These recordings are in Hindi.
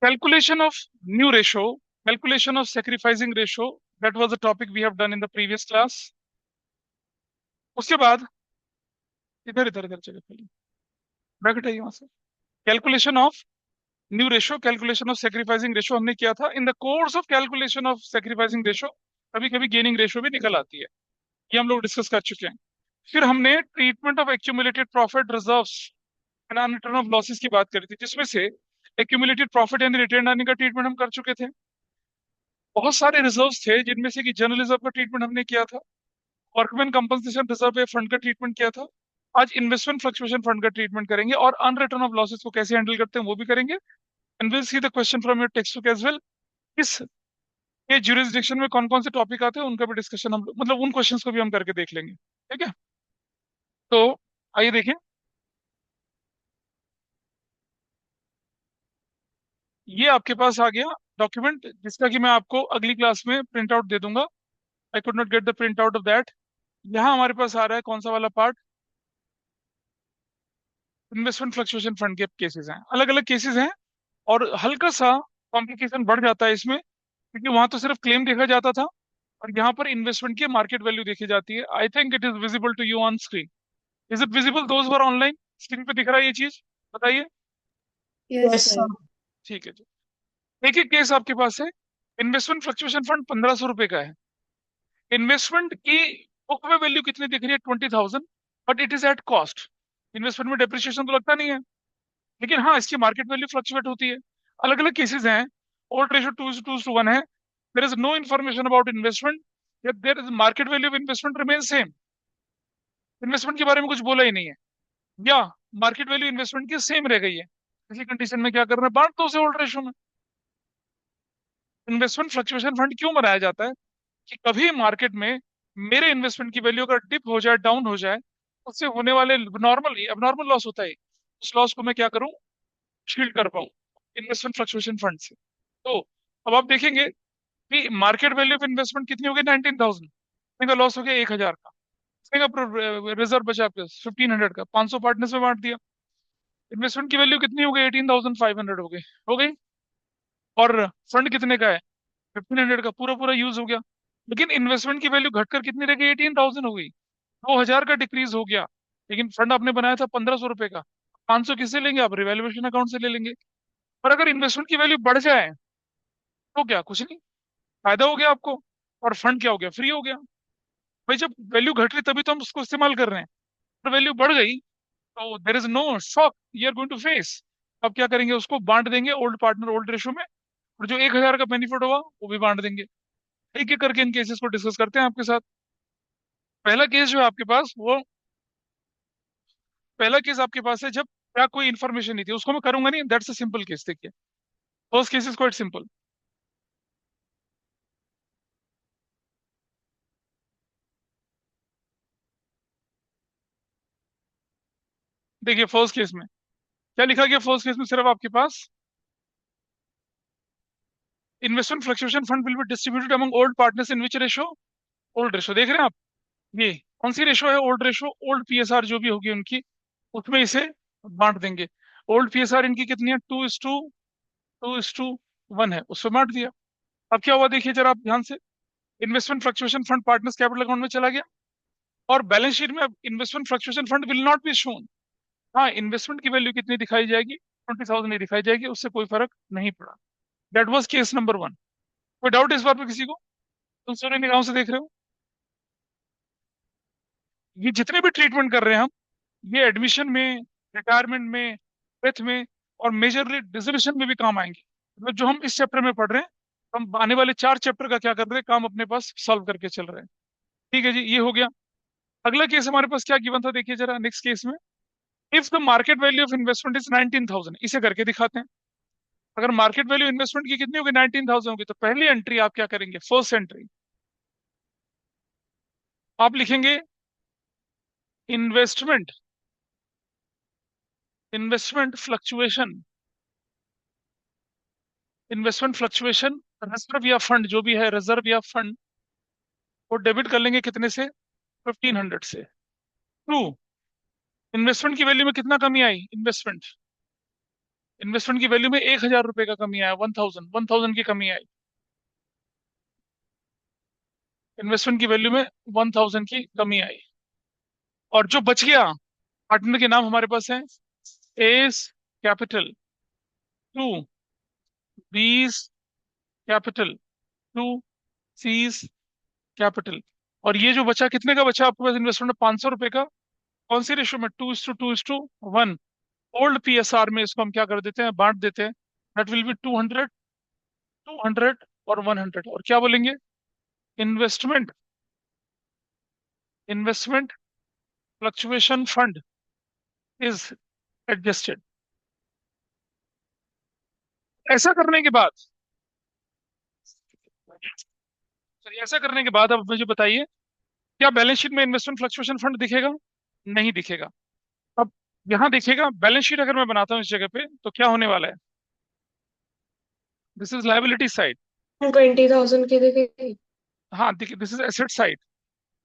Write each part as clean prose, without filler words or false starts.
Calculation of new ratio, calculation of sacrificing ratio. That was a topic we have done in the previous class. उसके बाद इधर इधर इधर चले पहले ब्रैकेट है वहां से calculation of new ratio, calculation of sacrificing ratio हमने किया था. In the course of calculation of sacrificing ratio कभी कभी गेनिंग रेशो भी निकल आती है. ये हम लोग डिस्कस कर चुके हैं. फिर हमने treatment of accumulated profit reserves and return of losses की बात करी थी, जिसमें से accumulated profit and retain earning का ट्रीटमेंट हम कर चुके थे. बहुत सारे रिजर्व्स थे जिनमें से कि जनरल रिजर्व का ट्रीटमेंट हमने किया था, वर्कमैन कंपनसेशन रिजर्व फंड का ट्रीटमेंट किया था. आज इन्वेस्टमेंट फ्लक्चुएशन फंड का ट्रीटमेंट करेंगे और अनरिटर्न ऑफ लॉसेस को कैसे हैंडल करते हैं वो भी करेंगे. And will see the question from your textbook as well. इस ये ज्यूरिसडिक्शन में कौन कौन से टॉपिक आते हैं उनका भी डिस्कशन हम मतलब उन क्वेश्चंस को भी हम करके देख लेंगे. ठीक है, तो आइए देखें. ये आपके पास आ गया डॉक्यूमेंट जिसका कि मैं आपको अगली क्लास में प्रिंट आउट दे दूंगा. I could not get the print out of that. यहाँ हमारे पास आ रहा है कौन सा वाला पार्ट, इन्वेस्टमेंट फ्लक्चुएशन फंड के केसेस हैं, अलग अलग केसेस हैं. और हल्का सा कॉम्प्लिकेशन बढ़ जाता है इसमें, क्योंकि वहां तो सिर्फ क्लेम देखा जाता था और यहाँ पर इन्वेस्टमेंट की मार्केट वैल्यू देखी जाती है. I think it is visible to you on screen. Is it visible those were online? Screen पे दिख रहा है ये चीज? बताइए. Yes yes sir. सर। ठीक है जी. एक एक केस आपके पास है. इन्वेस्टमेंट फ्लक्चुएशन फंड 1500 रुपए का है. इन्वेस्टमेंट की बुक में वैल्यू कितनी दिख रही है? 20,000. But it is at cost. Investment में डेप्रिसिएशन तो लगता नहीं है, लेकिन हाँ इसकी मार्केट वैल्यू फ्लक्चुएट होती है. अलग अलग केसेस हैं. ओल्ड रेशो 2:1 है. There is no information about investment, there is market value of investment remain same. Investment के बारे में कुछ बोला ही नहीं है, या मार्केट वैल्यू इन्वेस्टमेंट की सेम रह गई है. इसी कंडीशन में क्या करना है, बांट दो उसे ओल्ड रेशो में. इन्वेस्टमेंट फ्लक्चुएशन फंड क्यों बनाया जाता है? कि कभी मार्केट में मेरे इन्वेस्टमेंट की वैल्यू अगर डिप हो जाए, डाउन हो जाए, उससे होने वाले नॉर्मल abnormal लॉस होता है, उस लॉस को मैं क्या करूं, शील्ड कर पाऊं इन्वेस्टमेंट फ्लक्चुएशन फंड से. तो अब आप देखेंगे कि मार्केट वैल्यू ऑफ इन्वेस्टमेंट कितनी हो गई? 19,000. का लॉस हो गया 1,000 का. इसमें का रिजर्व बचा आपके 1,500 का, 500 पार्टनर्स में बांट दिया. इन्वेस्टमेंट की वैल्यू कितनी हो गई? 18,500 हो गई. और फंड कितने का है? 1,500 का. पूरा पूरा यूज हो गया. लेकिन इन्वेस्टमेंट की वैल्यू घटकर कितनी रह गई? 18,000 हो गई. 2,000 का डिक्रीज हो गया. लेकिन फंड आपने बनाया था 1,500 रुपए का. 500 किससे लेंगे आप? रिवैल्यूएशन अकाउंट से ले लेंगे. पर अगर इन्वेस्टमेंट की वैल्यू बढ़ जाए तो क्या? कुछ नहीं, फायदा हो गया आपको, और फंड क्या हो गया? फ्री हो गया. भाई जब वैल्यू घट रही तभी तो हम उसको इस्तेमाल कर रहे हैं. तो वैल्यू बढ़ गई तो there is no shock you are going to face. अब क्या करेंगे? उसको बांट देंगे ओल्ड पार्टनर ओल्ड रेशो में, और जो 1,000 का बेनिफिट होगा वो भी बांट देंगे. एक एक करके इन केसेस को डिस्कस करते हैं आपके साथ. पहला केस जो है आपके पास वो, पहला केस आपके पास है जब क्या कोई इन्फॉर्मेशन नहीं थी, उसको मैं करूंगा नहीं. That's a simple case. देखिए, first case is quite simple. देखिए फर्स्ट केस में क्या लिखा गया. फर्स्ट केस में सिर्फ आपके पास investment fluctuation fund will be distributed among old partners in which ratio? Old ratio देख रहे हैं आप? ये कौन सी रेशो है? Old ratio. ओल्ड पीएसआर जो भी होगी उनकी, उसमें इसे बांट देंगे. ओल्ड पीएसआर इनकी कितनी है? 2:1 है, उसमें बांट दिया. अब क्या हुआ देखिए जरा आप ध्यान से. Investment fluctuation fund partners capital account में चला गया, और बैलेंस शीट में अब investment fluctuation fund will not be shown. हाँ, इन्वेस्टमेंट की वैल्यू कितनी दिखाई जाएगी? 20,000 ही दिखाई जाएगी, उससे कोई फर्क नहीं पड़ा. That was case number 1. कोई डाउट इस बार पे किसी को? तुम सोने निगाहों से देख रहे हो. ये जितने भी ट्रीटमेंट कर रहे हैं हम, ये एडमिशन में, रिटायरमेंट में, डेथ में, और मेजरली डिसोल्यूशन में भी काम आएंगे. मतलब जो हम इस चैप्टर में पढ़ रहे हैं, हम आने वाले 4 चैप्टर का क्या कर रहे हैं, काम अपने पास सॉल्व करके चल रहे हैं. ठीक है जी, ये हो गया. अगला केस हमारे पास क्या गिवन था, देखिए जरा नेक्स्ट केस में. If the market value of investment is 19,000, इसे करके दिखाते हैं. अगर मार्केट वैल्यू इन्वेस्टमेंट की कितनी होगी? 19,000 होगी. तो पहली एंट्री आप क्या करेंगे? फर्स्ट एंट्री आप लिखेंगे investment, investment fluctuation, investment fluctuation reserve या फंड, जो भी है रिजर्व या फंड, वो डेबिट कर लेंगे कितने से? 1,500 से. टू, इन्वेस्टमेंट की वैल्यू में कितना कमी आई? इन्वेस्टमेंट इन्वेस्टमेंट की वैल्यू में 1,000 रुपए का कमी आया, 1,000 की कमी आई। इन्वेस्टमेंट की वैल्यू में 1,000 की कमी आई। और जो बच गया, पार्टनर के नाम हमारे पास है, A's capital, to B's capital, to C's capital. और ये जो बचा, कितने का बचा आपके पास इन्वेस्टमेंट में? 500 रुपए का। कौन सी रेशो में? 2:2:1। ओल्ड पीएसआर में इसको हम क्या कर देते हैं, बांट देते हैं। दैट विल बी 200, 200 और 100। और क्या बोलेंगे? Investment investment fluctuation fund is adjusted. ऐसा करने के बाद, सॉरी, ऐसा करने के बाद अब मुझे बताइए, क्या बैलेंस शीट में इन्वेस्टमेंट फ्लक्चुएशन फंड दिखेगा? नहीं दिखेगा। अब यहां दिखेगा। बैलेंस शीट अगर मैं बनाता हूँ इस जगह पे, तो क्या होने वाला है? This is liability side. 20,000 की दिखेगी। हाँ, देखिए, दिस इज एसेट साइड।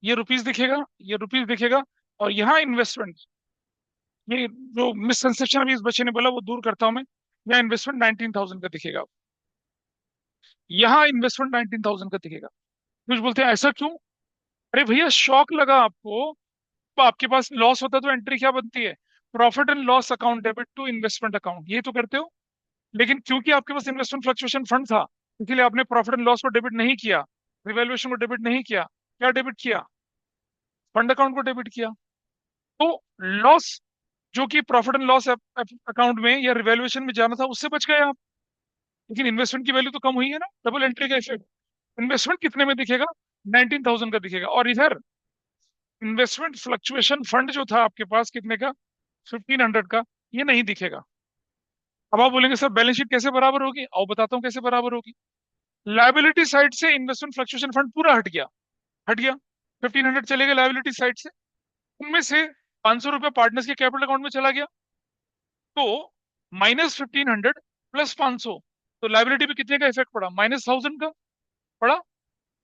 ये रुपीस दिखेगा, ये रुपीस दिखेगा। और यहाँ इन्वेस्टमेंट, ये जो मिसकंसेप्शन अभी इस बच्चे ने बोला वो दूर करता हूं मैं। यहाँ इन्वेस्टमेंट 19,000 का दिखेगा। यहाँ इन्वेस्टमेंट 19,000 का दिखेगा। कुछ बोलते हैं ऐसा क्यों? अरे भैया, शौक लगा आपको। तो आपके पास लॉस होता तो एंट्री क्या बनती है? Profit and loss account debit to investment account, ये तो करते हो। लेकिन क्योंकि आपके पास इन्वेस्टमेंट फ्लक्चुएशन फंड था, इसलिए आपने प्रॉफिट एंड लॉस को डेबिट नहीं किया, रिवैल्यूएशन को डेबिट नहीं किया। क्या डेबिट किया? फंड अकाउंट को डेबिट किया। तो लॉस जो कि प्रॉफिट एंड लॉस अकाउंट में या रिवैल्यूएशन में जाना था, उससे बच गए आप। लेकिन इन्वेस्टमेंट की वैल्यू तो कम हुई है ना, डबल एंट्री का इफेक्ट। इन्वेस्टमेंट कितने में दिखेगा? 19,000 का दिखेगा। और इधर इन्वेस्टमेंट फ्लक्चुएशन फंड जो था आपके पास, कितने का? 1,500 का। ये नहीं दिखेगा। अब आप बोलेंगे सर बैलेंस शीट कैसे बराबर होगी? आओ बताता हूँ कैसे बराबर होगी। लायबिलिटी साइड से इन्वेस्टमेंट फ्लक्चुएशन फंड पूरा हट गया। हट गया। 1,500 चले गए लायबिलिटी साइड से। उनमें से 500 रुपये पार्टनर्स के कैपिटल अकाउंट में चला गया। तो -1,500 प्लस 500, तो लायबिलिटी पे कितने का इफेक्ट पड़ा? -1,000 का पड़ा?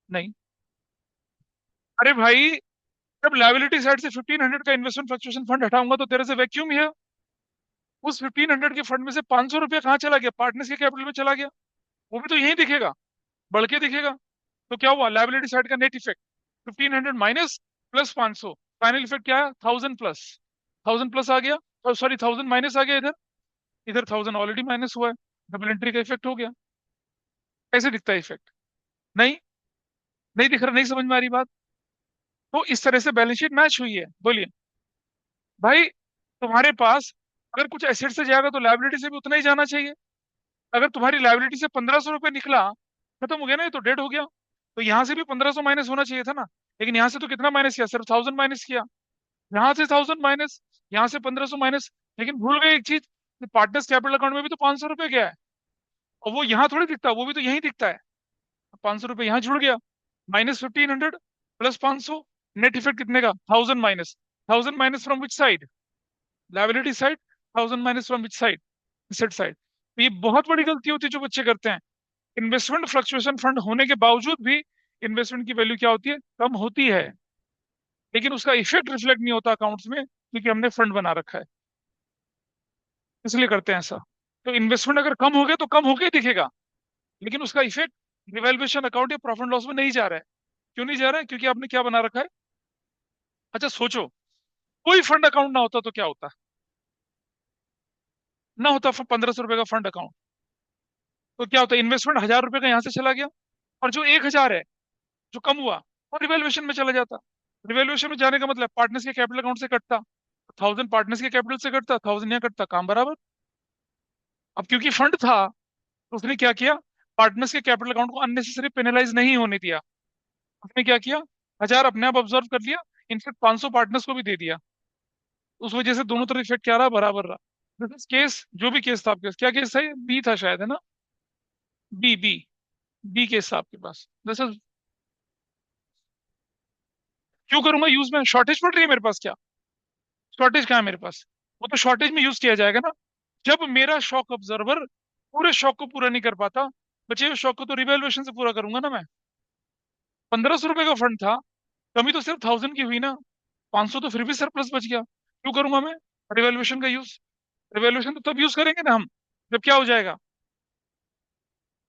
नहीं। अरे भाई, जब लायबिलिटी साइड से 1,500 का इन्वेस्टमेंट फ्लक्चुएशन फंड हटाऊंगा, तो तेरे से वैक्यूम ही है। उस 1,500 के फंड में से 500 रुपया कहाँ चला गया? पार्टनर्स के कैपिटल में चला गया। वो भी तो यही दिखेगा, बढ़ के दिखेगा। तो क्या हुआ? लायबिलिटी साइड का net effect 1,500 minus plus 500। Final effect क्या है? 1,000 प्लस। 1,000 प्लस आ गया, और सॉरी 1,000 माइनस आ गया इधर। इधर 1,000 ऑलरेडी माइनस हुआ है। डबल एंट्री का इफेक्ट हो गया। कैसे दिखता है इफेक्ट? नहीं, नहीं दिख रहा, नहीं समझ में आ रही बात। तो इस तरह से बैलेंस शीट मैच हुई है। बोलिए भाई, तुम्हारे पास अगर कुछ एसेट से जाएगा तो लायबिलिटी से भी उतना ही जाना चाहिए। अगर तुम्हारी लायबिलिटी से 1,500 रुपये निकला, खत्म हो गया ना, ये तो डेड हो गया। तो यहाँ से भी 1,500 माइनस होना चाहिए था ना। लेकिन यहाँ से तो कितना माइनस किया? सिर्फ 1,000 माइनस किया। यहाँ से 1,000 माइनस, यहाँ से 1,500 माइनस। लेकिन भूल गए एक चीज, पार्टनर्स कैपिटल अकाउंट में भी तो 500 रुपये गया है। और वो यहाँ थोड़ी दिखता, वो भी तो यही दिखता है। 500 रुपये यहाँ जुड़ गया। -1,500 प्लस 500, नेट इफेक्ट कितने का? 1,000 minus. 1,000 minus from which side? Liability side. 1,000 minus from which side? Asset side. तो ये बहुत बड़ी गलती होती है जो बच्चे करते हैं। इन्वेस्टमेंट फ्लक्चुएशन फंड होने के बावजूद भी इन्वेस्टमेंट की वैल्यू क्या होती है? कम होती है। लेकिन उसका इफेक्ट रिफ्लेक्ट नहीं होता अकाउंट्स में, क्योंकि हमने फंड बना रखा है। इसलिए करते हैं ऐसा। तो इन्वेस्टमेंट अगर कम हो गया तो कम होके ही दिखेगा। लेकिन उसका इफेक्ट रिवैल्यूएशन अकाउंट या प्रॉफिट लॉस में नहीं जा रहा है। क्यों नहीं जा रहा है? क्योंकि आपने क्या बना रखा है? अच्छा सोचो, कोई फंड अकाउंट ना होता तो क्या होता? ना होता 1,500 रुपए का फंड अकाउंट, तो क्या होता? इन्वेस्टमेंट 1,000 रुपए का यहाँ से चला गया, और जो 1,000 है, जो कम हुआ, वो रिवैल्यूएशन में चला जाता। रिवैल्यूएशन में जाने का मतलब पार्टनर्स के कैपिटल अकाउंट से कटता। 1,000 पार्टनर्स के कैपिटल से कटता, 1,000 यहाँ कटता, काम बराबर। अब क्योंकि फंड था, तो उसने क्या किया? पार्टनर्स के कैपिटल अकाउंट को अननेसेसरी पेनलाइज नहीं होने दिया। उसने क्या किया? 1,000 अपने आप ऑब्जर्व कर लिया, इनफेक्ट 500 पार्टनर्स को भी दे दिया। उस वजह से दोनों तरफ इफेक्ट क्या रहा? बराबर रहा। दिस इज केस, जो भी केस था आपके पास, क्या केस था ये? बी था शायद, है ना? बी बी बी केस था आपके पास। दिस इज, क्यों करूंगा यूज में? शॉर्टेज पड़ रही है मेरे पास क्या? शॉर्टेज कहाँ है मेरे पास? वो तो शॉर्टेज में यूज किया जाएगा ना, जब मेरा शॉक ऑब्जर्वर पूरे शॉक को पूरा नहीं कर पाता। बचे हुए शॉक को तो रिवैल्यूएशन से पूरा करूंगा ना मैं। 1,500 रुपए का फंड था, कमी तो सिर्फ 1,000 की हुई ना। 500 तो फिर भी सरप्लस बच गया। क्यों करूंगा मैं रिवैल्यूएशन का यूज? रिवैल्यूएशन तो तब यूज करेंगे ना हम, जब क्या हो जाएगा,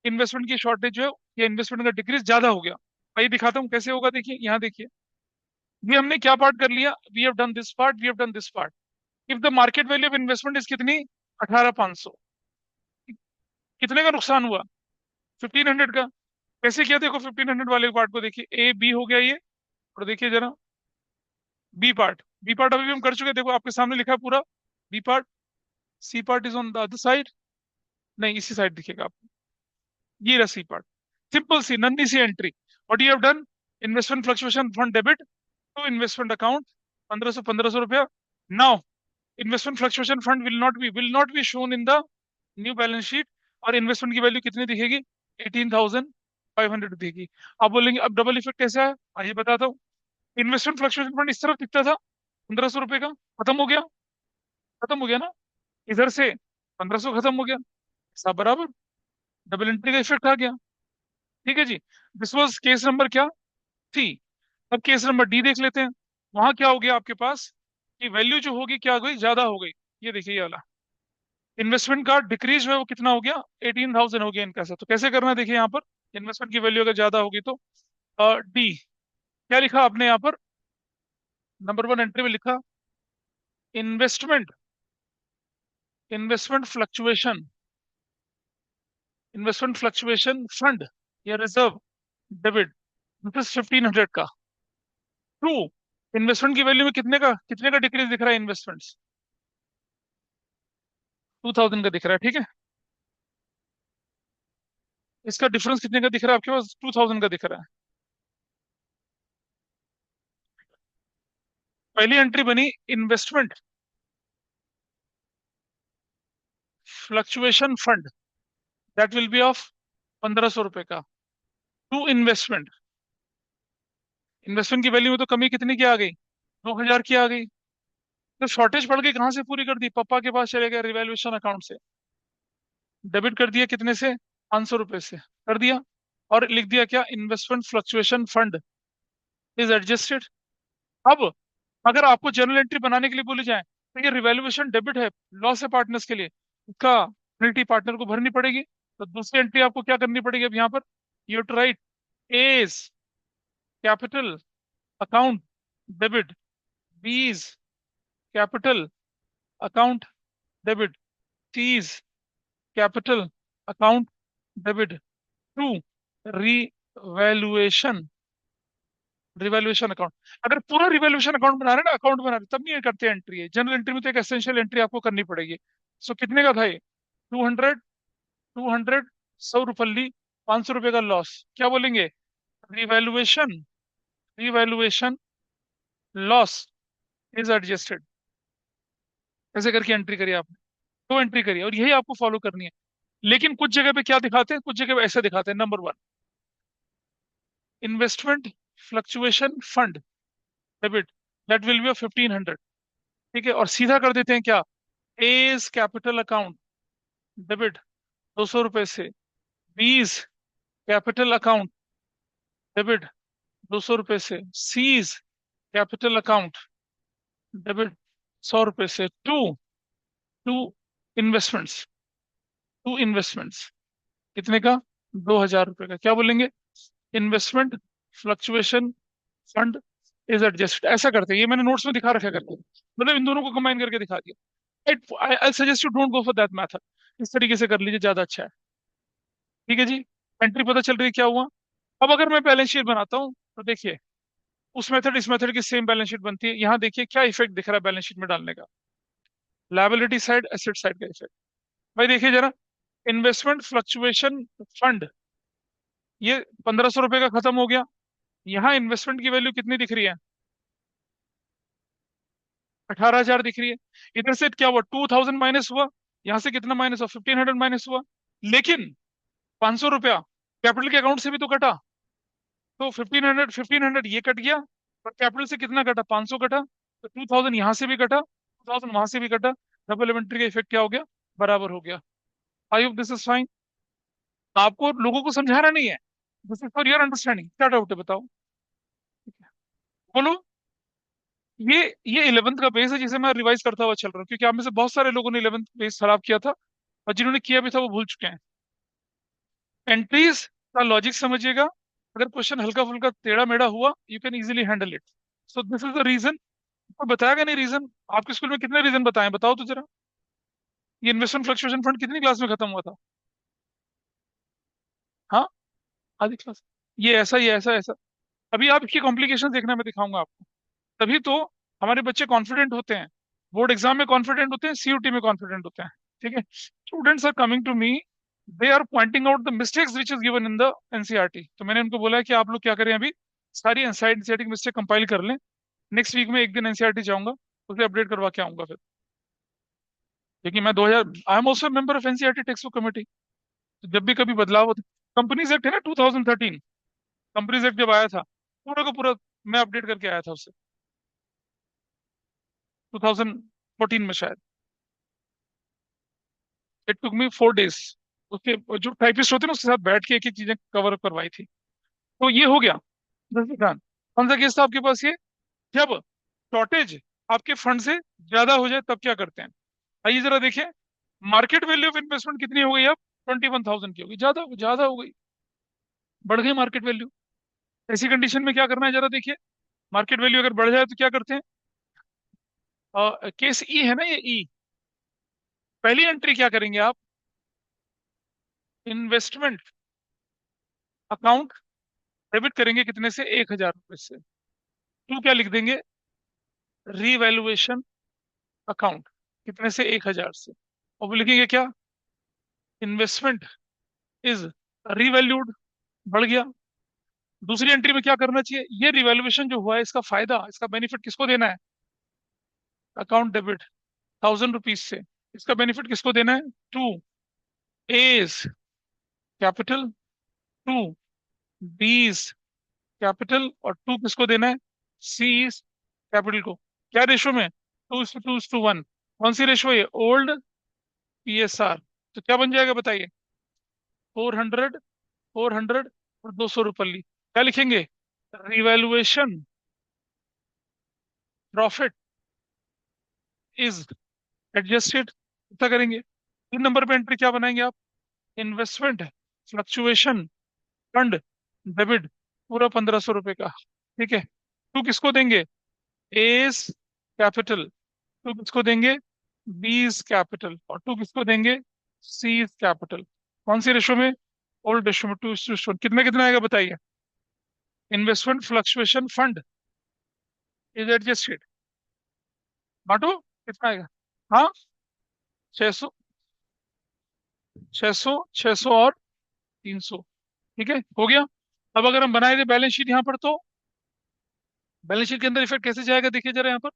इन्वेस्टमेंट की शॉर्टेज जो है या इन्वेस्टमेंट का डिक्रीज ज्यादा हो गया। भाई दिखाता हूँ कैसे होगा, देखिए यहाँ देखिए। ये हमने क्या पार्ट कर लिया, we have done this part, we have done this part. If the market value of investment is कितनी, 18,500, कितने का नुकसान हुआ, 1,500 का। कैसे किया देखो, 1,500 वाले पार्ट को देखिए, ए बी हो गया ये। और देखिए जरा बी पार्ट, बी पार्ट अभी भी हम कर चुके हैं, देखो आपके सामने लिखा है पूरा B part. C part is on the other side, नहीं इसी साइड दिखेगा आपको, ये रहा सी पार्ट। सिंपल सी नन्ही सी entry. What you have done, investment fluctuation fund debit to investment account, 1,500 रुपया। Now investment fluctuation fund will not be shown in the new balance sheet. और इन्वेस्टमेंट की वैल्यू कितनी दिखेगी, 18,500 दिखेगी। आप बोलेंगे अब डबल इफेक्ट कैसा है, आइए बताता हूँ। इन्वेस्टमेंट फ्लक्चुएशन फंड इस तरफ दिखता था 1,500 रुपए का, खत्म हो गया, खत्म हो गया ना, इधर से 1,500 खत्म हो गया, सब बराबर, डबल एंट्री का इफेक्ट आ गया। ठीक है जी, दिस वाज केस नंबर क्या, थी। अब केस नंबर डी देख लेते हैं। वहां क्या हो गया आपके पास, कि वैल्यू जो होगी क्या हो गई, ज्यादा हो गई। ये देखिए ये वाला इन्वेस्टमेंट का डिक्रीज जो है वो कितना हो गया, 18,000 हो गया इनका सा। तो कैसे करना है देखिए यहाँ पर, इन्वेस्टमेंट की वैल्यू अगर ज्यादा होगी तो डी, क्या लिखा आपने यहाँ पर, नंबर वन एंट्री में लिखा investment, investment fluctuation, investment fluctuation fund या रिजर्व डेबिट, दिस इज 1,500 का। ट्रू, इन्वेस्टमेंट की वैल्यू में कितने का डिक्रीज दिख रहा है, इन्वेस्टमेंट्स 2,000 का दिख रहा है, ठीक है। इसका डिफरेंस कितने का दिख रहा है आपके पास, 2,000 का दिख रहा है। पहली एंट्री बनी investment fluctuation fund, that will be of 1,500 रुपए का। टू इन्वेस्टमेंट, इन्वेस्टमेंट की वैल्यू में तो कमी कितनी की आ गई, 2,000 की आ गई। तो शॉर्टेज पड़ गई, कहाँ से पूरी कर दी, पापा के पास चले गए रिवैल्यूएशन अकाउंट से, डेबिट कर दिया कितने से, 500 रुपए से कर दिया। और लिख दिया क्या, investment fluctuation fund is adjusted. अब अगर आपको जर्नल एंट्री बनाने के लिए बोली जाए तो ये रिवैल्यूएशन डेबिट है, लॉस है पार्टनर्स के लिए, इसका पेनल्टी पार्टनर को भरनी पड़ेगी। तो दूसरी एंट्री आपको क्या करनी पड़ेगी अब यहाँ पर, you to write A's capital account debit, B's capital account debit, C's capital account debit, to revaluation, revaluation account. अगर पूरा रिवैल्यूएशन अकाउंट बना रहे हैं ना, अकाउंट बना रहे हैं, तब नहीं ये करते एंट्री है, जनरल एंट्री में तो एक एसेंशियल एंट्री आपको करनी पड़ेगी। सो कितने का था ये, 200, 200, 100 रुपये, 500 रुपये का लॉस, क्या बोलेंगे, revaluation, revaluation loss is adjusted. ऐसे करके एंट्री करिए आपने, दो एंट्री करिए और यही आपको फॉलो करनी है। लेकिन कुछ जगह पे क्या दिखाते हैं, कुछ जगह पे ऐसे दिखाते हैं, number one investment fluctuation fund debit, that will be 1,500, ठीक है। और सीधा कर देते हैं क्या, एज कैपिटल अकाउंट डेबिट 200 रुपए से, बीज कैपिटल अकाउंट डेबिट 200 रुपए से, सीज कैपिटल अकाउंट डेबिट 100 रुपए से, to to investments, to investments कितने का, 2,000 रुपए का, क्या बोलेंगे, investment fluctuation fund is adjusted. ऐसा करते हैं, ये मैंने नोट्स में दिखा रखा करके, मतलब इन दोनों को कंबाइन करके दिखा दिया। I suggest you don't go for that method, इस तरीके से कर लीजिए, ज्यादा अच्छा है। ठीक है जी, एंट्री पता चल रही है क्या हुआ। अब अगर मैं बैलेंस शीट बनाता हूँ तो देखिए, उस मेथड इस मेथड की सेम बैलेंस शीट बनती है। यहाँ देखिए क्या इफेक्ट दिख रहा है बैलेंस शीट में डालने का, लायबिलिटी साइड एसेट साइड का इफेक्ट। भाई देखिए जरा, इन्वेस्टमेंट फ्लक्चुएशन फंड ये 1,500 रुपए का खत्म हो गया। यहाँ इन्वेस्टमेंट की वैल्यू कितनी दिख रही है, 18,000 दिख रही है। इधर से क्या हुआ, 2,000 माइनस हुआ, यहाँ से कितना माइनस हुआ, 1,500 माइनस हुआ। लेकिन 500 रुपया कैपिटल के अकाउंट से भी तो कटा, तो 1,500 ये कट गया, और कैपिटल से कितना कटा, 500 कटा, तो 2,000 यहाँ से भी कटा, 2,000 वहां से भी कटा, डबल इन्वेंट्री का इफेक्ट क्या हो गया, बराबर हो गया। I hope this is fine. आपको लोगों को समझाना नहीं है, this is for your understanding. क्या डाउट है बताओ, बोलो। ये 11th का बेस है जिसे मैं रिवाइज करता हुआ चल रहा हूँ, क्योंकि आप में से बहुत सारे लोगों ने 11th बेस खराब किया था। और जिन्होंने किया भी था वो भूल चुके हैं। एंट्रीज का लॉजिक समझिएगा। अगर क्वेश्चन हल्का फुल्का टेढ़ा मेढ़ा हुआ, you can easily handle it. So this is the reason. कोई बताएगा नहीं रीजन? आपके स्कूल में कितने रीजन बताएं, बताओ तो जरा। ये इन्वेस्टमेंट फ्लक्चुएशन फंड कितनी क्लास में खत्म हुआ था? हाँ, आधी क्लास। ये ऐसा ऐसा। अभी आप इसकी कॉम्प्लिकेशन देखना, मैं दिखाऊंगा आपको। तभी तो हमारे बच्चे कॉन्फिडेंट होते हैं, बोर्ड एग्जाम में कॉन्फिडेंट होते हैं, सीयूटी में कॉन्फिडेंट होते हैं। ठीक है, students are coming to me, they are pointing out the mistakes which is given in the NCERT. तो मैंने उनको बोला है कि आप लोग क्या करें, अभी सारी एनसीईआरटी की मिस्टेक कंपाइल कर लें। नेक्स्ट वीक में एक दिन एनसीईआरटी जाऊंगा, उसे अपडेट करवा के आऊंगा फिर। क्योंकि मैं 2000, I am also member of NCERT text book committee. तो जब भी कभी बदलाव होता, कंपनीज एक्ट है ना 2013, कंपनीज एक्ट जब आया था, पूरा का पूरा मैं अपडेट करके आया था उससे, 2014 में शायद। It took me 4 days. उसके जो टाइपिस्ट होते हैं ना, उसके साथ बैठ के एक एक चीजें कवर अप करवाई थी। तो ये हो गया। दस कौन सा केस था आपके पास ये? जब शॉर्टेज आपके फंड से ज्यादा हो जाए तब क्या करते हैं? आइए जरा देखें। मार्केट वैल्यू ऑफ इन्वेस्टमेंट कितनी हो गई अब? 21,000 की हो गई, ज्यादा ज्यादा हो गई, बढ़ गई मार्केट वैल्यू। ऐसी कंडीशन में क्या करना है जरा देखिए। मार्केट वैल्यू अगर बढ़ जाए तो क्या करते हैं? केस ई है ना, ये ई। पहली एंट्री क्या करेंगे आप? इन्वेस्टमेंट अकाउंट डेबिट करेंगे, कितने से? 1,000 रुपए से। टू क्या लिख देंगे? रीवैल्यूएशन अकाउंट, कितने से? 1,000 से। और वो लिखेंगे क्या? इन्वेस्टमेंट इज रीवैल्यूड, बढ़ गया। दूसरी एंट्री में क्या करना चाहिए? ये रिवैल्यूएशन जो हुआ है, इसका फायदा, इसका बेनिफिट किसको देना है? अकाउंट डेबिट 1,000 रुपीज से। इसका बेनिफिट किसको देना है? To A's capital, to B's capital, और टू किसको देना है? सी कैपिटल को। क्या रेशो में? 2:2:1। कौन सी रेशो है? Old PSR. तो क्या बन जाएगा बताइए? 400, 400 और 200 रुपये। क्या लिखेंगे? Revaluation profit is adjusted. कितना करेंगे? 3 नंबर पे एंट्री क्या बनाएंगे आप? इन्वेस्टमेंट फ्लक्चुएशन फंड डेबिट, पूरा 1,500 रुपये का। ठीक है। टू किसको देंगे? S capital. टू किसको देंगे? बीस कैपिटल। और टू किसको देंगे? C capital. कौन सी रेशो में? ओल्ड रेशो में, 2:1। कितना कितना आएगा बताइए? Investment fluctuation fund is adjusted, बांटो, कितना आएगा? हाँ, 600, 600, 600 और 300। ठीक है, हो गया। अब अगर हम बनाए थे बैलेंस शीट यहाँ पर, तो बैलेंस शीट के अंदर इफेक्ट कैसे जाएगा देखिए जरा यहाँ पर।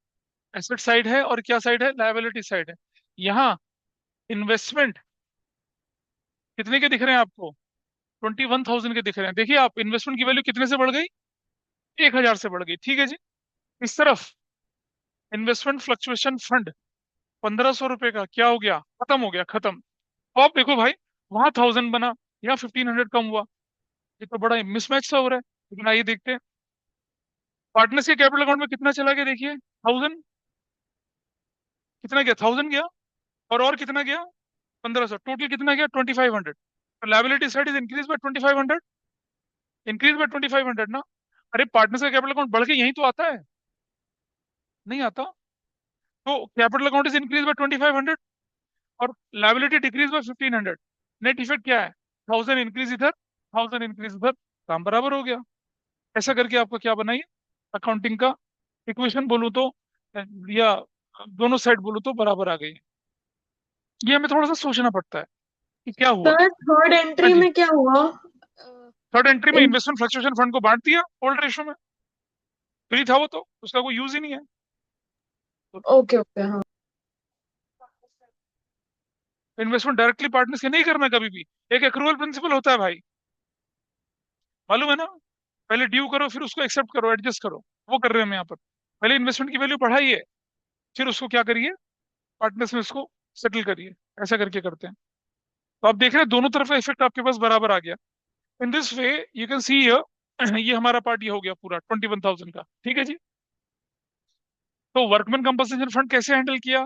एसेट साइड है और क्या साइड है? लायबिलिटी साइड है। यहाँ इन्वेस्टमेंट कितने के दिख रहे हैं आपको? 21,000 के दिख रहे हैं। देखिए आप, इन्वेस्टमेंट की वैल्यू कितने से बढ़ गई? 1,000 से बढ़ गई। ठीक है जी। इस तरफ इन्वेस्टमेंट फ्लक्चुएशन फंड 1,500 रुपए का क्या हो गया? खत्म हो गया, खत्म। तो आप देखो भाई, वहां 1,000 बना, यहाँ 1,500 कम हुआ। ये तो बड़ा मिसमैच सा हो रहा है। लेकिन आइए देखते हैं, पार्टनर्स के कैपिटल अकाउंट में कितना चला गया देखिए। 1,000, कितना गया? 1,000 गया। और कितना गया? 1,500। टोटल कितना गया? 2,500। तो liability side is increase by 2,500, increase by 2,500 ना। अरे पार्टनर्स का कैपिटल अकाउंट बढ़ के यही तो आता है, नहीं आता? तो capital account is increase by 2,500 और liability decrease by 1,500। Net effect क्या है? 1,000 इंक्रीज इधर, 1,000 इंक्रीज उधर, काम बराबर हो गया। ऐसा करके आपको क्या बनाइए, अकाउंटिंग का इक्वेशन बोलूँ तो, या दोनों साइड बोलूँ तो बराबर आ गई। ये हमें थोड़ा सा सोचना पड़ता है कि क्या हुआ। सर थर्ड हाँ एंट्री जी। में क्या हुआ? थर्ड एंट्री में इन इन्वेस्टमेंट फ्लक्चुएशन फंड को बांट दिया ओल्ड रेशो में। फ्री था वो, तो उसका कोई यूज ही नहीं है। तो ओके ओके, हाँ। इन्वेस्टमेंट डायरेक्टली पार्टनर्स के नहीं करना कभी भी। एक एक्रूवल प्रिंसिपल होता है भाई, मालूम है ना? पहले ड्यू करो, फिर उसको एक्सेप्ट करो, एडजस्ट करो। वो कर रहे हैं हम यहाँ पर। पहले इन्वेस्टमेंट की वैल्यू बढ़ाइए, फिर उसको क्या करिए? पार्टनर्स में उसको सेटल करिए। ऐसा करके करते हैं। तो आप देख रहे हैं दोनों तरफ का इफेक्ट आपके पास बराबर आ गया। In this way you can see ये हमारा पार्ट ये हो गया पूरा 21,000 का। ठीक है जी। तो वर्कमैन कंपनसेशन फंड कैसे हैंडल किया,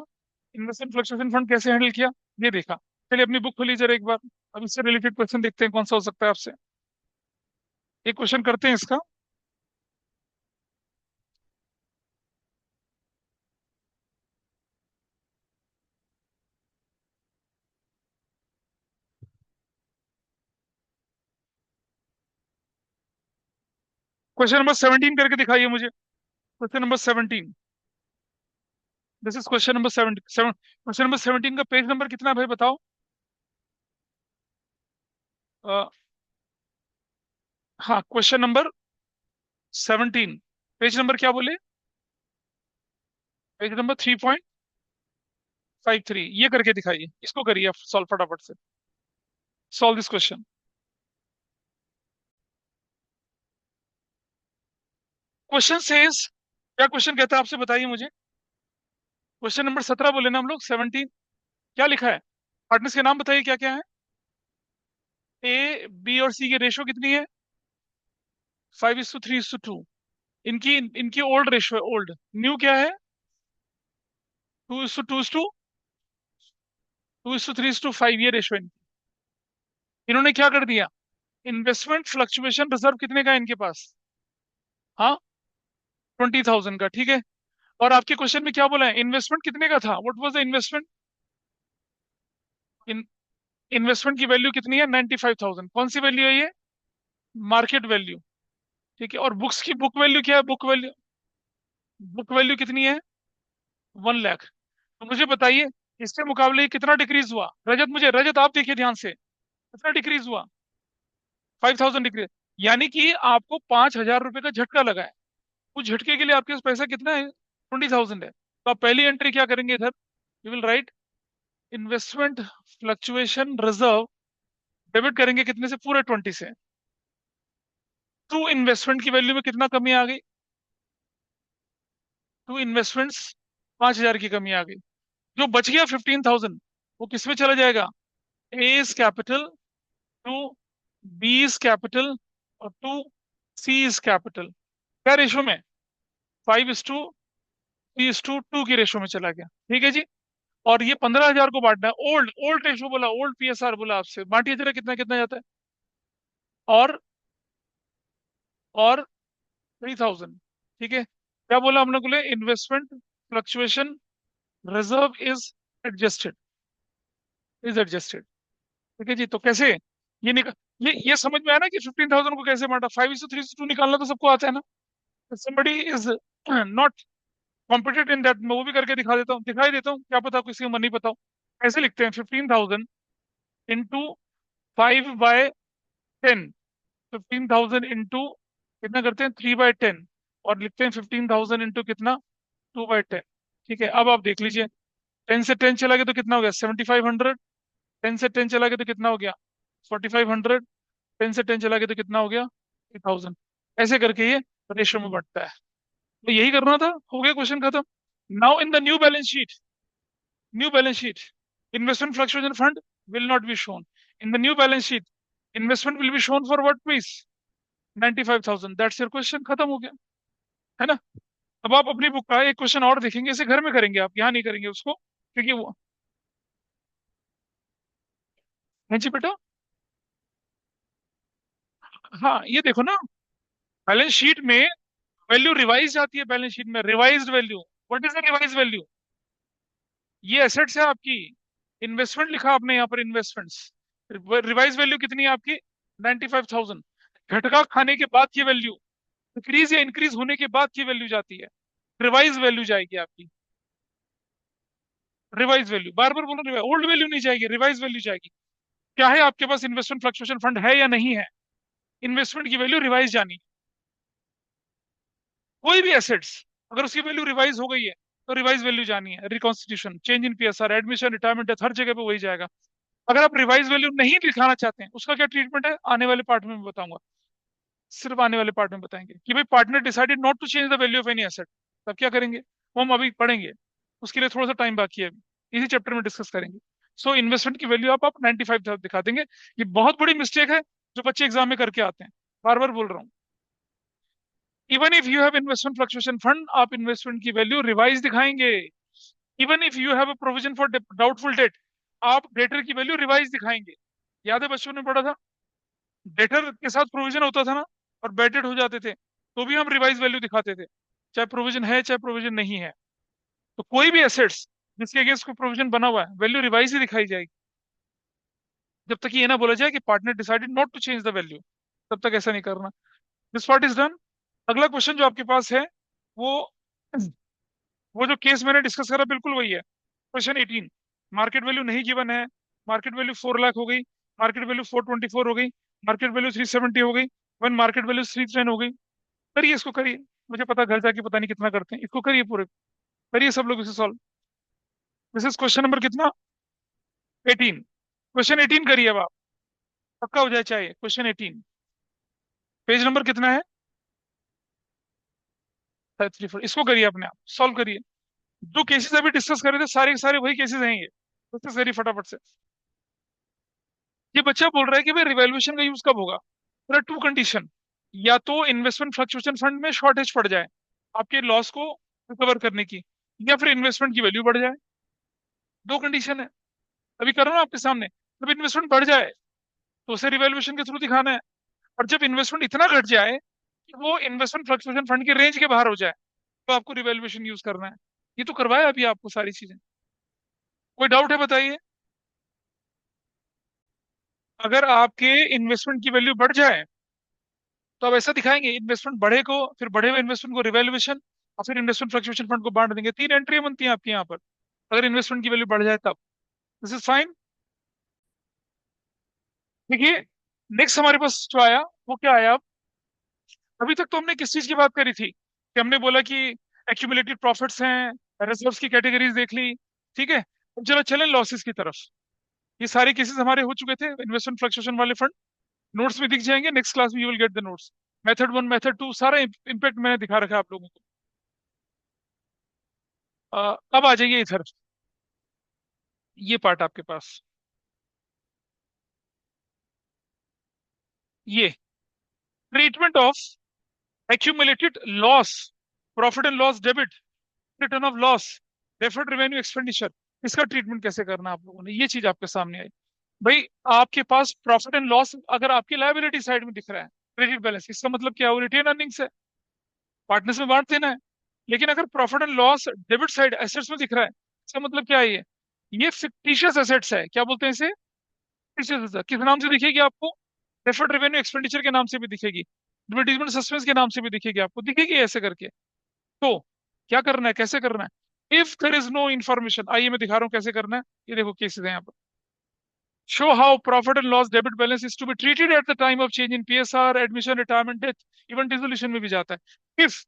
इन्वेस्टमेंट फ्लक्चुएशन फंड कैसे हैंडल किया, ये देखा। चलिए अपनी बुक खोलिए जरा एक बार। अब इससे रिलेटेड क्वेश्चन देखते हैं कौन सा हो सकता है आपसे। एक क्वेश्चन करते हैं इसका। क्वेश्चन नंबर 17 करके दिखाइए मुझे। Question number 17। This is question number 77। Question number 17 का पेज नंबर कितना है भाई बताओ। अ, हाँ, क्वेश्चन नंबर 17। पेज नंबर क्या बोले? Page number 3.53। ये करके दिखाइए, इसको करिए आप सॉल्व फटाफट से। Solve this question. Question says, क्या क्वेश्चन कहता है आपसे बताइए मुझे। क्वेश्चन नंबर 17 बोले ना हम लोग, 17 क्या लिखा है? पार्टनर्स के नाम बताइए क्या क्या है। ए बी और सी की रेशो कितनी है? 5:3:2। इनकी इनकी ओल्ड रेशो है, ओल्ड। न्यू क्या है? 2:2:2, 2:3:5, ये रेशो है इनकी। इन्होंने क्या कर दिया? इन्वेस्टमेंट फ्लक्चुएशन रिजर्व कितने का है इनके पास? हाँ, 20,000 का, ठीक है। और आपके क्वेश्चन में क्या बोला है? इन्वेस्टमेंट कितने का था? What was the investment? In investment की वैल्यू कितनी है? 95,000। कौन सी वैल्यू है ये? Market value. ठीक है। और बुक्स की बुक वैल्यू क्या है? बुक वैल्यू कितनी है? 1 लाख। तो मुझे बताइए, इसके मुकाबले ये कितना डिक्रीज हुआ? रजत आप देखिए ध्यान से, कितना डिक्रीज हुआ? 5,000 डिक्रीज। यानी कि आपको 5,000 रुपए का झटका लगा है। उस झटके के लिए आपके पास पैसा कितना है? 20,000 है। तो आप पहली एंट्री क्या करेंगे इधर? You will right investment fluctuation reserve, debit करेंगे कितने से? पूरे 20 से। टू इन्वेस्टमेंट की वैल्यू में कितना कमी आ गई? टू इन्वेस्टमेंट्स, 5,000 की कमी आ गई। जो बच गया 15,000, वो किसमें चला जाएगा? A's capital, to B's capital, और टू सीज कैपिटल। क्या रेशो में? 5:3:2 की रेशो में चला गया। ठीक है जी। और ये 15,000 को बांटना है। ओल्ड ओल्ड रेशो बोला, ओल्ड पीएसआर बोला आपसे, बांटिए जरा कितना कितना जाता है। और 3,000। ठीक है। क्या बोला हमने? बोले investment fluctuation reserve adjusted is adjusted. ठीक है जी। तो कैसे ये निकल, ये समझ में आया ना कि 15,000 को कैसे बांटा? 5:3:2 निकालना तो सबको आता है ना। somebody is not competent in that, मैं वो भी करके दिखाई देता हूँ, क्या पता किसी को मन नहीं पता हो। कैसे लिखते हैं? 15,000 इंटू 5/10। 15,000 इंटू कितना करते हैं? 3/10। और लिखते हैं 15,000 इंटू कितना? 2/10। ठीक है। अब आप देख लीजिए, 10 से 10 चला गया तो कितना हो गया? 7,500। 10 से 10 चला गया तो कितना हो गया? 4,500। 10 से 10 चला गया तो कितना हो गया? 3,000। ऐसे करके ये रेशो में बढ़ता है। तो यही करना था, हो गया क्वेश्चन खत्म। Now in the new balance sheet, investment fluctuation fund will not be shown in the new balance sheet. Investment will be shown for what price? 95,000। That's your question, खत्म हो गया, है ना। अब आप अपनी बुक का एक क्वेश्चन और देखेंगे, इसे घर में करेंगे आप, यहाँ नहीं करेंगे उसको, क्योंकि वो। हाँ जी बेटा। हाँ, ये देखो ना, बैलेंस शीट में वैल्यू रिवाइज आती है। बैलेंस शीट में revised value. What is the revise value? ये एसेट्स है आपकी। इन्वेस्टमेंट लिखा आपने यहाँ पर, इन्वेस्टमेंट्स। रिवाइज वैल्यू कितनी है आपकी? 95,000। झटका खाने के बाद की वैल्यू, डिक्रीज या इंक्रीज होने के बाद की वैल्यू जाती है, रिवाइज वैल्यू जाएगी आपकी। रिवाइज वैल्यू, बार बार बोलो, रिवाइज, ओल्ड वैल्यू नहीं जाएगी, रिवाइज वैल्यू जाएगी। क्या है आपके पास? इन्वेस्टमेंट फ्लक्चुएशन फंड है या नहीं है? इन्वेस्टमेंट की वैल्यू रिवाइज जानी। कोई भी एसेट्स, अगर उसकी वैल्यू रिवाइज हो गई है तो रिवाइज वैल्यू जानी है। Reconstitution, change in PSR, admission, retirement, death, हर जगह पे वही जाएगा। अगर आप रिवाइज वैल्यू नहीं दिखाना चाहते हैं, उसका क्या ट्रीटमेंट है, आने वाले पार्ट में मैं बताऊंगा। सिर्फ आने वाले पार्ट में बताएंगे कि भाई partner decided not to change the value of any asset, तब क्या करेंगे, वो हम अभी पढ़ेंगे। उसके लिए थोड़ा सा टाइम बाकी है अभी, इसी चैप्टर में डिस्कस करेंगे। सो इन्वेस्टमेंट की वैल्यू आप 95 दिखा देंगे। ये बहुत बड़ी मिस्टेक है जो बच्चे एग्जाम में करके आते हैं, बार बार बोल रहा हूँ। Even if you have investment fluctuation fund, आप इन्वेस्टमेंट की वैल्यू रिवाइज दिखाएंगे। Even if you have a provision for doubtful debt, आप डेटर की वैल्यू रिवाइज दिखाएंगे। याद है बच्चों ने पढ़ा था, डेटर के साथ प्रोविजन होता था ना, और बेडेड हो जाते थे तो भी हम रिवाइज वैल्यू दिखाते थे, चाहे प्रोविजन है चाहे प्रोविजन नहीं है। तो कोई भी एसेट्स जिसके अगेंस्ट कोई प्रोविजन बना हुआ है, वैल्यू रिवाइज ही दिखाई जाएगी, जब तक ये ना बोला जाए कि partner decided not to change the value, तब तक ऐसा नहीं करना। This part is done. अगला क्वेश्चन जो आपके पास है, वो वो जो केस मैंने डिस्कस करा बिल्कुल वही है। क्वेश्चन 18, मार्केट वैल्यू नहीं गिवन है, मार्केट वैल्यू 4 लाख हो गई, मार्केट वैल्यू 424 हो गई, मार्केट वैल्यू 370 हो गई, वन मार्केट वैल्यू 310 हो गई। करिए इसको, करिए। मुझे पता घर जाके पता नहीं कितना करते हैं, इसको करिए पूरे, करिए सब लोग इसे solve. This is question number कितना, 18। क्वेश्चन 18 करिए अब आप, पक्का हो जाए चाहिए। क्वेश्चन 18, पेज नंबर कितना है, 34। इसको करिए अपने आप सॉल्व करिए। जो केसेस अभी डिस्कस कर रहे थे सारे के सारे वही केसेस हैं ये, डिस्कस करिए फटाफट से। ये बच्चा बोल रहा है कि भाई रिवैल्यूएशन का यूज कब होगा। देयर आर टू कंडीशन, या तो इन्वेस्टमेंट फ्लक्चुएशन फंड में शॉर्टेज पड़ जाए आपके लॉस को रिकवर करने की, या फिर इन्वेस्टमेंट की वैल्यू बढ़ जाए। दो कंडीशन है, अभी कर रहा हूं आपके सामने। जब इन्वेस्टमेंट बढ़ जाए तो उसे रिवैल्यूएशन के थ्रू दिखाना है, और जब इन्वेस्टमेंट इतना घट जाए कि वो इन्वेस्टमेंट फ्लक्चुएशन फंड के रेंज के बाहर हो जाए, तो आपको रिवैल्यूएशन यूज करना है। ये तो करवाया अभी आपको सारी चीजें। कोई डाउट है बताइए। अगर आपके इन्वेस्टमेंट की वैल्यू बढ़ जाए तो आप ऐसा दिखाएंगे, इन्वेस्टमेंट बढ़े को, फिर बढ़े हुए इन्वेस्टमेंट को रिवैल्यूएशन, और फिर इन्वेस्टमेंट फ्लक्चुएशन फंड को बांट देंगे। तीन एंट्री बनती हैं आपकी यहाँ पर, अगर इन्वेस्टमेंट की वैल्यू बढ़ जाए तब। This is fine. देखिए, नेक्स्ट हमारे पास जो आया वो क्या आया अब। अभी तक तो हमने किस चीज की बात करी थी, कि हमने बोला कि एक्यूमुलेटेड प्रॉफिट्स हैं, रिजर्व्स की कैटेगरीज देख ली, ठीक है। अब जरा चलें लॉसेस की तरफ। ये सारे केसेस हमारे हो चुके थे इन्वेस्टमेंट फ्लक्चुएशन वाले फंड, नोट्स में दिख जाएंगे, नेक्स्ट क्लास में you will get the notes. Method 1 method 2 सारा इम्पैक्ट मैंने दिखा रखा है आप लोगों को। अब आ जाइए इधर, ये पार्ट आपके पास, ये treatment of accumulated loss, profit and loss debit, return of loss, deferred revenue expenditure. इसका ट्रीटमेंट कैसे करना है आप लोगों ने, ये चीज आपके सामने आई। भाई, आपके पास प्रॉफिट एंड लॉस अगर आपकी लायबिलिटी साइड में दिख रहा है, क्रेडिट बैलेंस, इसका मतलब क्या हो, रिटेन अर्निंग्स है, पार्टनर्स में बांट देना है। लेकिन अगर profit and loss debit side assets में दिख रहा है, इसका मतलब क्या है, ये फिक्टिशियस एसेट्स है। क्या बोलते हैं इसे, फिक्टिशियस। किस नाम से दिखेगी आपको, डेफर्ड रेवेन्यू एक्सपेंडिचर के नाम से भी दिखेगी, एडवर्टीजमेंट सस्पेंस के नाम से भी दिखेगी, आपको दिखेगी ऐसे करके। तो क्या करना है, कैसे करना है, if there is no information, आइए मैं दिखा रहा हूँ कैसे करना है। ये देखो केसेस है यहाँ पर। Show how profit and loss debit balance is to be treated at the time of change in PSR, admission, retirement, death, even dissolution में भी जाता है। If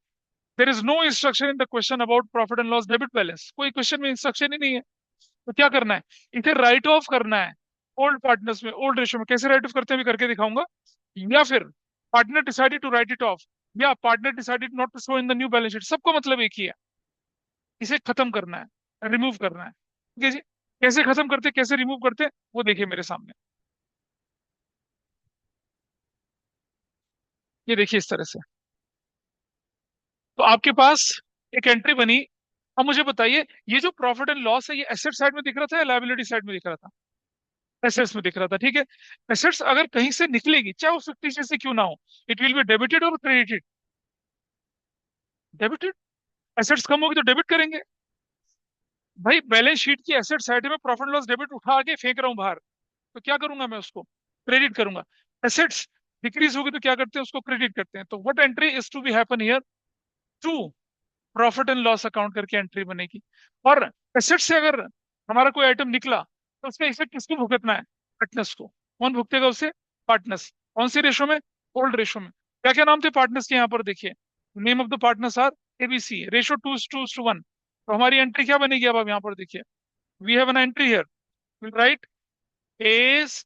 there is no instruction in the question about profit and loss debit balance, कोई क्वेश्चन में इंस्ट्रक्शन ही नहीं है, तो क्या करना है, इसे राइट ऑफ करना है ओल्ड पार्टनर्स में, ओल्ड रेशियो में। कैसे राइट ऑफ करते हैं अभी करके दिखाऊंगा। या फिर partner decided to write it off, या partner decided not to show in the new balance sheet, सबको मतलब एक ही है, इसे खत्म करना है, रिमूव करना है। ठीक है जी। कैसे खत्म करते, कैसे रिमूव करते, वो देखिए मेरे सामने। ये देखिए इस तरह से, तो आपके पास एक एंट्री बनी। अब मुझे बताइए, ये जो प्रॉफिट एंड लॉस है, ये एसेट साइड में दिख रहा था या लायबिलिटी साइड में दिख रहा था, एसेट्स में दिख रहा था, ठीक है। एसेट्स अगर कहीं से निकलेगी, चाहे वो फिक्टिशियस से क्यों ना हो, इट विल बी डेबिटेड और क्रेडिटेड। डेबिटेड, एसेट्स कम होगी तो डेबिट करेंगे। भाई, बैलेंस शीट की एसेट साइड में प्रॉफिट लॉस डेबिट उठा के फेंक रहा हूं बाहर, तो क्या करूंगा मैं उसको, क्रेडिट करूंगा। एसेट्स डिक्रीज होगी तो क्या करते हैं, उसको क्रेडिट करते हैं। तो what entry is to be happen here, to profit and loss account करके एंट्री बनेगी। और एसेट से अगर हमारा कोई आइटम निकला, तो उसका इफेक्ट किसको भुगतना है, पार्टनर्स को। कौन भुगतेगा उसे, पार्टनर्स। कौन सी रेशो में, ओल्ड रेशो में। क्या क्या नाम थे पार्टनर्स के यहाँ पर देखिए, name of the partners are ABC, ratio 2:1। तो हमारी एंट्री क्या बनेगी, अब आप यहाँ पर देखिए, we have an entry here, will write A's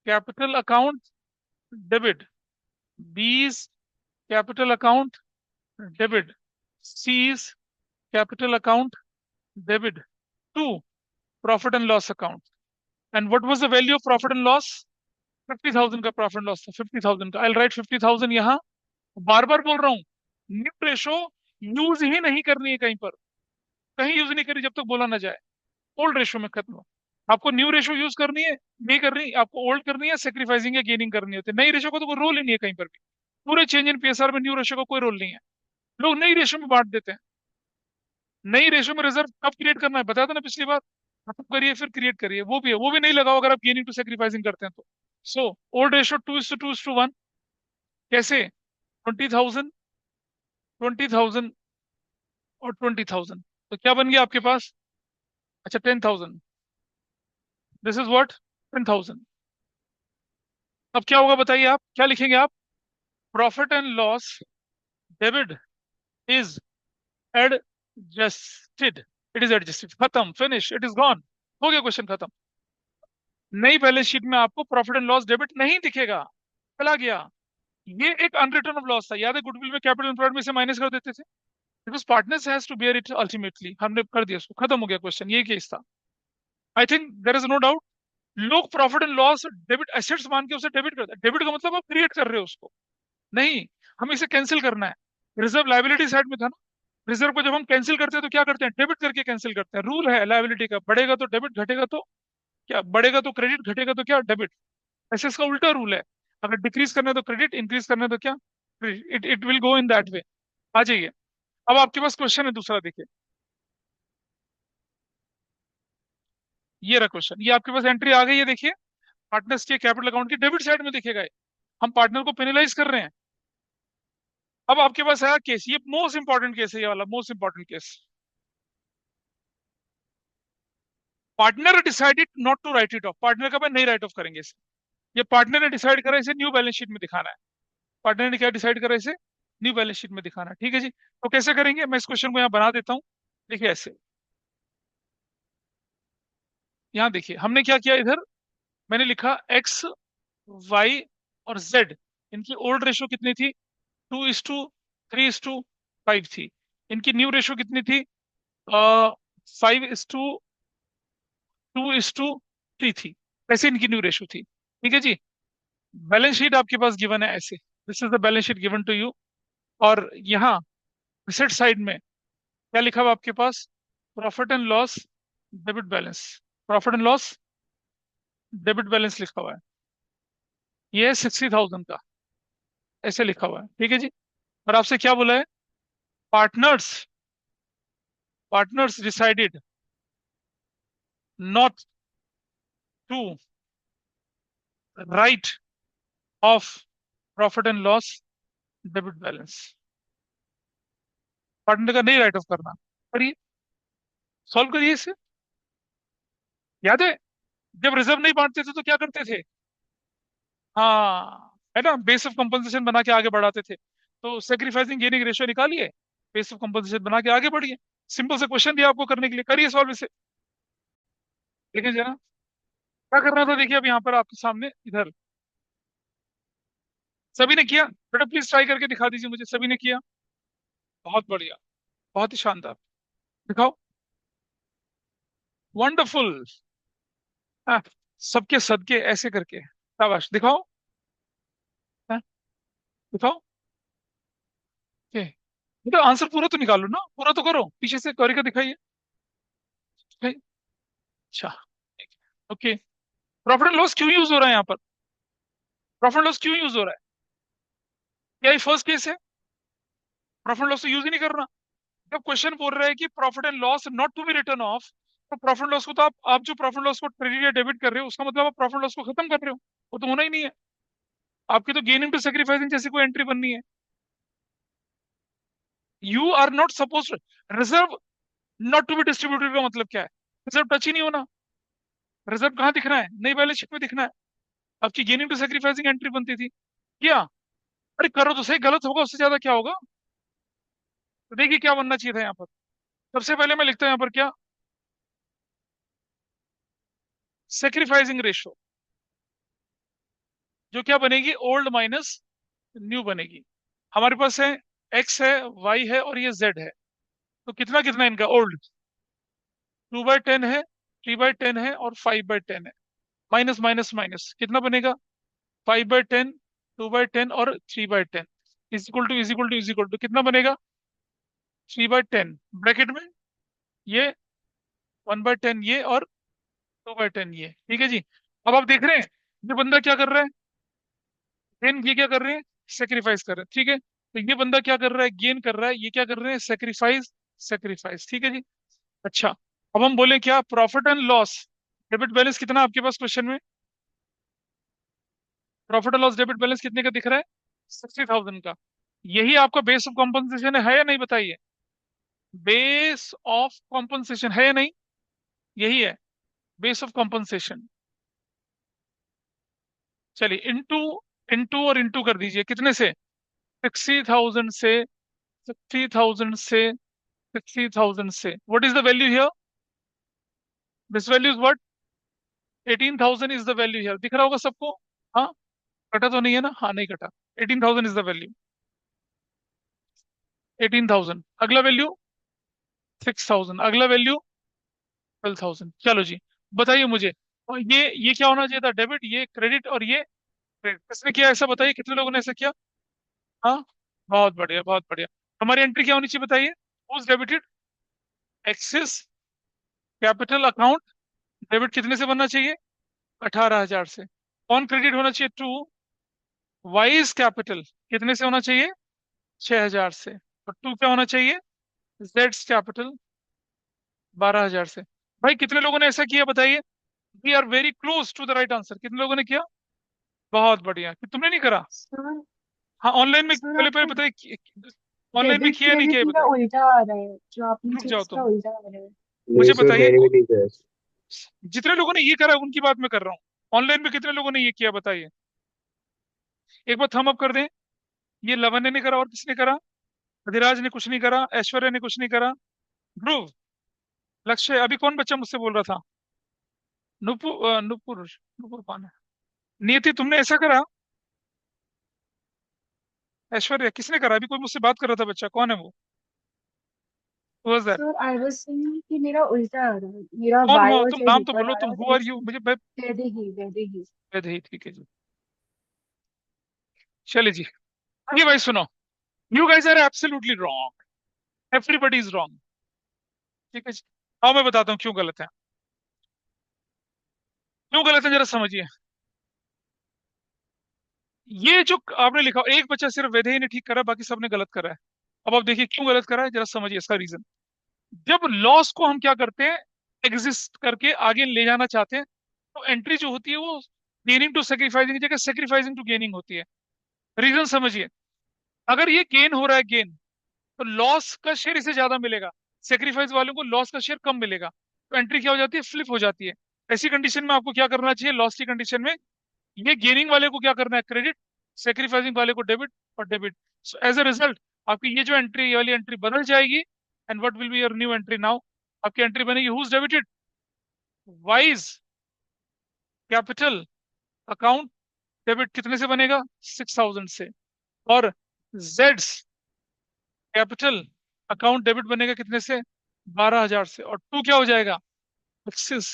capital account debit, B's capital account debit, C's capital account debit, to profit and loss account. And what was the value of profit and loss, 50,000 का प्रॉफिट एंड लॉस था, 50,000 का। आई राइट 50,000 यहाँ। बार बार बोल रहा हूँ, न्यू रेशो यूज ही नहीं करनी है कहीं पर, कहीं यूज नहीं करी जब तक बोला ना जाए, ओल्ड रेशो में खत्म। आपको न्यू रेशो यूज करनी है, नहीं करनी, आपको ओल्ड करनी है, सेक्रीफाइसिंग या गेनिंग करनी होती है। नई रेशो का तो कोई रोल ही नहीं है कहीं पर भी। पूरे चेंज इन पीएसआर में न्यू रेशो का कोई रोल नहीं है। लोग नई रेशो में बांट देते हैं। नई रेशो में रिजर्व कब क्रिएट करना है बताया था ना पिछली बार। खत्म करिए फिर क्रिएट करिए, वो भी है, वो भी नहीं लगाओ अगर आप गेनिंग टू सेक्रीफाइसिंग करते हैं तो। So old ratio 2:2:1। कैसे? 20,000, 20,000 और 20,000। तो क्या बन गया आपके पास? अच्छा 10,000। This is what? 10,000। अब क्या होगा बताइए, आप क्या लिखेंगे आप? Profit and loss debit is adjusted. It is adjusted, खत्म, फिनिश, इट इज गॉन। हो गया, क्वेश्चन खत्म। नई बैलेंस शीट में आपको प्रॉफिट एंड लॉस डेबिट नहीं दिखेगा, चला गया। ये एक अनरिटर्न ऑफ लॉस था, याद है? गुडविल में कैपिटल एम्प्लॉयड में से माइनस कर देते थे, because partners has to bear it ultimately. हमने कर दिया उसको, खत्म हो गया क्वेश्चन, ये केस था। I think there is no doubt. लोग profit and loss debit assets मान के उसे डेबिट करते हैं। डेबिट का मतलब आप क्रिएट कर रहे हो उसको, नहीं, हमें इसे कैंसिल करना है। रिजर्व लाइबिलिटी साइड में था ना। रिजर्व को जब हम कैंसिल करते हैं तो क्या करते हैं? डेबिट करके कैंसिल करते हैं। रूल है लाइबिलिटी का, बढ़ेगा तो डेबिट, घटेगा तो क्या? बढ़ेगा तो क्रेडिट, घटेगा तो क्या? डेबिट। ऐसे इसका उल्टा रूल है। अगर डिक्रीज करना है तो क्रेडिट, इंक्रीज करना है तो क्या? It it will go in that way. आ जाइए। अब आपके पास क्वेश्चन है दूसरा, देखिए। ये रहा क्वेश्चन, ये आपके पास एंट्री आ गई है, देखिए। पार्टनर्स के कैपिटल अकाउंट की डेबिट साइड में दिखेगा ये। हम पार्टनर को पेनलाइज कर रहे हैं। अब आपके पास आया केस, ये मोस्ट इंपॉर्टेंट केस है, ये वाला most important case. Partner decided not to write it off. Partner का भाई नहीं राइट ऑफ करेंगे इसे। ये पार्टनर ने डिसाइड करा इसे न्यू बैलेंस शीट में दिखाना है। पार्टनर ने क्या डिसाइड करा? इसे न्यू बैलेंस शीट में दिखाना है, ठीक है जी। तो कैसे करेंगे? मैं इस क्वेश्चन को यहाँ बना देता हूँ। देखिए ऐसे, यहाँ देखिए हमने क्या किया इधर। मैंने लिखा एक्स, वाई और जेड। इनकी ओल्ड रेशो कितनी थी? 2:3:5 थी। इनकी न्यू रेशो कितनी थी? 5:2:3 थी। ऐसे इनकी न्यू रेशो थी, ठीक है जी। बैलेंस शीट आपके पास गिवन है ऐसे। This is the balance sheet given to you. और यहाँ एसेट साइड में क्या लिखा हुआ आपके पास? Profit and loss debit balance. Profit and loss debit balance लिखा हुआ है। ये है 60,000 का, ऐसे लिखा हुआ है, ठीक है जी। और आपसे क्या बोला है? Partners partners decided not to write off profit and loss debit balance. Partner का नहीं राइट ऑफ करना। करिए, सॉल्व करिए इसे। याद है जब रिजर्व नहीं बांटते थे तो क्या करते थे? हाँ, है ना, बेस ऑफ कंपनसेशन बना के आगे बढ़ाते थे। तो सेक्रीफाइसिंग गेनिंग रेशियो निकालिए, बेस ऑफ कंपनसेशन बना के आगे बढ़िए। सिंपल से क्वेश्चन दिया आपको करने के लिए, करिए सॉल्व इसे। देखिए जरा क्या करना था, देखिए अब यहाँ पर आपके सामने इधर सभी ने किया। बेटा प्लीज ट्राई करके दिखा दीजिए मुझे, सभी ने किया? बहुत बढ़िया, बहुत ही शानदार। दिखाओ। वंडरफुल। हाँ, सबके सदके ऐसे करके, शाबाश, दिखाओ। हाँ, दिखाओ। ओके, बेटा आंसर पूरा तो निकालो ना, पूरा तो करो, पीछे से करके दिखाइए। दिखाइए। अच्छा, ओके। प्रॉफिट एंड लॉस क्यों यूज हो रहा है यहाँ पर? प्रॉफिट एंड लॉस क्यों यूज हो रहा है? क्या ये फर्स्ट केस है? प्रॉफिट एंड लॉस तो यूज ही नहीं करना। जब क्वेश्चन बोल रहा है कि profit and loss not to be return off, तो प्रॉफिट लॉस को तो आप जो प्रॉफिट लॉस को क्रेडिट या डेबिट कर रहे हो, उसका मतलब आप प्रॉफिट लॉस को खत्म कर रहे हो। वो तो होना ही नहीं है। आपकी तो गेनिंग टू सेक्रीफाइसिंग जैसी कोई एंट्री बननी है। You are not suppose, reserve not to be distributed का मतलब क्या है? रिजर्व टच ही नहीं होना। रिजर्व कहाँ दिखना है? नई बैलेंस शीट में दिखना है। आपकी गेनिंग टू सेक्रीफाइसिंग एंट्री बनती थी, क्या? अरे करो तो सही, गलत होगा उससे ज्यादा क्या होगा? तो देखिए क्या बनना चाहिए था यहाँ पर। सबसे पहले मैं लिखता हूँ यहाँ पर क्या? सेक्रीफाइसिंग रेशो, जो क्या बनेगी? ओल्ड माइनस न्यू बनेगी। हमारे पास है एक्स है, वाई है और ये जेड है। तो कितना कितना इनका ओल्ड? 2/10 है, 3/10 है और 5/10 है। माइनस माइनस माइनस कितना बनेगा? 5/10, 2/10 और 3/10 इज इक्वल टू कितना बनेगा? 3/10 ब्रैकेट में, ये 1/10 ये और 2/10 ये, ठीक है जी। अब आप देख रहे हैं ये बंदा क्या कर रहा है, देन ये क्या कर रहे हैं, सेक्रीफाइस कर रहे हैं, ठीक है। तो ये बंदा क्या कर रहा है, गेन कर रहा है, ये क्या कर रहे हैं, सेक्रीफाइस, सेक्रीफाइस, ठीक है जी। अच्छा, अब हम बोले क्या, profit and loss debit balance कितना आपके पास क्वेश्चन में, profit and loss debit balance कितने का दिख रहा है, 60,000 का। यही आपका बेस ऑफ कॉम्पनसेशन है या नहीं, बताइए। बेस ऑफ कॉम्पनसेशन है या नहीं, यही है बेस ऑफ कॉम्पनसेशन। चलिए इंटू, इंटू और इंटू कर दीजिए, कितने से, 60,000 से, 60,000 से, 60,000 से, what is the value here, this value is what, 18,000 is the value here, दिख रहा होगा सबको। हाँ, कटा तो नहीं है ना, हाँ नहीं कटा। 18,000 इज द वैल्यू, 18,000, अगला वैल्यू 6,000, अगला वैल्यू 12,000। चलो जी, बताइए मुझे, और ये क्या होना चाहिए था, डेबिट, ये क्रेडिट, और ये क्रेडिट, किसने किया ऐसा, बताइए कितने लोगों ने ऐसा किया। हाँ, बहुत बढ़िया, बहुत बढ़िया। हमारी एंट्री क्या होनी चाहिए, बताइए। Who's debited, X's capital account, debit कितने से बनना चाहिए, 18,000 से। ऑन क्रेडिट होना चाहिए टू वाइज कैपिटल, कितने से होना चाहिए, 6,000 से। और टू क्या होना चाहिए, जेड्स कैपिटल, 12,000 से। भाई कितने लोगों ने ऐसा किया, बताइए। We are very close to the right answer, कितने लोगों ने किया, बहुत बढ़िया। कि तुमने नहीं करा, सर हाँ ऑनलाइन में, सर पहले पहले आपका बताइए, ऑनलाइन में डेबिट किया या नहीं किया, क्रेडिट ये मेरा बताइए। उल्टा आ रहा है, जो आपने रुक किया जाओ उसका तुम, उल्टा आ रहा है। मुझे नहीं सर, बताइए। मैंने भी नहीं किया। जितने लोगों ने ये करा उनकी बात मैं कर रहा हूँ, ऑनलाइन में कितने लोगों ने ये किया, बताइए। एक बार थम अप कर दें। ये लवन्य ने करा, और किसने करा, अधिराज ने कुछ नहीं करा, ऐश्वर्या ने कुछ नहीं करा, ध्रुव, लक्ष्य, अभी कौन बच्चा मुझसे बोल रहा था, नुपुर, नुपुर कौन है, नियति, तुमने ऐसा करा, ऐश्वर्या किसने करा, अभी कोई मुझसे बात कर रहा था बच्चा, कौन है वो, Who was that? Sir I was saying कि मेरा उल्टा आ रहा है, मेरा कौन वाई हो और तुम, जेड नाम तो ऊपर बोलो आ रहा तुम, है और हु आर एक्स यू, मुझे वैद, वैदे ही। ही, ठीक है जी। चलिए जी, ये भाई सुनो, you guys are absolutely wrong, everybody is wrong, ठीक है जी। आओ मैं बताता हूँ क्यों गलत है, क्यों गलत है जरा समझिए। ये जो आपने लिखा, एक बच्चा सिर्फ वैदे ही ने ठीक करा, बाकी सबने गलत करा है। अब आप देखिए क्यों गलत करा है, जरा समझिए इसका रीजन। जब लॉस को हम क्या करते हैं, एग्जिस्ट करके आगे ले जाना चाहते हैं, तो एंट्री जो होती है वो गेनिंग टू सेक्रीफाइसिंग की जगह सेक्रीफाइसिंग टू गेनिंग होती है। रीजन समझिए, अगर ये गेन हो रहा है, गेन, तो लॉस का शेयर इसे ज्यादा मिलेगा, सेक्रीफाइस वालों को लॉस का शेयर कम मिलेगा, तो एंट्री क्या हो जाती है, फ्लिप हो जाती है। ऐसी कंडीशन में आपको क्या करना चाहिए, लॉस की कंडीशन में ये गेनिंग वाले को क्या करना है, क्रेडिट, सेक्रीफाइसिंग वाले को डेबिट, और debit. So as a result आपकी ये जो एंट्री, ये वाली एंट्री बदल जाएगी, and what will be your new entry now, आपकी एंट्री बनेगी who's debited, Y's capital account debit, कितने से बनेगा, 6,000 से। और जेड्स कैपिटल अकाउंट डेबिट बनेगा कितने से, 12,000 से। और टू क्या हो जाएगा, एक्सिस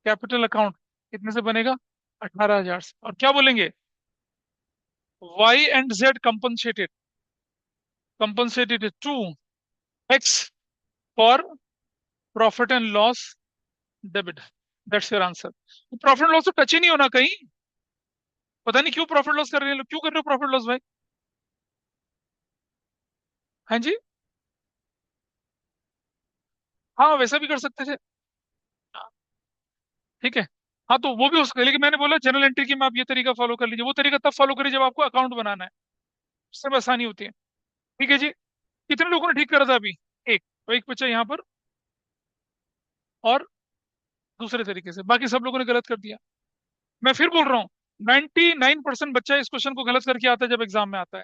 कैपिटल अकाउंट कितने से बनेगा, 18,000 से। और क्या बोलेंगे, Y and Z compensated, compensated to X for profit and loss debit. That's your answer. Profit and loss तो टच ही नहीं होना कहीं, पता नहीं क्यों प्रॉफिट लॉस कर रहे हैं लोग, क्यों कर रहे हो प्रॉफिट लॉस भाई, हाँ जी। हाँ वैसा भी कर सकते थे, ठीक है। हाँ तो वो भी हो सकता है, लेकिन मैंने बोला जनरल एंट्री की में आप ये तरीका फॉलो कर लीजिए, वो तरीका तब फॉलो करिए जब आपको अकाउंट बनाना है, उससे में आसानी होती है, ठीक है जी। कितने लोगों ने ठीक करा था अभी, एक, तो एक बच्चा यहाँ पर, और दूसरे तरीके से बाकी सब लोगों ने गलत कर दिया। मैं फिर बोल रहा हूँ, 99% बच्चा इस क्वेश्चन को गलत करके आता है जब एग्जाम में आता है,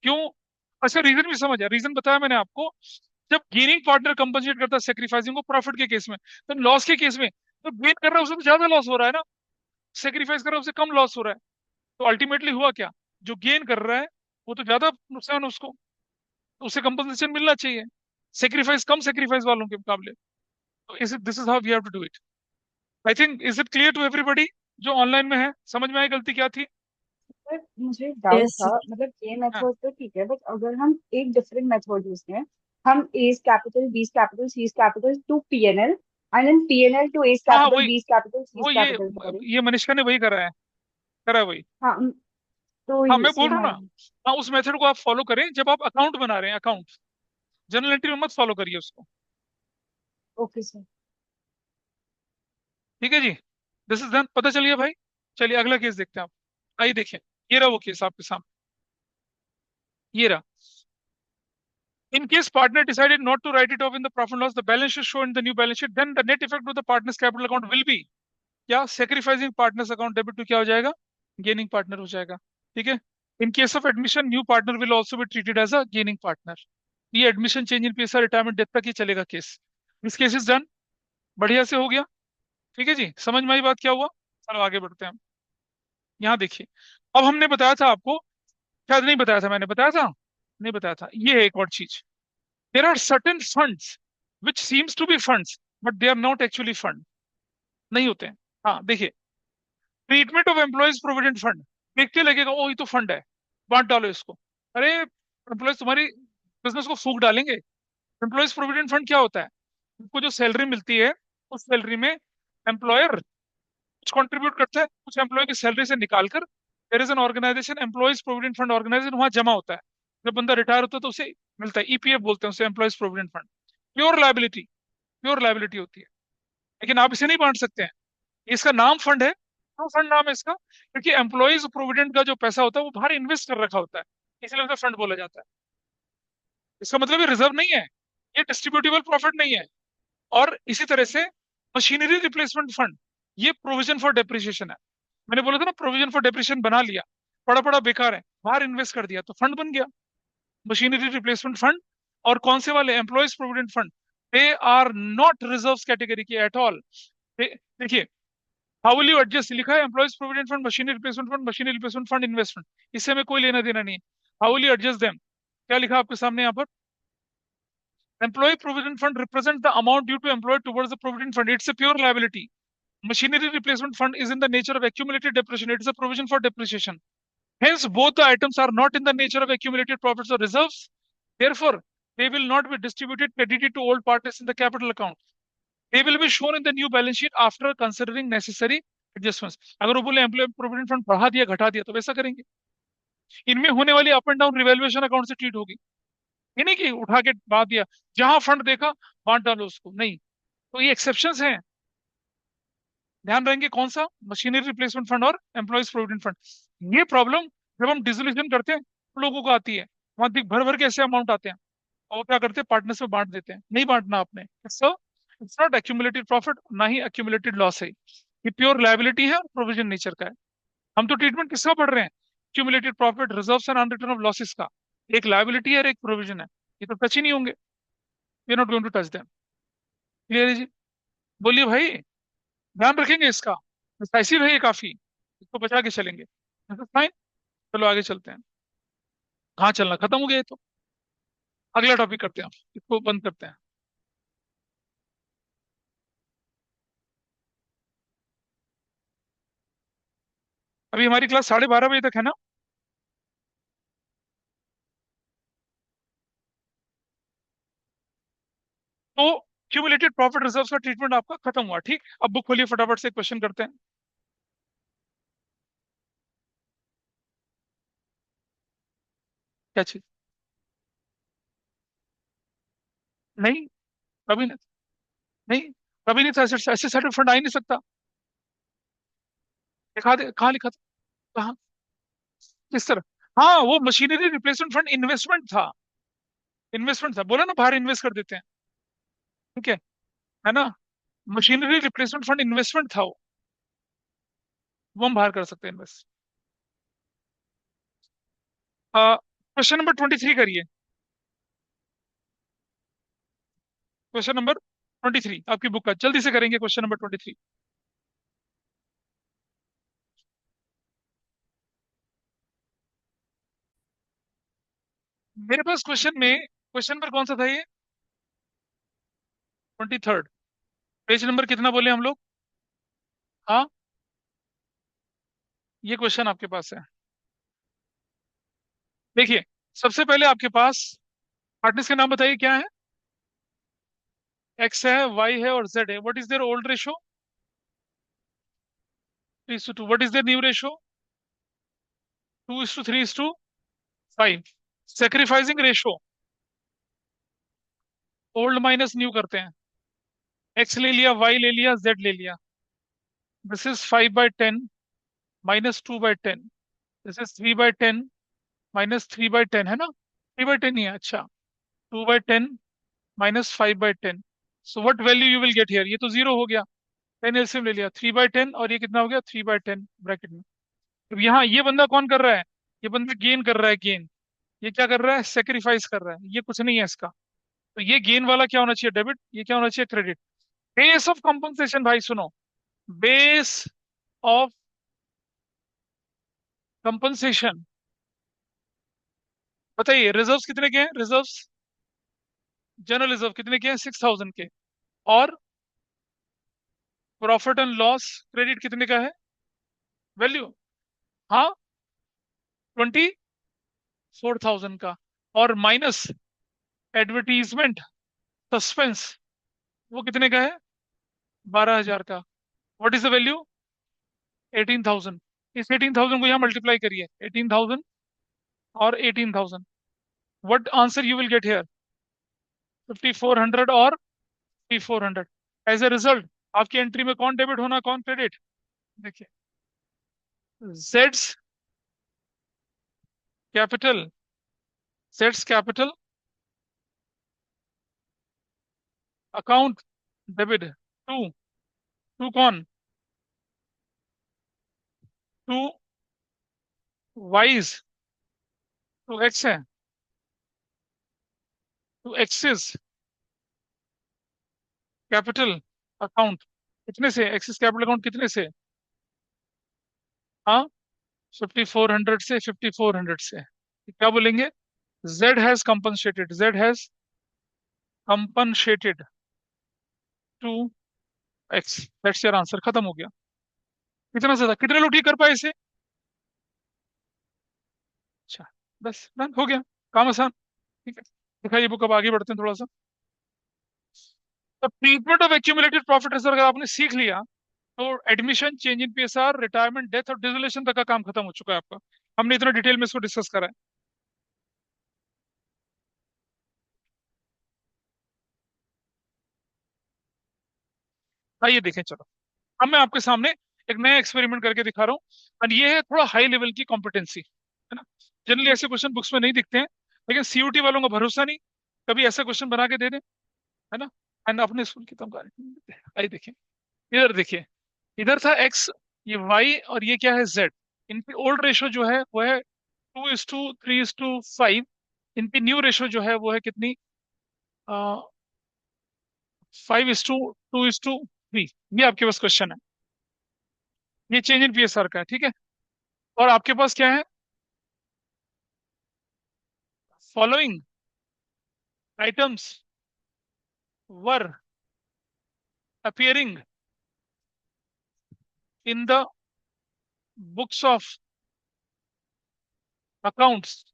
क्यों, अच्छा रीजन भी समझ है, रीजन बताया मैंने आपको। जब गेनिंग पार्टनर कंपनसेट करता है सेक्रीफाइसिंग को प्रॉफिट के केस में, तो लॉस के केस में तो गेन कर रहा है उससे तो ज्यादा लॉस हो रहा है ना, सेक्रीफाइस कर रहा है उससे कम लॉस हो रहा है। तो अल्टीमेटली हुआ क्या, जो गेन कर रहा है वो तो ज्यादा नुकसान है उसको, तो उसे कंपनसेशन मिलना चाहिए, सेक्रीफाइस कम सेक्रीफाइस वालों के मुकाबले। तो इस this is how we have to do it. I think is it clear to everybody, जो ऑनलाइन में है, समझ में आई गलती क्या थी। पर मुझे एक डाउट यस था, सर। मतलब ये हाँ, मेथड तो ठीक है, बट अगर हम एक डिफरेंट मेथड यूज करें, हम A's capital, B capital, C capital to PNL, And then P&L to Ace हाँ हाँ, Capital, वही B's Capital, वो C's Capital पे करें। ये मनीषका ने वही करा है वही। हाँ तो हाँ मैं बोल सेम रहा हूँ ना। वाला। हाँ, उस मेथड को आप फॉलो करें जब आप अकाउंट बना रहे हैं, अकाउंट। जर्नल एंट्री में मत फॉलो करिए उसको। Okay sir. ठीक है जी। दिस इज डन, पता चल गया भाई। चलिए अगला केस देखते हैं आप। आइए देखिए, ये रहा वो केस आपके सामने। ये रहा। In case partner decided not to write it off in the profit and loss, the balance should show in the new balance sheet. Then the net effect of the partner's capital account will be क्या? Sacrificing partner's account debit to क्या हो जाएगा? Gaining partner हो जाएगा। ठीक है। In case of admission, new partner will also be treated as a gaining partner. ये एडमिशन चेंज इन पेशा रिटायरमेंट डेथ तक ही चलेगा case. This case is done. बढ़िया से हो गया। ठीक है जी, समझ में आई बात क्या हुआ? चलो आगे बढ़ते हैं हम। यहाँ देखिए, अब हमने बताया था आपको, शायद नहीं बताया था, मैंने बताया था, नहीं बताया था, ये है एक और चीज। There are certain funds which seems to be funds but they are not actually fund, नहीं होते हैं। हाँ देखिए, treatment of employees provident fund, देख के लगेगा ओ ये तो फंड है, बांट डालो इसको। अरे एम्प्लॉयज तुम्हारी बिजनेस को फूक डालेंगे। एम्प्लॉयज प्रोविडेंट फंड क्या होता है? उनको जो सैलरी मिलती है, उस सैलरी में एम्प्लॉयर कुछ कंट्रीब्यूट करता है, कुछ एम्प्लॉय की सैलरी से निकालकर there is an organisation, employees provident fund organisation, वहां जमा होता है। जब बंदा रिटायर होता है तो उसे मिलता है, ईपीएफ बोलते हैं उसे, employees provident fund. Pure liability, pure liability होती है। लेकिन आप इसे नहीं बांट सकते हैं। इसका नाम फंड है, क्यों फंड नाम है इसका? क्योंकि एम्प्लॉयज प्रोविडेंट का जो पैसा होता है वो बाहर इन्वेस्ट कर रखा होता है, इसलिए उसे फंड बोला जाता है। इसका मतलब ये रिजर्व नहीं है, ये डिस्ट्रीब्यूटेबल प्रॉफिट नहीं है। और इसी तरह से मशीनरी रिप्लेसमेंट फंड, ये प्रोविजन फॉर डेप्रिसिएशन है। मैंने बोला था ना, प्रोविजन फॉर डेप्रिसिएशन बना लिया, पड़ा पड़ा बेकार है, बाहर इन्वेस्ट कर दिया तो फंड बन गया, मशीनरी रिप्लेसमेंट फंड। और कौन से वाले? Employees provident fund. They are not reserve category के एट ऑल। देखिए, हाउ विल यू एडजस्ट, लिखा है employees provident fund, machinery replacement fund, machinery replacement fund, investment. इससे हमें कोई लेना देना नहीं है। How will you adjust them? क्या लिखा आपके सामने यहाँ पर? Employee provident fund represent the amount due to employee towards the provident fund, it's a pure liability. Machinery replacement fund is in the nature of accumulated depreciation. It is a provision for depreciation. Hence, both the items are not in the nature of accumulated profits or reserves. Therefore, they will not be distributed credited to old partners in the capital account. They will be shown in the new balance sheet after considering necessary adjustments. अगर वो बोले एम्प्लॉय प्रोविडेंट फंड बढ़ा दिया घटा दिया तो वैसा करेंगे। इनमें होने वाली up and down revaluation account से ट्रीट होगी। ये नहीं कि उठा के बांट दिया, जहां फंड देखा बांट डालो उसको, नहीं। तो ये एक्सेप्शंस हैं, ध्यान रहेंगे कौन सा? मशीनरी रिप्लेसमेंट फंड और एम्प्लॉयज प्रोविडेंट फंड। ये प्रॉब्लम जब हम डिसोल्यूशन करते हैं तो लोगों को आती है, वहां भर भर के ऐसे अमाउंट आते हैं, और वो क्या करते हैं? पार्टनर्स में बांट देते हैं। नहीं बांटना आपने। So it's not accumulated profit, ना ही एक्यूमुलेटेड लॉस है, ये प्योर लाइबिलिटी है और प्रोविजन नेचर का है। हम तो ट्रीटमेंट किसका पढ़ रहे हैं? Accumulated profit, reserves and unreturned of losses का। एक लाइबिलिटी है और एक प्रोविजन है, ये तो टच ही नहीं होंगे। We are not going to touch them. Clear है जी? बोलिए भाई, ध्यान रखेंगे इसका, डिसाइसिव है ये काफी, इसको बचा के चलेंगे। फाइन, चलो आगे चलते हैं। कहाँ चलना, खत्म हो गया ये तो। अगला टॉपिक करते हैं, आप इसको बंद करते हैं। अभी हमारी क्लास 12:30 बजे तक है ना? तो क्यूमुलेटेड प्रॉफिट रिजर्व का ट्रीटमेंट आपका खत्म हुआ। ठीक, अब बुक खोलिए फटाफट से, क्वेश्चन करते हैं। क्या चीज? नहीं, कभी नहीं। नहीं, कभी नहीं था ऐसे, ऐसे सर्टिफिकेट फंड आ ही नहीं सकता। दिखा दे, कहाँ लिखा था? कहाँ? किस तरह? हाँ, वो मशीनरी रिप्लेसमेंट फंड इन्वेस्टमेंट था। इन्वेस्टमेंट था, बोला ना, बाहर इन्वेस्ट कर देते हैं। ठीक है ना? मशीनरी रिप्लेसमेंट फंड इन्वेस्टमेंट था वो हम बाहर कर सकते हैं इन्वेस्ट। क्वेश्चन नंबर 23 करिए। क्वेश्चन नंबर 23 आपकी बुक का, जल्दी से करेंगे क्वेश्चन नंबर 23। मेरे पास क्वेश्चन में, क्वेश्चन नंबर कौन सा था ये? 23। पेज नंबर कितना बोले हम लोग? हाँ, ये क्वेश्चन आपके पास है। देखिए, सबसे पहले आपके पास पार्टनर्स के नाम बताइए क्या है? एक्स है, वाई है और जेड है। What is their old ratio? 3:2। What is their new ratio? 2:3:5। Sacrificing ratio, old minus new करते हैं। एक्स ले लिया, वाई ले लिया, जेड ले लिया। This is 5/10 minus 2/10। This is 3/10 minus 3/10, है ना? 3/10 ही है, अच्छा। 2/10 minus 5/10। So what value you will get here? ये तो जीरो हो गया, 10 एलसीएम ले लिया। 3/10 और ये कितना हो गया? 3/10 ब्रैकेट में। अब यहाँ ये बंदा कौन कर रहा है? ये बंदा गेन कर रहा है, गेन। ये क्या कर रहा है? सेक्रीफाइस कर रहा है। ये कुछ नहीं है इसका। तो ये गेन वाला क्या होना चाहिए? डेबिट। ये क्या होना चाहिए? क्रेडिट। बेस ऑफ कंपनसेशन, भाई सुनो। Base of compensation. बताइए, रिजर्व्स कितने के हैं? रिजर्व्स, जनरल रिजर्व कितने के हैं? 6,000 के। और प्रॉफिट एंड लॉस क्रेडिट कितने का है? वैल्यू, हाँ, 24,000 का। और माइनस एडवर्टीजमेंट सस्पेंस, वो कितने का है? 12,000 का। What is the value? 18,000। इस 18,000 को यहाँ मल्टीप्लाई करिए, 18,000 और 18,000। What answer you will get here? 5,400 और 3,400। एज ए रिजल्ट आपकी एंट्री में कौन डेबिट होना, कौन क्रेडिट? देखिए, जेड्स कैपिटल, जेड्स capital account debit to, to कौन? टू वाइज, टू एक्स है, टू एक्सिस कैपिटल अकाउंट। कितने से? एक्सिस कैपिटल अकाउंट कितने से? हाँ, 5,400 से, 5,400 से। क्या बोलेंगे? Z has compensated, Z has compensated to X. That's your answer, खत्म हो गया। कितना ज्यादा, कितने लोग ठीक कर पाए इसे? अच्छा, बस डन हो गया, काम आसान। ठीक है, दिखाइए बुक, अब आगे बढ़ते हैं थोड़ा सा। तो treatment of accumulated profit reserve अगर आपने सीख लिया, तो admission, change in PSR, retirement, death और डिसोल्यूशन तक का काम खत्म हो चुका है आपका। हमने इतना डिटेल में इसको डिस्कस करा है। आइए देखें, चलो। अब मैं आपके सामने एक नया एक्सपेरिमेंट करके दिखा रहा हूँ। और ये है थोड़ा हाई लेवल की कॉम्पिटेंसी, है ना? जनरली ऐसे क्वेश्चन बुक्स में नहीं दिखते हैं, लेकिन सीयूटी वालों का भरोसा नहीं, कभी ऐसा क्वेश्चन बना के दे दें, है ना? एंड अपने स्कूल की तो आइए देखिए। इधर देखिए, इधर था एक्स, ये वाई, और ये क्या है? जेड। इनकी ओल्ड रेशो जो है वो है 2:3:5। इनकी न्यू रेशो जो है वो है कितनी? 5:2:3। ये आपके पास क्वेश्चन है। ये चेंज इन पीएसआर का है, ठीक है? और आपके पास क्या है? Following items were appearing in the books of accounts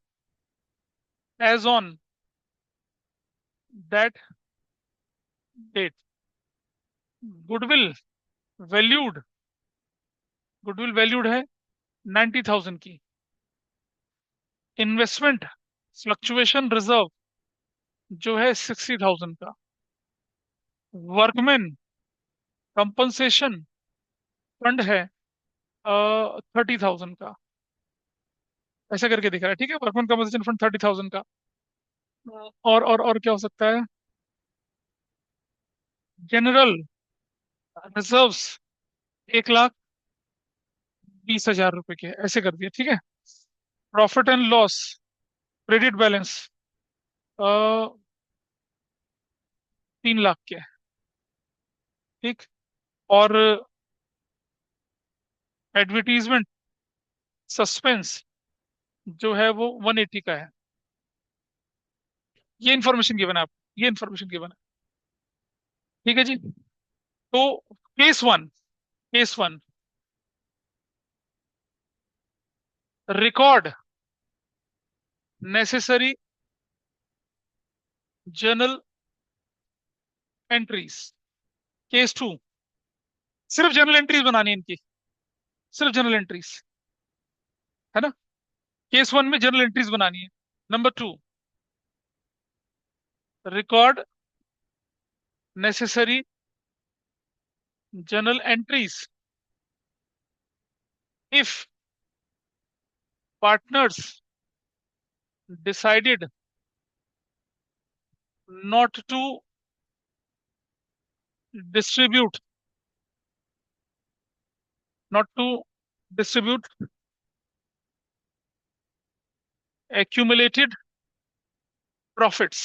as on that date. Goodwill valued, goodwill valued है 90,000 की। इन्वेस्टमेंट फ्लक्चुएशन रिजर्व जो है 60,000 का। वर्कमैन कंपनसेशन फंड है 30,000 का। ऐसा करके दिख रहा है, ठीक है? वर्कमैन कंपनसेशन फंड 30,000 का। और क्या हो सकता है? जनरल रिजर्व्स 1,20,000 रुपए के, ऐसे कर दिया, ठीक है? Profit and loss credit balance 3 lakh के, ठीक। और एडवर्टीजमेंट सस्पेंस जो है वो 180 का है। ये इन्फॉर्मेशन गिवन है आपको, ये इन्फॉर्मेशन गिवन है, ठीक है जी? तो case 1, case 1, record necessary journal entries. Case two, सिर्फ जनरल एंट्रीज बनानी है इनकी, सिर्फ जनरल एंट्रीज, है ना। केस वन में जनरल एंट्रीज बनानी है। Number two, record necessary general entries if partners decided not to distribute, not to distribute accumulated profits,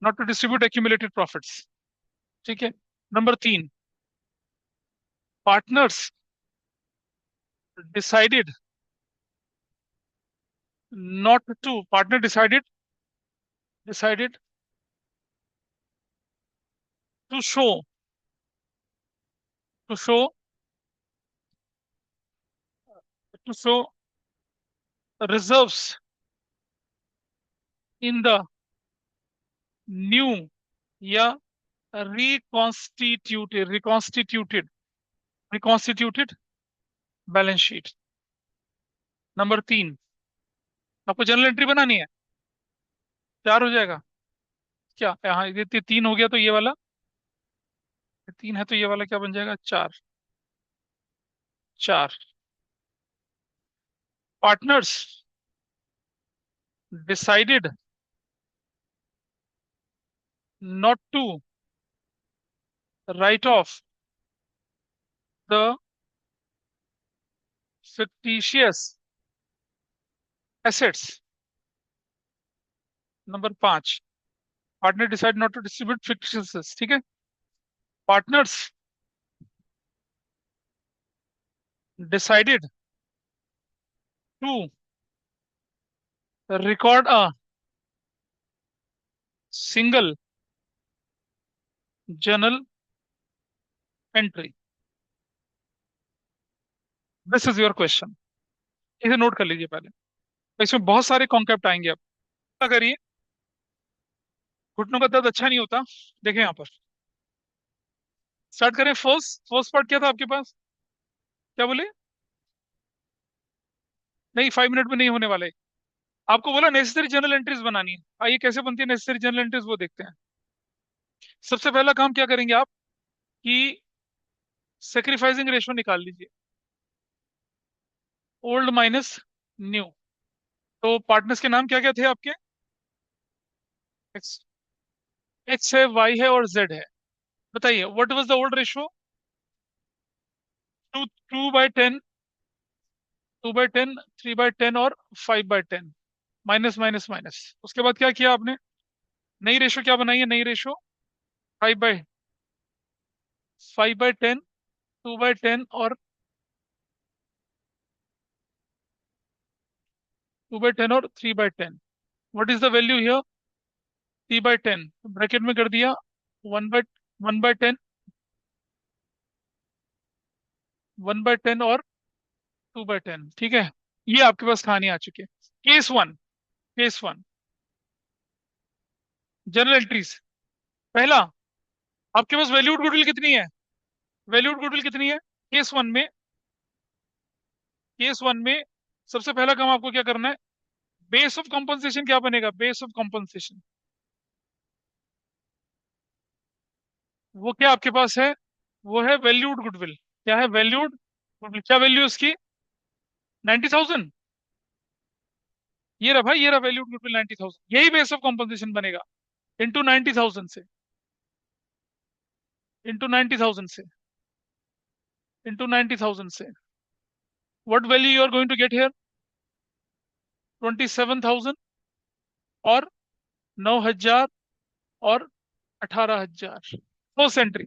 not to distribute accumulated profits. ठीक है। नंबर तीन, partners decided not to, partner decided to show, to show to show reserves in the new या reconstituted reconstituted balance sheet. Number तीन, आपको जनरल एंट्री बनानी है। चार हो जाएगा क्या? यहाँ ये तीन हो गया तो ये वाला, ये तीन है तो ये वाला क्या बन जाएगा? चार। चार, partners decided not to write off the fictitious assets। Number पांच, partner decide not to distribute fictitious assets। ठीक है। Partners decided to record a single journal entry. This is your question, इसे नोट कर लीजिए पहले। इसमें बहुत सारे कॉन्सेप्ट आएंगे। अब क्या करिए, घुटनों का दर्द अच्छा नहीं होता। देखें यहाँ पर, स्टार्ट करें। फर्स्ट फर्स्ट पार्ट क्या था आपके पास? क्या बोले? नहीं, 5 मिनट में नहीं होने वाले। आपको बोला नेसेसरी जनरल एंट्रीज बनानी है। आइए कैसे बनती है नेसेसरी जनरल एंट्रीज वो देखते हैं। सबसे पहला काम क्या करेंगे आप कि सेक्रीफाइसिंग रेशो निकाल लीजिए, ओल्ड माइनस न्यू। तो पार्टनर्स के नाम क्या क्या थे आपके? एक्स, एक्स है, वाई है और जेड है। बताइए what was the old ratio? 2/10, 2/10, 3/10 और 5/10। माइनस माइनस माइनस, उसके बाद क्या किया आपने? नई रेशो क्या बनाई है? नई रेशो 5/10, 2/10 और 2/10 और 3/10। What is the value here? 3/10 bracket में कर दिया, 1/10, 1/10 और 2/10। ठीक है। ये आपके पास कहानी आ चुकी है। Case one, case one, general entries. पहला, आपके पास वैल्यूड गुडविल कितनी है? वैल्यूड गुडविल कितनी है केस वन में? केस वन में सबसे पहला काम आपको क्या करना है? बेस ऑफ कॉम्पनसेशन क्या बनेगा? बेस ऑफ कॉम्पनसेशन वो क्या आपके पास है? वो है वैल्यूड गुडविल। क्या है? Valued goodwill. क्या वैल्यू उसकी? 90,000। ये रहा भाई, ये रहा वैल्यूड गुडविल 90,000। यही बेस ऑफ कॉम्पनसेशन बनेगा। इंटू 90,000 से, इंटू 90,000 से, इंटू 90,000 से, what value you are going to get here? 27,000 और 9,000 और 18,000। First entry,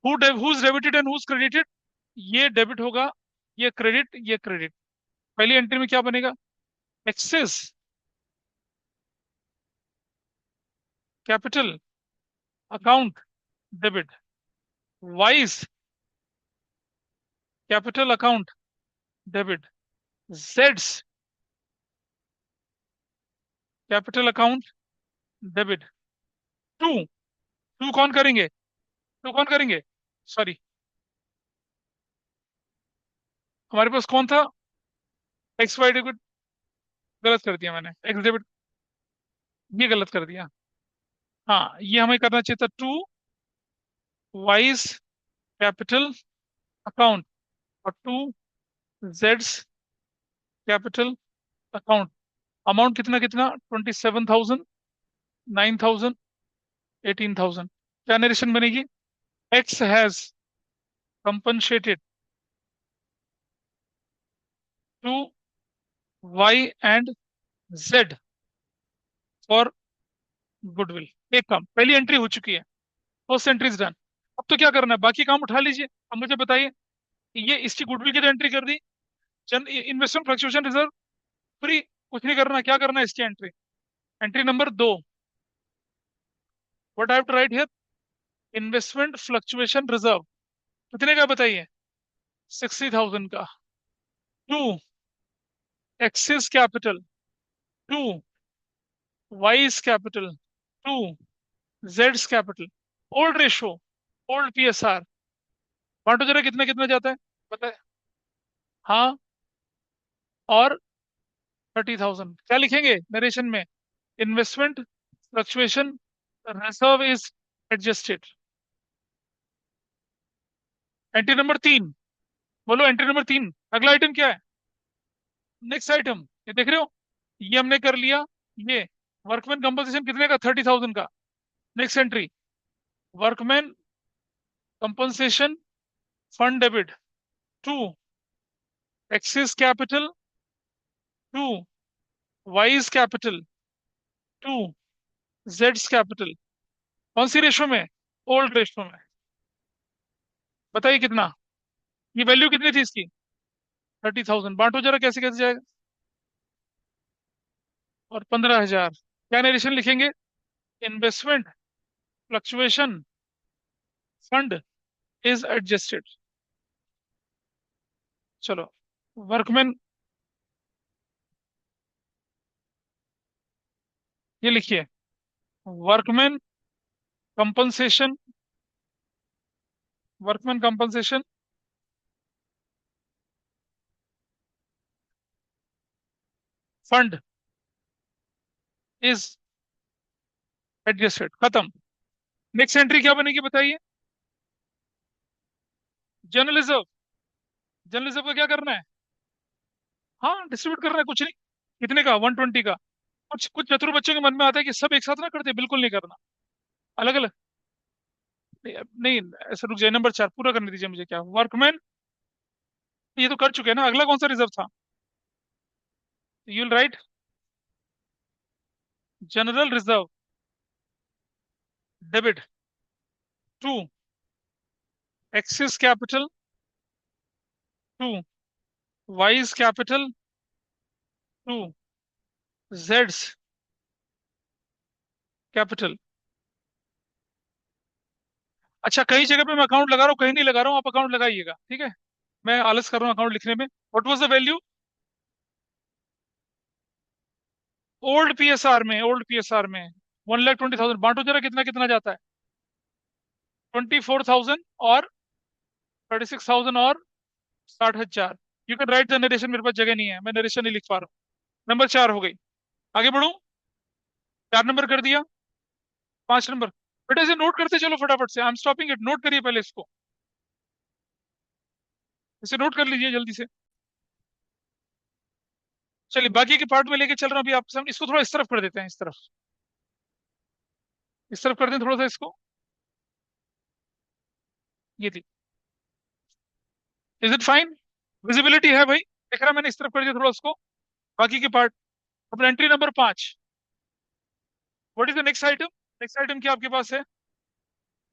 who's debited and who's credited. ये डेबिट होगा, ये क्रेडिट, ये क्रेडिट। पहली एंट्री में क्या बनेगा? X's capital account debit, Y's capital account debit, जेड्स capital account debit. To, to कौन करेंगे? टू कौन करेंगे? सॉरी, हमारे पास कौन था? X Y debit. गलत कर दिया मैंने, एक्स डेबिट, ये गलत कर दिया। हाँ, ये हमें करना चाहिए था टू वाइज कैपिटल अकाउंट और टू जेड्स कैपिटल अकाउंट। अमाउंट कितना कितना? 27,000, 9,000, 18,000। क्या नरेशन बनेगी? X has compensated to Y and Z for goodwill. एक काम, पहली एंट्री हो चुकी है, फर्स्ट एंट्री इज डन। अब तो क्या करना है, बाकी काम उठा लीजिए। अब मुझे बताइए, ये इसकी गुडविल की तो एंट्री कर दी, जन इन्वेस्टमेंट फ्लक्चुएशन रिजर्व फ्री, कुछ नहीं करना। क्या करना है इसकी एंट्री? एंट्री नंबर दो, what I have to write here? Investment fluctuation reserve. कितने का बताइए? 60,000 का। To X's capital, to Y's capital, to जेड्स capital. Old ratio, old PSR. बांटो जरा, कितना कितना जाता है बताए। हाँ, और 30,000। क्या लिखेंगे नरेशन में? Investment fluctuation reserve is adjusted. Entry number तीन, बोलो एंट्री नंबर तीन। अगला आइटम क्या है? नेक्स्ट आइटम, ये देख रहे हो, ये हमने कर लिया। ये वर्कमैन कंपनसेशन कितने का? 30,000 का। Next entry, workman compensation fund debit to X's capital, to Y's capital, to जेड्स कैपिटल। कौन सी रेशो में? ओल्ड रेशो में। बताइए कितना, ये वैल्यू कितनी थी इसकी? 30,000। बांटो जरा, कैसे कैसे जाएगा? और 15,000। क्या नरेशन लिखेंगे? Investment fluctuation fund is adjusted. चलो, वर्कमैन, ये लिखिए, workman compensation, workman compensation fund is adjusted. खत्म। नेक्स्ट एंट्री क्या बनेगी बताइए? General reserve. जनरल रिजर्व का क्या करना है? हाँ, डिस्ट्रीब्यूट करना है, कुछ नहीं। कितने का? 120 का। कुछ कुछ चतुर बच्चों के मन में आता है कि सब एक साथ ना करते, बिल्कुल नहीं करना, अलग अलग। नहीं, नहीं, ऐसा रुक जाए, नंबर चार पूरा करने दीजिए मुझे। क्या वर्कमैन, ये तो कर चुके हैं ना। अगला कौन सा रिजर्व था? You will write general reserve debit to X's capital, to Y's capital, to जेड्स कैपिटल। अच्छा, कई जगह पे मैं अकाउंट लगा रहा हूँ, कहीं नहीं लगा रहा हूँ, आप अकाउंट लगाइएगा, ठीक है? मैं आलस कर रहा हूँ अकाउंट लिखने में। What was the value? Old PSR में, ओल्ड पीएसआर में 1,20,000। बांटो जरा, कितना कितना जाता है? 24,000 और 36,000 और 60,000। You can write the narration, मेरे पास जगह नहीं है, मैं नरेशन नहीं लिख पा रहा हूँ। नंबर चार हो गई। आगे बढ़ू? चार नंबर कर दिया, पांच नंबर। बेटा इसे नोट करते चलो फटाफट से, I am stopping it. Note करिए पहले इसको, इसे नोट कर लीजिए जल्दी से। चलिए, बाकी के पार्ट में लेके चल रहा हूँ अभी आप इसको थोड़ा इस तरफ कर देते हैं, इस तरफ, इस तरफ कर दें थोड़ा सा इसको। ये थी, इज इट फाइन? विजिबिलिटी है भाई? देख रहा, मैंने इस तरफ कर दिया थोड़ा उसको। बाकी के पार्ट। अब एंट्री नंबर पांच, what is the next item? Next item क्या आपके पास है?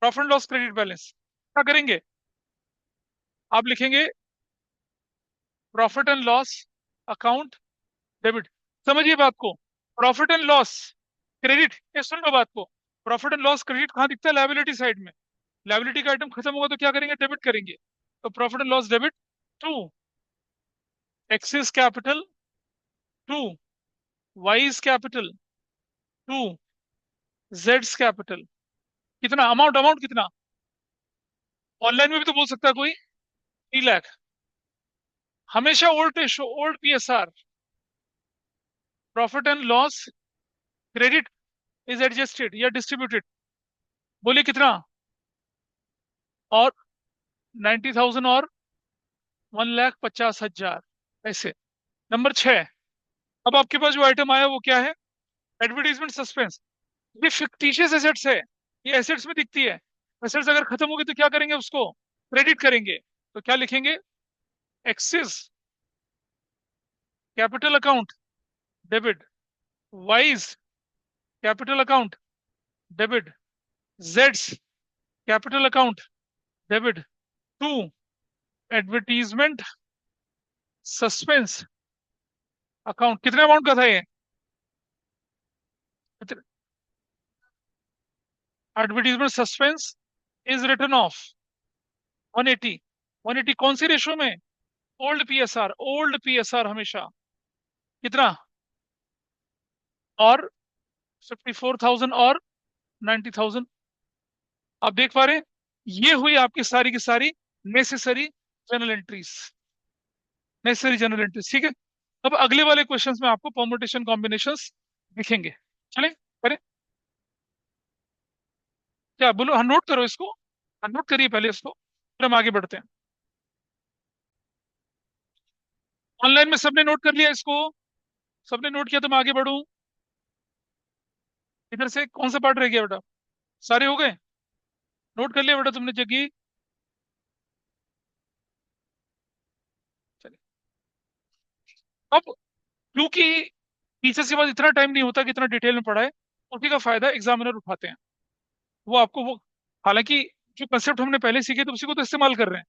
Profit and loss credit balance. क्या करेंगे? आप लिखेंगे profit and loss account debit. समझिए बात को, प्रॉफिट एंड लॉस क्रेडिट, ये सुन लो बात को। प्रॉफिट एंड लॉस क्रेडिट कहाँ दिखता है? लायबिलिटी साइड में। लायबिलिटी का आइटम खत्म होगा तो क्या करेंगे? डेबिट करेंगे। तो profit and loss debit to X's capital, to Y's capital, to जेड्स कैपिटल। कितना अमाउंट, अमाउंट कितना? ऑनलाइन में भी तो बोल सकता है कोई, 3 लाख। हमेशा old ratio, old PSR, profit and loss credit is adjusted या डिस्ट्रीब्यूटेड। बोलिए कितना? और 90,000 और 1,50,000 ऐसे। नंबर 6, अब आपके पास जो आइटम आया वो क्या है? Advertisement suspense. ये फिक्टिशियस एसेट्स है, ये एसेट्स में दिखती है। एसेट्स अगर खत्म हो गई तो क्या करेंगे? उसको क्रेडिट करेंगे। तो क्या लिखेंगे? X's capital account debit, Y's capital account debit, जेड्स capital account debit, to advertisement suspense account. कितने अमाउंट का था ये? Advertisement suspense is written off 180। 180 कौन सी रेशो में? ओल्ड पीएसआर, ओल्ड पीएसआर हमेशा। कितना? और 54,000 और 90,000। आप देख पा रहे हैं, ये हुई आपकी सारी की सारी necessary general entries. Necessary general entries, ठीक है। अब अगले वाले क्वेश्चंस में आपको परमुटेशन कॉम्बिनेशंस दिखेंगे। चलें, करें। क्या बोलो? हाँ, नोट करो इसको, हाँ नोट करिए पहले इसको, फिर हम आगे बढ़ते हैं। ऑनलाइन में सबने नोट कर लिया इसको? सबने नोट किया तो मैं आगे बढ़ूं? इधर से कौन सा पार्ट रह गया बेटा? सारे हो गए? नोट कर लिया बेटा तुमने जगी? चलिए। अब क्योंकि टीचर्स के पास इतना टाइम नहीं होता कि इतना डिटेल में पढ़ाए, उसी का फायदा एग्जामिनर उठाते हैं। वो आपको वो, हालांकि जो कंसेप्ट हमने पहले सीखे तो उसी को तो इस्तेमाल कर रहे हैं,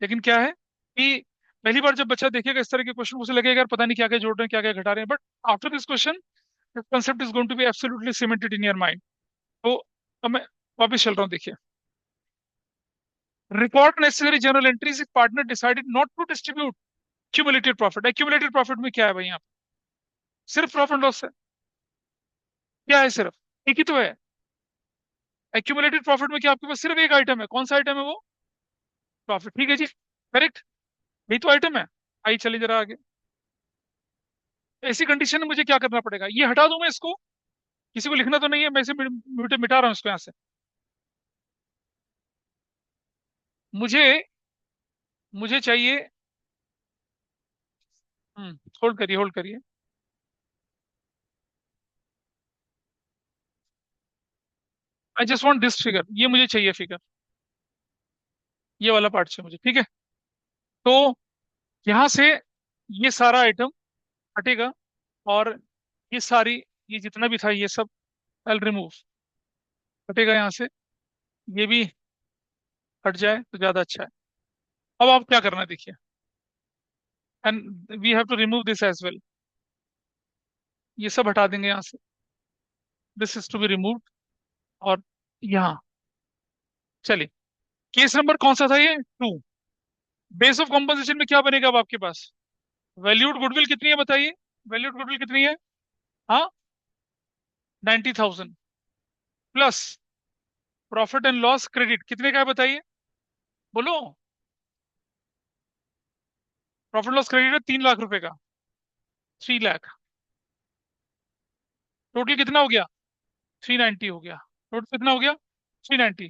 लेकिन क्या है कि पहली बार जब बच्चा देखेगा इस तरह के क्वेश्चन, उसे लगेगा यार पता नहीं क्या क्या जोड़ रहे हैं, क्या क्या घटा रहे हैं, but after this question this concept is going to be absolutely cemented in your mind. तो अब मैं वापस चल रहा हूँ, देखिए। Record necessary general entries if partner decided not to distribute cumulated profit. Accumulated profit में क्या है भाई? यहाँ पे सिर्फ प्रॉफिट लॉस है। क्या है? सिर्फ एक ही तो है। एक्यूमुलेटेड प्रॉफिट में क्या आपके पास सिर्फ एक आइटम है? कौन सा आइटम है वो? प्रॉफिट, ठीक है जी, करेक्ट। यही तो आइटम है। आइए चलिए जरा आगे। ऐसी कंडीशन में मुझे क्या करना पड़ेगा? ये हटा दूं मैं इसको? किसी को लिखना तो नहीं है, मैं इसे मिटा रहा हूं इसको यहाँ से। मुझे मुझे चाहिए, होल्ड करिए, होल्ड करिए। I just want this figure, ये मुझे चाहिए फिगर, ये वाला पार्ट चाहिए मुझे, ठीक है। तो यहाँ से ये सारा आइटम हटेगा, और ये सारी, ये जितना भी था ये सब आई रिमूव, हटेगा यहाँ से। ये भी हट जाए तो ज्यादा अच्छा है। अब आप क्या करना है देखिए, and we have to remove this as well. ये सब हटा देंगे यहाँ से, this is to be removed. और यहाँ, चलिए, केस नंबर कौन सा था ये? 2। बेस ऑफ कॉम्पोजिशन में क्या बनेगा अब आपके पास? वैल्यूड गुडविल कितनी है बताइए? वैल्यूड गुडविल कितनी है? हाँ, 90,000 plus profit and loss credit कितने का है बताइए? बोलो। प्रॉफिट लॉस क्रेडिट है 3 लाख रुपए का, 3 लाख। टोटल कितना हो गया? 390 हो गया। टोटल कितना हो गया? 390।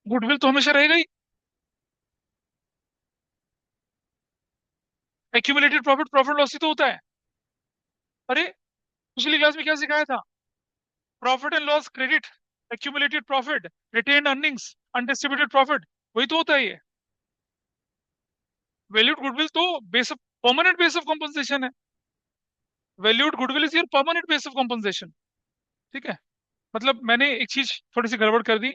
गुडविल तो हमेशा रहेगा ही। एक्यूमुलेटेड प्रॉफिट, प्रॉफिट लॉस ही तो होता है। अरे, पिछली क्लास में क्या सिखाया था? Profit and loss credit, accumulated profit, retained earnings, undistributed profit, वही तो होता है ये। वैल्यूड गुडविल तो base of, permanent base of compensation है। Valued goodwill is your permanent base of compensation, ठीक है। मतलब मैंने एक चीज थोड़ी सी गड़बड़ कर दी।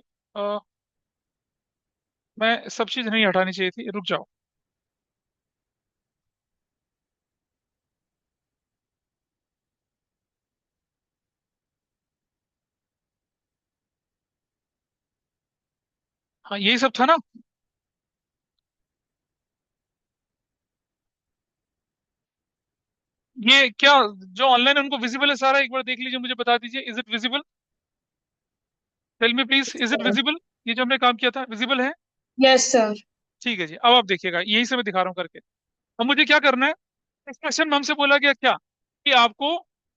मैं सब चीज नहीं हटानी चाहिए थी, रुक जाओ। हाँ, यही सब था ना। ये क्या जो ऑनलाइन है उनको विजिबल है सारा? एक बार देख लीजिए, मुझे बता दीजिए, is it visible? Tell me please, is it visible? ये जो हमने काम किया था विजिबल है? Yes sir. ठीक है जी, अब आप देखिएगा, यही से मैं दिखा रहा हूँ करके। अब मुझे क्या करना है, इस क्वेश्चन में हमसे बोला गया क्या, कि आपको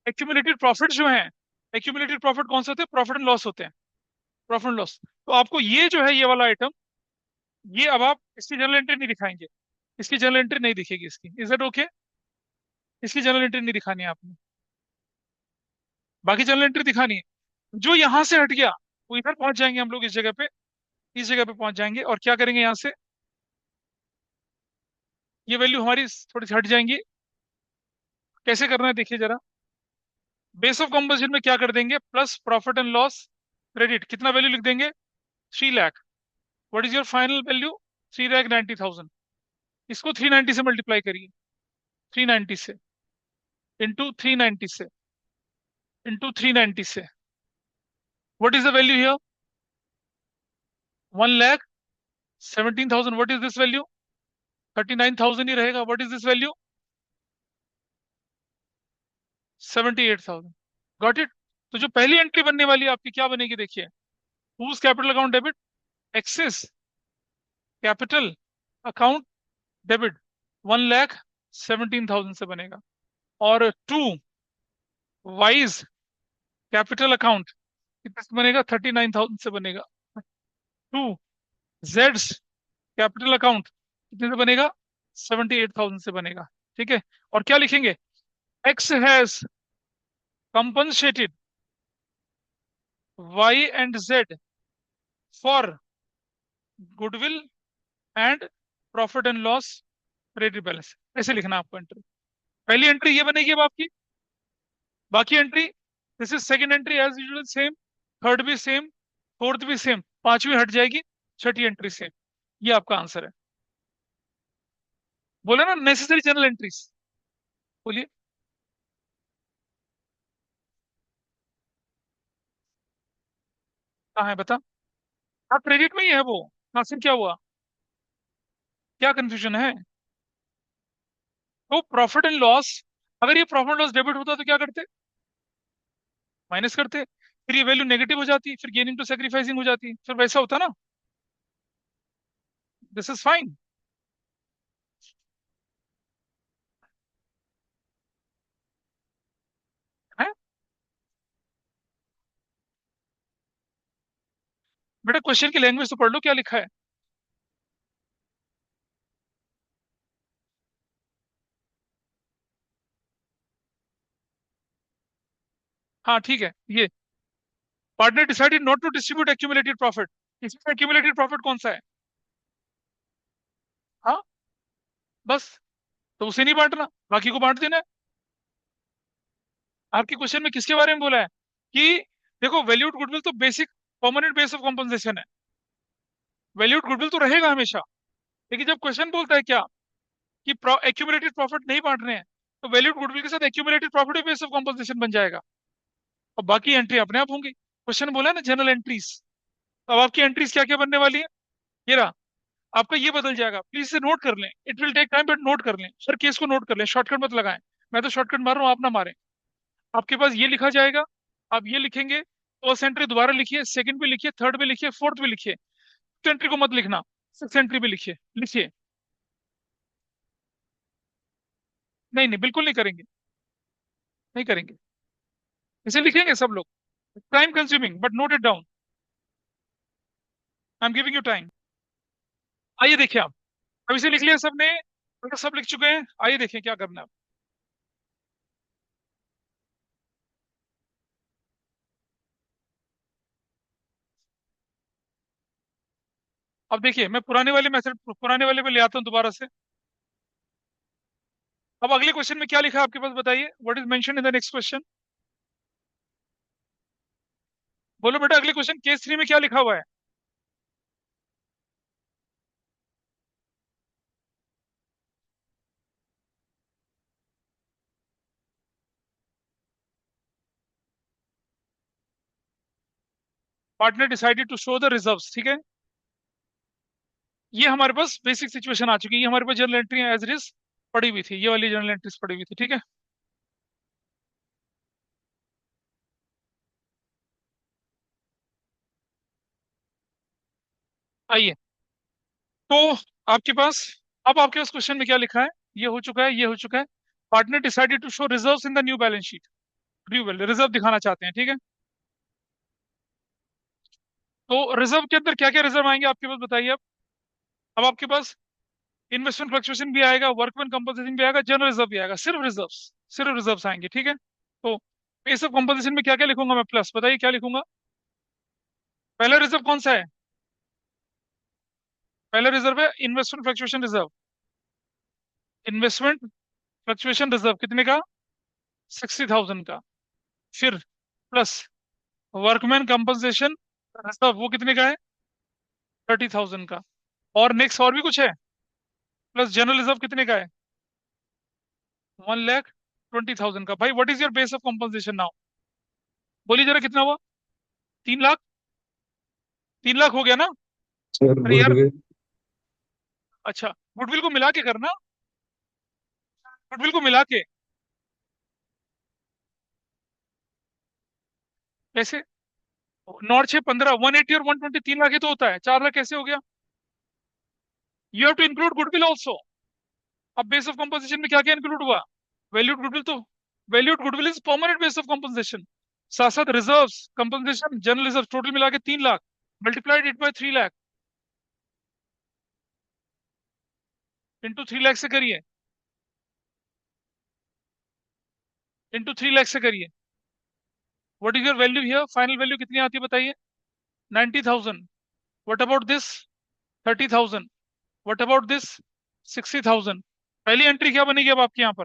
एक्यूमुलेटेड प्रॉफिट जो है, एक्यूमुलेटेड प्रॉफिट कौन से होते हैं? प्रॉफिट एंड लॉस होते हैं, प्रॉफिट एंड लॉस। तो आपको ये जो है, ये वाला आइटम, ये अब आप इसकी जर्नल एंट्री नहीं दिखाएंगे, इसकी जर्नल एंट्री नहीं दिखेगी इसकी, इज दैट ओके? इसकी जर्नल एंट्री नहीं दिखानी है आपने, बाकी जर्नल एंट्री दिखानी है। जो यहां से हट गया वो इधर पहुंच जाएंगे हम लोग, इस जगह पे, इस जगह पे पहुंच जाएंगे, और क्या करेंगे यहाँ से, ये वैल्यू हमारी थोड़ी सी हट जाएंगी। कैसे करना है देखिए जरा। बेस ऑफ कंपोजिशन में क्या कर देंगे, plus profit and loss credit, कितना वैल्यू लिख देंगे? 3 lakh. What is your final value? 3,90,000। इसको 390 से मल्टीप्लाई करिए, 390 से, इंटू 390 से, इंटू 390 से। What is the value here? 1,17,000। What is this value? 39,000 ही रहेगा। What is this value? 78,000। Got it? तो जो पहली एंट्री बनने वाली है आपकी, क्या बनेगी देखिए, who's capital account debit? X's capital account debit, 1,17,000 से बनेगा। और टू वाइज कैपिटल अकाउंट कितने से बनेगा? 39,000 से बनेगा। टू जेड्स कैपिटल अकाउंट कितने से बनेगा? 78,000 से बनेगा। ठीक है, और क्या लिखेंगे? X has compensated Y and Z for goodwill and profit and loss credit balance. ऐसे लिखना आपको एंट्री। पहली एंट्री ये बनेगी अब आपकी, बाकी entry, this is second entry as usual same, third भी सेम, फोर्थ भी सेम, पांचवी हट जाएगी, छठी एंट्री सेम। ये आपका आंसर है। बोले ना नेसेसरी जनरल एंट्रीज। बोलिए। कहाँ है बता? हाँ, क्रेडिट में ही है वो। हाँ, फिर क्या हुआ? क्या कंफ्यूजन है? तो प्रॉफिट एंड लॉस, अगर ये प्रॉफिट लॉस डेबिट होता तो क्या करते? माइनस करते। फिर ये वैल्यू नेगेटिव हो जाती, फिर गेनिंग टू सेक्रीफाइसिंग हो जाती, फिर वैसा होता ना। This is fine. है बेटा, क्वेश्चन की लैंग्वेज तो पढ़ लो, क्या लिखा है। हाँ ठीक है, ये partner decided not to distribute accumulated profit. इसमें एक्यूमुलेटेड प्रॉफिट कौन सा है? हाँ, बस, तो उसे नहीं बांटना, बाकी को बांट देना है। आपके क्वेश्चन में किसके बारे में बोला है? कि देखो, वैल्यूड गुडविल तो basic permanent base of compensation है, वैल्यूड गुडविल तो रहेगा हमेशा। लेकिन जब क्वेश्चन बोलता है क्या, कि एक्यूमुलेटेड प्रॉफिट नहीं बांट रहे हैं, तो वैल्यूड गुडविल के साथ एक्यूमुलेटेड प्रॉफिट भी बेस ऑफ कॉम्पनसेशन बन जाएगा, और बाकी एंट्री अपने आप होंगी। क्वेश्चन बोला है ना जनरल एंट्रीज। अब आपकी एंट्रीज क्या क्या बनने वाली है? ये रहा, आपका ये बदल जाएगा, प्लीज इसे नोट कर लें, it will take time, but note कर लें, हर केस को नोट कर लें, शॉर्टकट मत लगाएं। मैं तो शॉर्टकट मार रहा हूँ, आप ना मारें। आपके पास ये लिखा जाएगा, आप ये लिखेंगे, फर्स्ट एंट्री दोबारा लिखिए, सेकंड भी लिखिए, थर्ड भी लिखिए, फोर्थ भी लिखिए, फिफ्थ एंट्री को मत लिखना, सिक्स एंट्री भी लिखिए, लिखिए। नहीं नहीं, बिल्कुल नहीं करेंगे, नहीं करेंगे, इसे लिखेंगे सब लोग। Time consuming, but note it down, I am giving you time. आइए देखिए आप, अब इसे लिख लिया सबने, अगर सब लिख चुके हैं, आइए देखें क्या करना है। अब देखिए, मैं पुराने वाले मेथड, पुराने वाले पे ले आता हूँ दोबारा से। अब अगले क्वेश्चन में क्या लिखा है आपके पास, बताइए, what is mention in the next question? बोलो बेटा, अगले क्वेश्चन केस 3 में क्या लिखा हुआ है? Partner decided to show the reserves, ठीक है। ये हमारे पास बेसिक सिचुएशन आ चुकी है, ये हमारे पास journal entry as it is पड़ी हुई थी, ये वाली जर्नल एंट्रीज पड़ी हुई थी, ठीक है। आइए। तो आपके पास, अब आपके पास क्वेश्चन में क्या लिखा है? ये हो चुका है, ये हो चुका है। Partner decided to show reserves in the new balance sheet. Reserve दिखाना चाहते हैं, ठीक है। तो रिजर्व के अंदर क्या क्या रिजर्व आएंगे आपके पास, बताइए अब आपके पास इन्वेस्टमेंट फ्लक्चुएशन भी आएगा, वर्कमैन कंपनसेशन भी आएगा, जनरल रिजर्व भी आएगा, सिर्फ रिजर्व्स आएंगे, ठीक है। तो ये सब कंपनसेशन में क्या क्या लिखूंगा मैं, प्लस बताइए क्या लिखूंगा। पहला रिजर्व कौन सा है? पहला रिजर्व है investment fluctuation reserve. Investment fluctuation reserve कितने का? 60,000 का। फिर प्लस वर्कमैन कंपनसेशन रिजर्व, वो कितने का है? 30,000 का। और नेक्स्ट और भी कुछ है? प्लस जनरल रिजर्व कितने का है? 1,20,000 का। भाई what is your base of compensation now? बोलिए जरा कितना हुआ? 3 लाख? 3 लाख हो गया ना? सर अरे यार, गुडविल। अच्छा, गुडविल को मिला के करना, गुडविल को मिला के कैसे? 9 6 15, 180 और 120, 3 लाख ही तो होता है, 4 लाख कैसे हो गया? You have to include goodwill also. अब बेस ऑफ कॉम्पोजिशन में क्या क्या इंक्लूड हुआ? वैल्यूड गुडविल तो, valued goodwill is permanent base of composition. साथ साथ reserves, compensation, general reserve, total मिला के 3 lakh, multiplied it by 3 lakh, into 3 lakh से करिए, इंटू 3 लाख से करिए। What is your value here? Final value कितनी आती है बताइए? 90,000। What about this? 30,000। What about this? 60,000। पहली एंट्री क्या बनेगी अब आपके यहाँ पर?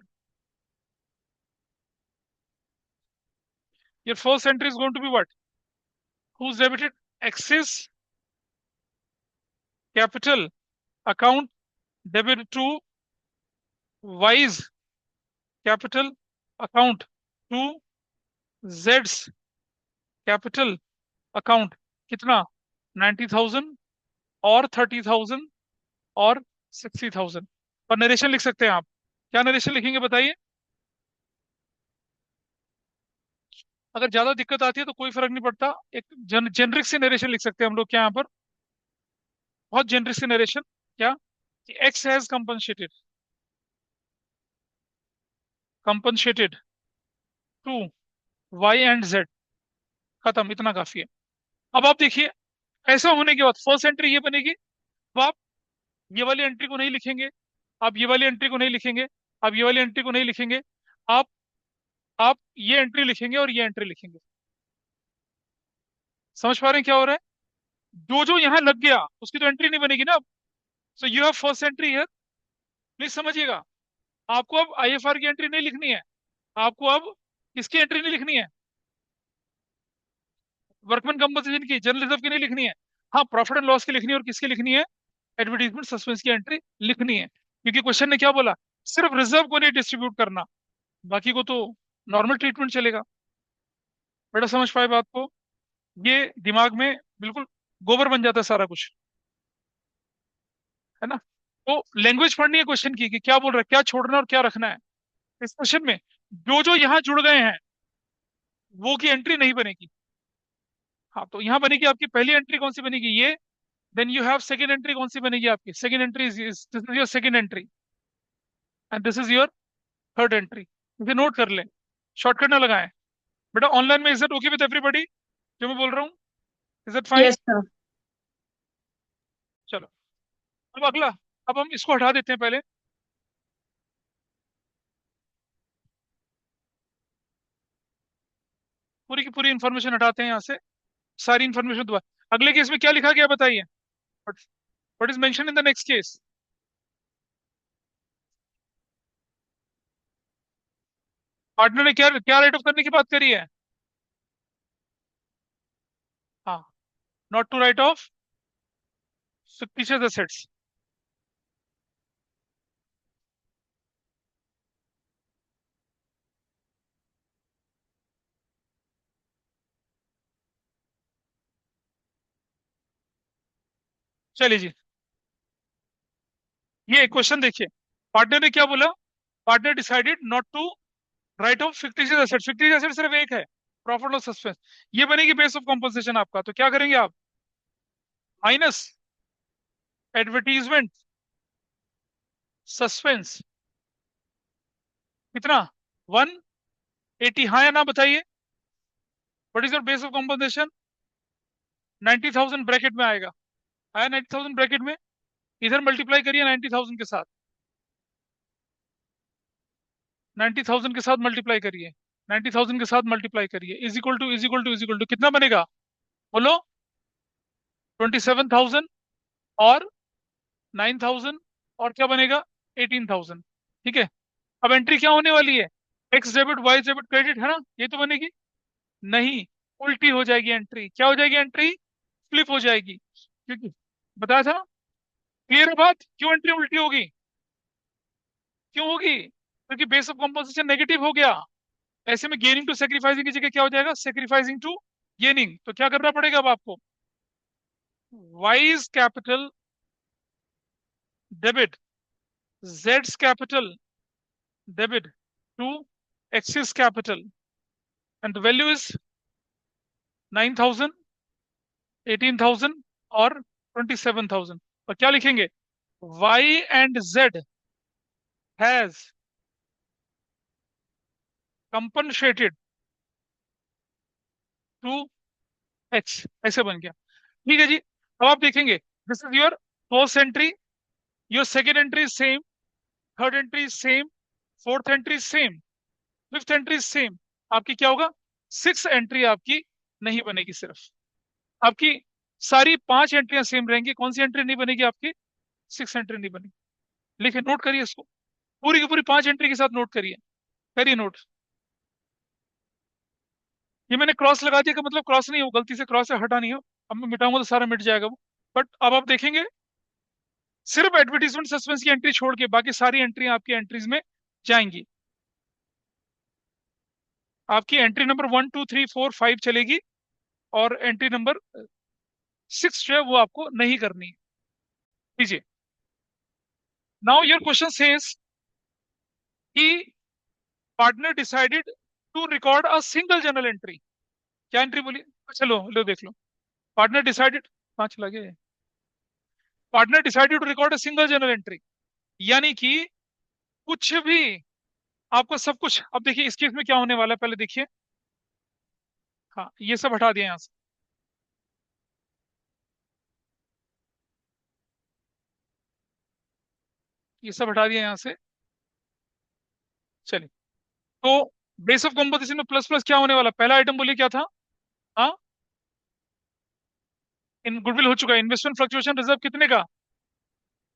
Your first entry is going to be what? Who's debited? Axis capital account debit to Wise capital account to Z's capital account। कितना? 90,000 और 30,000 और 60,000। और नरेशन लिख सकते हैं आप। क्या नरेशन लिखेंगे बताइए? अगर ज्यादा दिक्कत आती है तो कोई फर्क नहीं पड़ता, एक जेनरिक से नरेशन लिख सकते हैं हम लोग क्या यहाँ पर, बहुत जेनरिक से नरेशन। क्या? X has compensated to Y and Z. खत्म, इतना काफी है। अब आप देखिए, ऐसा होने के बाद फर्स्ट एंट्री ये बनेगी। अब आप ये वाली एंट्री को नहीं लिखेंगे, आप ये वाली एंट्री को नहीं लिखेंगे, आप ये वाली एंट्री को नहीं लिखेंगे, आप आप ये एंट्री लिखेंगे और ये एंट्री लिखेंगे। समझ पा रहे हैं क्या हो रहा है? जो जो यहाँ लग गया उसकी तो एंट्री नहीं बनेगी ना। So you have first entry here. Please समझिएगा, आपको अब आईएफआर की एंट्री नहीं लिखनी है, आपको अब किसकी एंट्री नहीं लिखनी है? वर्कमैन कंपनसेशन की, जनरल रिजर्व की नहीं लिखनी है। हाँ, प्रॉफिट एंड लॉस की लिखनी है, और किसकी लिखनी है? एडवर्टीजमेंट सस्पेंस की एंट्री लिखनी है, क्योंकि क्वेश्चन ने क्या बोला? सिर्फ रिजर्व को नहीं डिस्ट्रीब्यूट करना, बाकी को तो नॉर्मल ट्रीटमेंट चलेगा। बेटा समझ पाए बात को? ये दिमाग में बिल्कुल गोबर बन जाता है सारा कुछ, है ना। तो लैंग्वेज पढ़नी है क्वेश्चन की, कि क्या बोल रहा है, क्या छोड़ना है और क्या रखना है। इस क्वेश्चन में जो जो यहाँ जुड़ गए हैं वो की एंट्री नहीं बनेगी। हाँ, तो यहाँ बनेगी आपकी पहली एंट्री कौन सी बनेगी? ये। Then you have second entry कौन सी बनेगी आपकी? Second entry this is your second entry, and this is your third entry. इसे नोट कर लें, शॉर्टकट ना लगाएं। बेटा ऑनलाइन में is it okay with everybody जो मैं बोल रहा हूँ? Is it fine? Yes, sir. चलो, अब अगला, अब हम इसको हटा देते हैं पहले। पूरी की पूरी इंफॉर्मेशन हटाते हैं यहाँ से, सारी इंफॉर्मेशन दोबारा। अगले केस में क्या लिखा गया बताइए? What is mention in the next case? Partner ने क्या क्या राइट ऑफ करने की बात करी है? हाँ, not to write off fictitious assets. चलिए जी, ये क्वेश्चन देखिए। पार्टनर ने क्या बोला? Partner decided not to write off fictitious asset. Fictitious asset सिर्फ एक है, प्रॉफिट और सस्पेंस। ये बनेगी बेस ऑफ कॉम्पनसेशन आपका, तो क्या करेंगे आप? माइनस एडवर्टीजमेंट, सस्पेंस, कितना, 180, हाँ या ना बताइए। What is your base of composition? 90,000 bracket में आएगा। आया 90,000 ब्रैकेट में? इधर मल्टीप्लाई करिए 90,000 के साथ, 90,000 के साथ मल्टीप्लाई करिए, 90,000 के साथ मल्टीप्लाई करिए, इज इक्वल टू कितना बनेगा? बोलो। 27,000 और 9,000 और क्या बनेगा? 18,000। ठीक है। अब एंट्री क्या होने वाली है? X debit Y debit credit, है ना? ये तो बनेगी। नहीं, उल्टी हो जाएगी एंट्री। क्या हो जाएगी एंट्री? फ्लिप हो जाएगी, क्योंकि बताया था ना। क्लियर है बात? क्यों एंट्री उल्टी होगी? क्यों होगी? क्योंकि बेस ऑफ कंपोजिशन नेगेटिव हो गया। ऐसे में गेनिंग टू सेक्रीफाइसिंग की जगह क्या हो जाएगा? Sacrificing to gaining. तो क्या करना पड़ेगा अब आपको? वाइज कैपिटल डेबिट जेड्स capital debit to X's capital, and the value is 9,000, 18,000 और 27,000। और क्या लिखेंगे? Y and Z has compensated to X, ऐसे बन गया। ठीक है जी। अब आप देखेंगे, this is your first entry, your second entry same, third entry same, fourth entry same, fifth entry same. आपकी क्या होगा? सिक्स एंट्री आपकी नहीं बनेगी सिर्फ। आपकी सारी पांच एंट्रियां सेम रहेंगी। कौन सी एंट्री नहीं बनेगी आपकी? सिक्स एंट्री नहीं बनेगी। लिखिए, नोट करिए इसको, पूरी की पूरी पांच एंट्री के साथ नोट करिए। करिए नोट। ये मैंने क्रॉस लगा दिया, का मतलब क्रॉस नहीं हो, गलती से क्रॉस से हटा नहीं हो। अब मैं मिटाऊंगा तो सारा मिट जाएगा वो। बट अब आप देखेंगे, सिर्फ एडवर्टीजमेंट सस्पेंस की एंट्री छोड़ के बाकी सारी एंट्री आपकी एंट्रीज में जाएंगी। आपकी एंट्री नंबर 1 2 3 4 5 चलेगी, और एंट्री नंबर 6 जो है वो आपको नहीं करनी है। लीजिए, नाउ योर क्वेश्चन सेज कि partner decided to record a single journal entry. क्या एंट्री बोली? चलो लो देख लो। पार्टनर डिसाइडेड, कहाँ चला गया? Partner decided to record a single journal entry, यानी कि कुछ भी, आपको सब कुछ। अब देखिए इस केस में क्या होने वाला है, पहले देखिए। हाँ, ये सब हटा दिया यहाँ से। ये सब हटा दिया यहाँ से। चलिए, तो बेस ऑफ कॉम्पोजिशन में प्लस प्लस क्या होने वाला? पहला आइटम बोलिए क्या था? हाँ, इन गुडविल हो चुका है। इन्वेस्टमेंट फ्लक्चुएशन रिजर्व कितने का?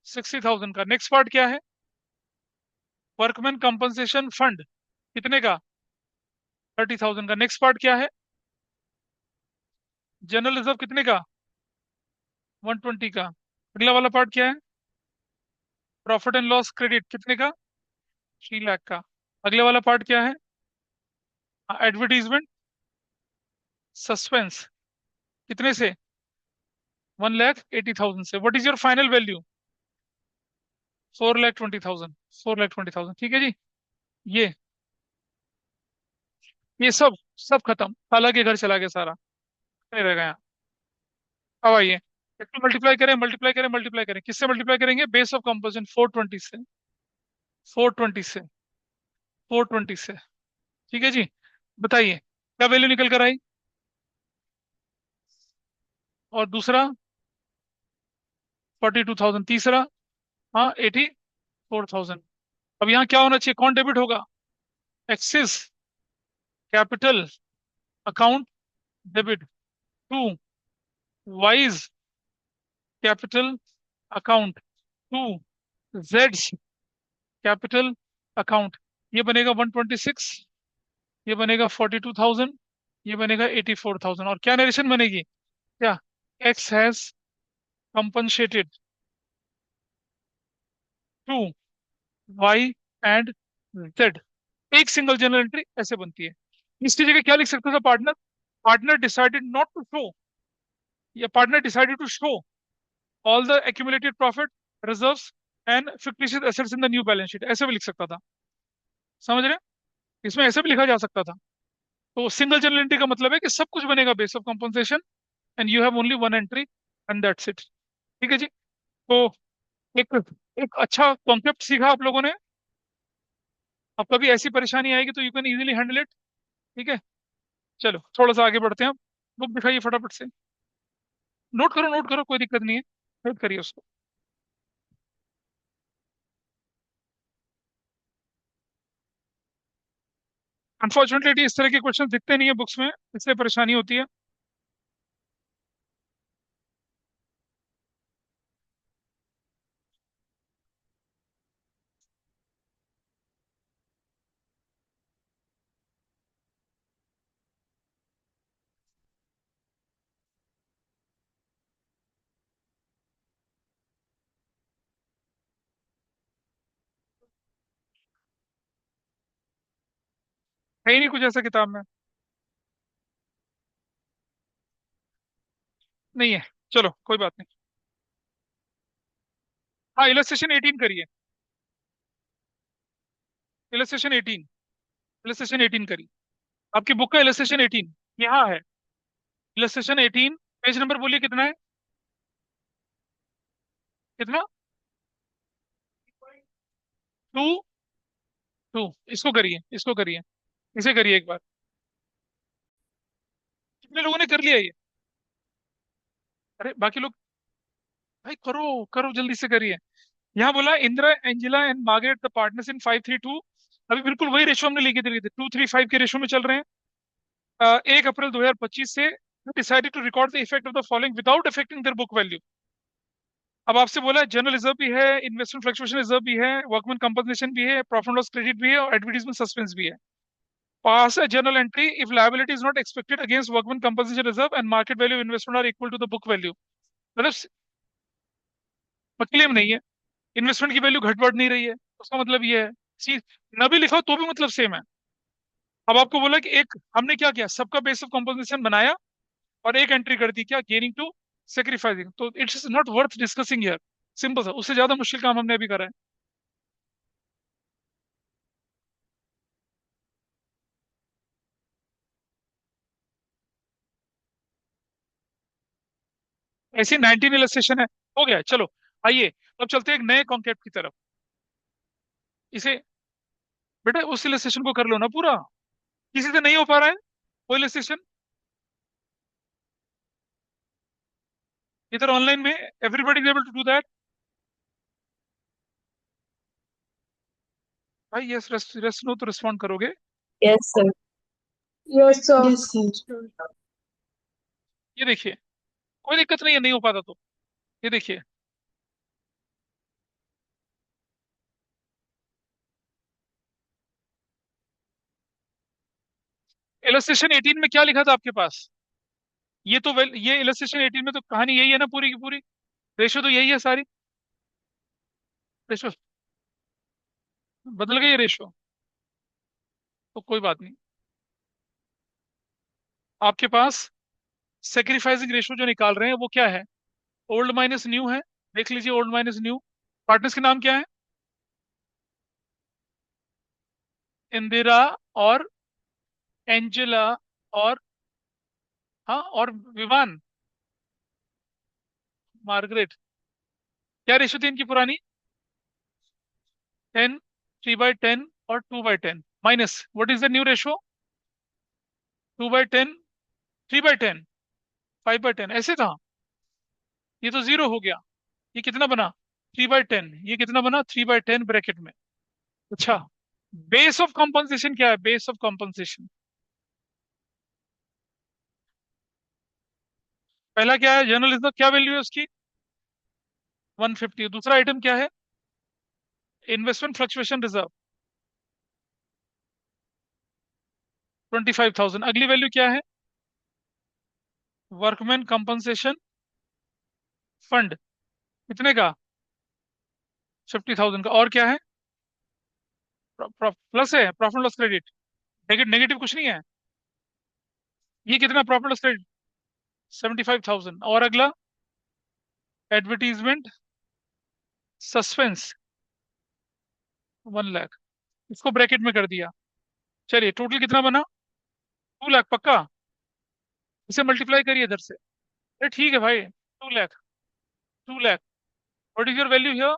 60,000 का। नेक्स्ट पार्ट क्या है? वर्कमैन कंपनसेशन फंड कितने का? 30,000 का। नेक्स्ट पार्ट क्या है? जनरल रिजर्व कितने का? 120 का। अगला वाला पार्ट क्या है? प्रॉफिट एंड लॉस क्रेडिट कितने का? 3 लाख का। अगले वाला पार्ट क्या है? एडवर्टीजमेंट सस्पेंस कितने से? 1,80,000 से। What is your final value? 4,20,000। 4,20,000, ठीक है जी। ये ये सब सब खत्म। खाला के घर चला गया सारा, नहीं रह गया। अब आइए, इसको मल्टीप्लाई करें, मल्टीप्लाई करें, मल्टीप्लाई करें। किससे मल्टीप्लाई करेंगे? बेस ऑफ कंपोजिशन 420 से, 420 से, 420 से। ठीक है जी। बताइए क्या वैल्यू निकल कर आई? और दूसरा 42,000। तीसरा, हाँ, 84,000। अब यहाँ क्या होना चाहिए? कौन डेबिट होगा? X's capital account debit to Y's capital account to जेड्स कैपिटल अकाउंट। ये बनेगा 126, ये बनेगा 42,000, ये बनेगा 84,000। और क्या नरेशन बनेगी? क्या? X has compensated to Y and Z. एक सिंगल जर्नल एंट्री ऐसे बनती है। इसकी जगह क्या लिख सकते थे? Partner, partner decided not to show, या partner decided to show all the accumulated profit, reserves and fictitious assets in the new balance sheet, ऐसे भी लिख सकता था। समझ रहे हैं? इसमें ऐसे भी लिखा जा सकता था। तो सिंगल जर्नल एंट्री का मतलब है कि सब कुछ बनेगा base of compensation, and you have only one entry, and that's it. ठीक है जी। तो एक एक अच्छा कॉन्सेप्ट सीखा आप लोगों ने। अब कभी ऐसी परेशानी आएगी तो you can easily handle it. ठीक है, चलो थोड़ा सा आगे बढ़ते हैं। अब बुक दिखाइए फटाफट से। नोट करो, कोई दिक्कत नहीं है, नोट करिए उसको। अनफॉर्चुनेटली इस तरह के क्वेश्चन दिखते नहीं है बुक्स में, इसलिए परेशानी होती है। है ही नहीं कुछ ऐसा किताब में। नहीं है, चलो कोई बात नहीं। हाँ, इलस्ट्रेशन 18 करिए। इलस्ट्रेशन 18, इलस्ट्रेशन 18 करिए। आपकी बुक का इलस्ट्रेशन 18 यहाँ है। इलस्ट्रेशन 18, पेज नंबर बोलिए कितना है? कितना? 2। 2, इसको करिए, इसको करिए, इसे करिए एक बार। कितने लोगों ने कर लिया ये? अरे बाकी लोग, भाई करो करो, जल्दी से करिए। यहाँ बोला Indira, Angela and Margaret the partners in 5-3-2। अभी बिल्कुल वही रेशो हमने लेके दिए थे, 2-3-5 के रेशो में चल रहे हैं। 1 अप्रैल 2025 से decided to record the effect of the following without affecting their book value. अब आपसे बोला है जनरल रिजर्व भी है, इन्वेस्टमेंट फ्लक्चुएशन रिजर्व भी है, वर्कमैन कंपनसेशन भी है, प्रॉफिट लॉस क्रेडिट भी है, और एडवर्टीजमेंट सस्पेंस भी है। पास a journal entry if liability is not expected against workman compensation reserve and market value of investment are equal to the book value। मतलब क्लेम नहीं है, इन्वेस्टमेंट की वैल्यू घट बढ़ नहीं रही है, उसका मतलब ये है। सी, न भी लिखा हो तो भी मतलब सेम है। अब आपको बोला कि एक हमने क्या किया, सबका बेस ऑफ कॉम्पोजिशन बनाया और एक एंट्री कर दी, क्या, गेनिंग टू सेक्रीफाइसिंग। तो it's not worth discussing here. Simple सा, उससे ज्यादा मुश्किल काम हमने अभी करा है। ऐसी 19 इलस्ट्रेशन है, हो गया, चलो। आइए, अब चलते हैं एक नए कॉन्सेप्ट की तरफ। इसे, बेटा उस इलस्ट्रेशन को कर लो ना पूरा। किसी से नहीं हो पा रहा है वो इलस्ट्रेशन? इधर ऑनलाइन में everybody is able to do that. भाई यस, रेस्ट रेस्ट नो तो रिस्पॉन्ड करोगे। Yes, sir. Yes, sir. Yes, sir. ये देखिए, कोई दिक्कत नहीं है, नहीं हो पाता तो। ये देखिए, इलस्ट्रेशन 18 में क्या लिखा था आपके पास? ये तो ये इलस्ट्रेशन 18 में तो कहानी यही है ना पूरी की पूरी। रेशो तो यही है सारी। रेशो बदल गई, रेशो तो कोई बात नहीं। आपके पास सेक्रीफाइसिंग रेशो जो निकाल रहे हैं वो क्या है? ओल्ड माइनस न्यू है। देख लीजिए, ओल्ड माइनस न्यू। पार्टनर्स के नाम क्या है? इंदिरा और एंजेला और, हाँ, और विवान, मार्गरेट। क्या रेशो थी इनकी पुरानी? 10, 3/10 और 2/10 minus what is the new ratio? 2/10, 3/10, 5/10, ऐसे था। ये तो जीरो हो गया। ये कितना बना? 3/10। ये कितना बना? 3/10 ब्रैकेट में। अच्छा, बेस ऑफ कॉम्पनसेशन क्या है? बेस ऑफ कॉम्पनसेशन पहला क्या है? जनरल रिजर्व क्या वैल्यू है उसकी? 150। दूसरा आइटम क्या है? Investment fluctuation reserve 25,000। अगली वैल्यू क्या है? वर्कमैन कंपनसेशन फंड, कितने का? 50,000 का। और क्या है? प्लस है प्रॉफिट लॉस क्रेडिट। नेगेटिव कुछ नहीं है। ये कितना प्रॉफिट लॉस क्रेडिट? 75,000। और अगला एडवर्टीजमेंट सस्पेंस 1 लाख। इसको ब्रैकेट में कर दिया। चलिए, टोटल कितना बना? 2 लाख पक्का। इसे मल्टीप्लाई करिए इधर से। अरे ठीक है भाई, 2 lakh, 2 lakh, what is your value here?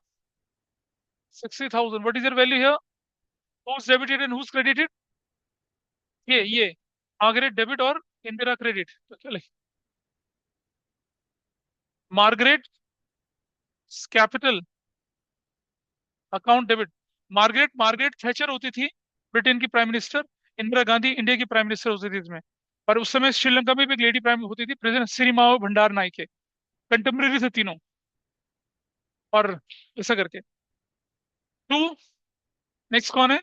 60,000। What is your value here? Who's debited and who's credited? ये मार्गरेट डेबिट और इंदिरा क्रेडिट, तो क्या लिखे? Margaret capital account debit. Margaret Margaret Thatcher होती थी ब्रिटेन की prime minister. Indira Gandhi India की प्राइम मिनिस्टर होती थी इसमें। पर उस समय श्रीलंका में भी एक लेडी प्राइम होती थी, प्रेसिडेंट सिरिमाओ भंडार नायके। कंटेम्प्रेरी थे तीनों। और ऐसा करके। टू। नेक्स्ट कौन है?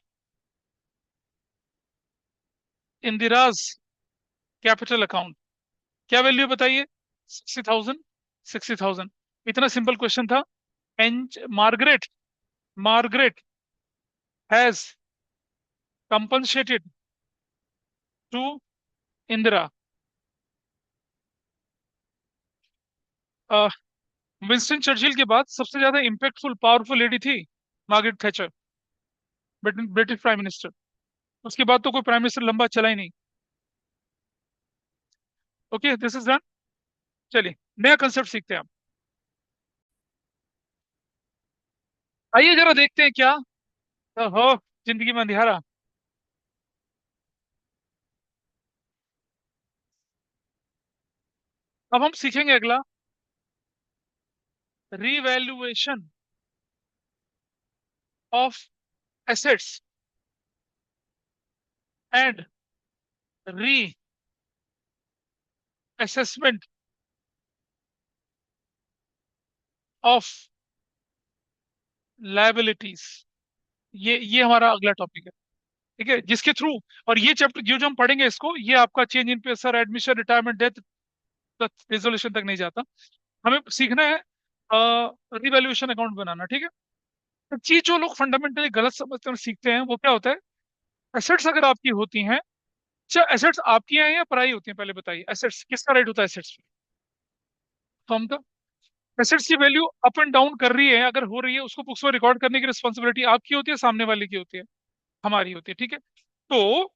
Indira's capital account. क्या वैल्यू बताइए? 60,000। 60,000। इतना सिंपल क्वेश्चन था। And Margaret Margaret has compensated to Indira. Winston Churchill के बाद सबसे ज्यादा इंपैक्टफुल पावरफुल लेडी थी Margaret Thatcher, British prime minister. उसके बाद तो कोई प्राइम मिनिस्टर लंबा चला ही नहीं। Okay, this is done. चलिए, नया कंसेप्ट सीखते हैं अब। आइए जरा देखते हैं क्या हो जिंदगी में अंधियारा। अब हम सीखेंगे अगला, revaluation of assets and re assessment of liabilities. ये हमारा अगला टॉपिक है। ठीक है, जिसके थ्रू, और ये चैप्टर जो जो हम पढ़ेंगे इसको, ये आपका change in pressure, admission, retirement, death तक, रेजोल्यूशन तक नहीं जाता। हमें सीखना है रिवैल्यूएशन अकाउंट बनाना। ठीक है। तो चीज जो लोग फंडामेंटली गलत समझते हैं और सीखते हैं वो क्या होता है? एसेट्स अगर आपकी होती हैं, अच्छा एसेट्स आपकी हैं या पराई होती हैं, पहले बताइए। एसेट्स किसका राइट होता है? एसेट्स फर्म का। एसेट्स की वैल्यू अप एंड डाउन कर रही है, अगर हो रही है, उसको बुक्स में रिकॉर्ड करने की रिस्पॉन्सिबिलिटी आपकी होती है, सामने वाले की होती है? हमारी होती है। ठीक है। तो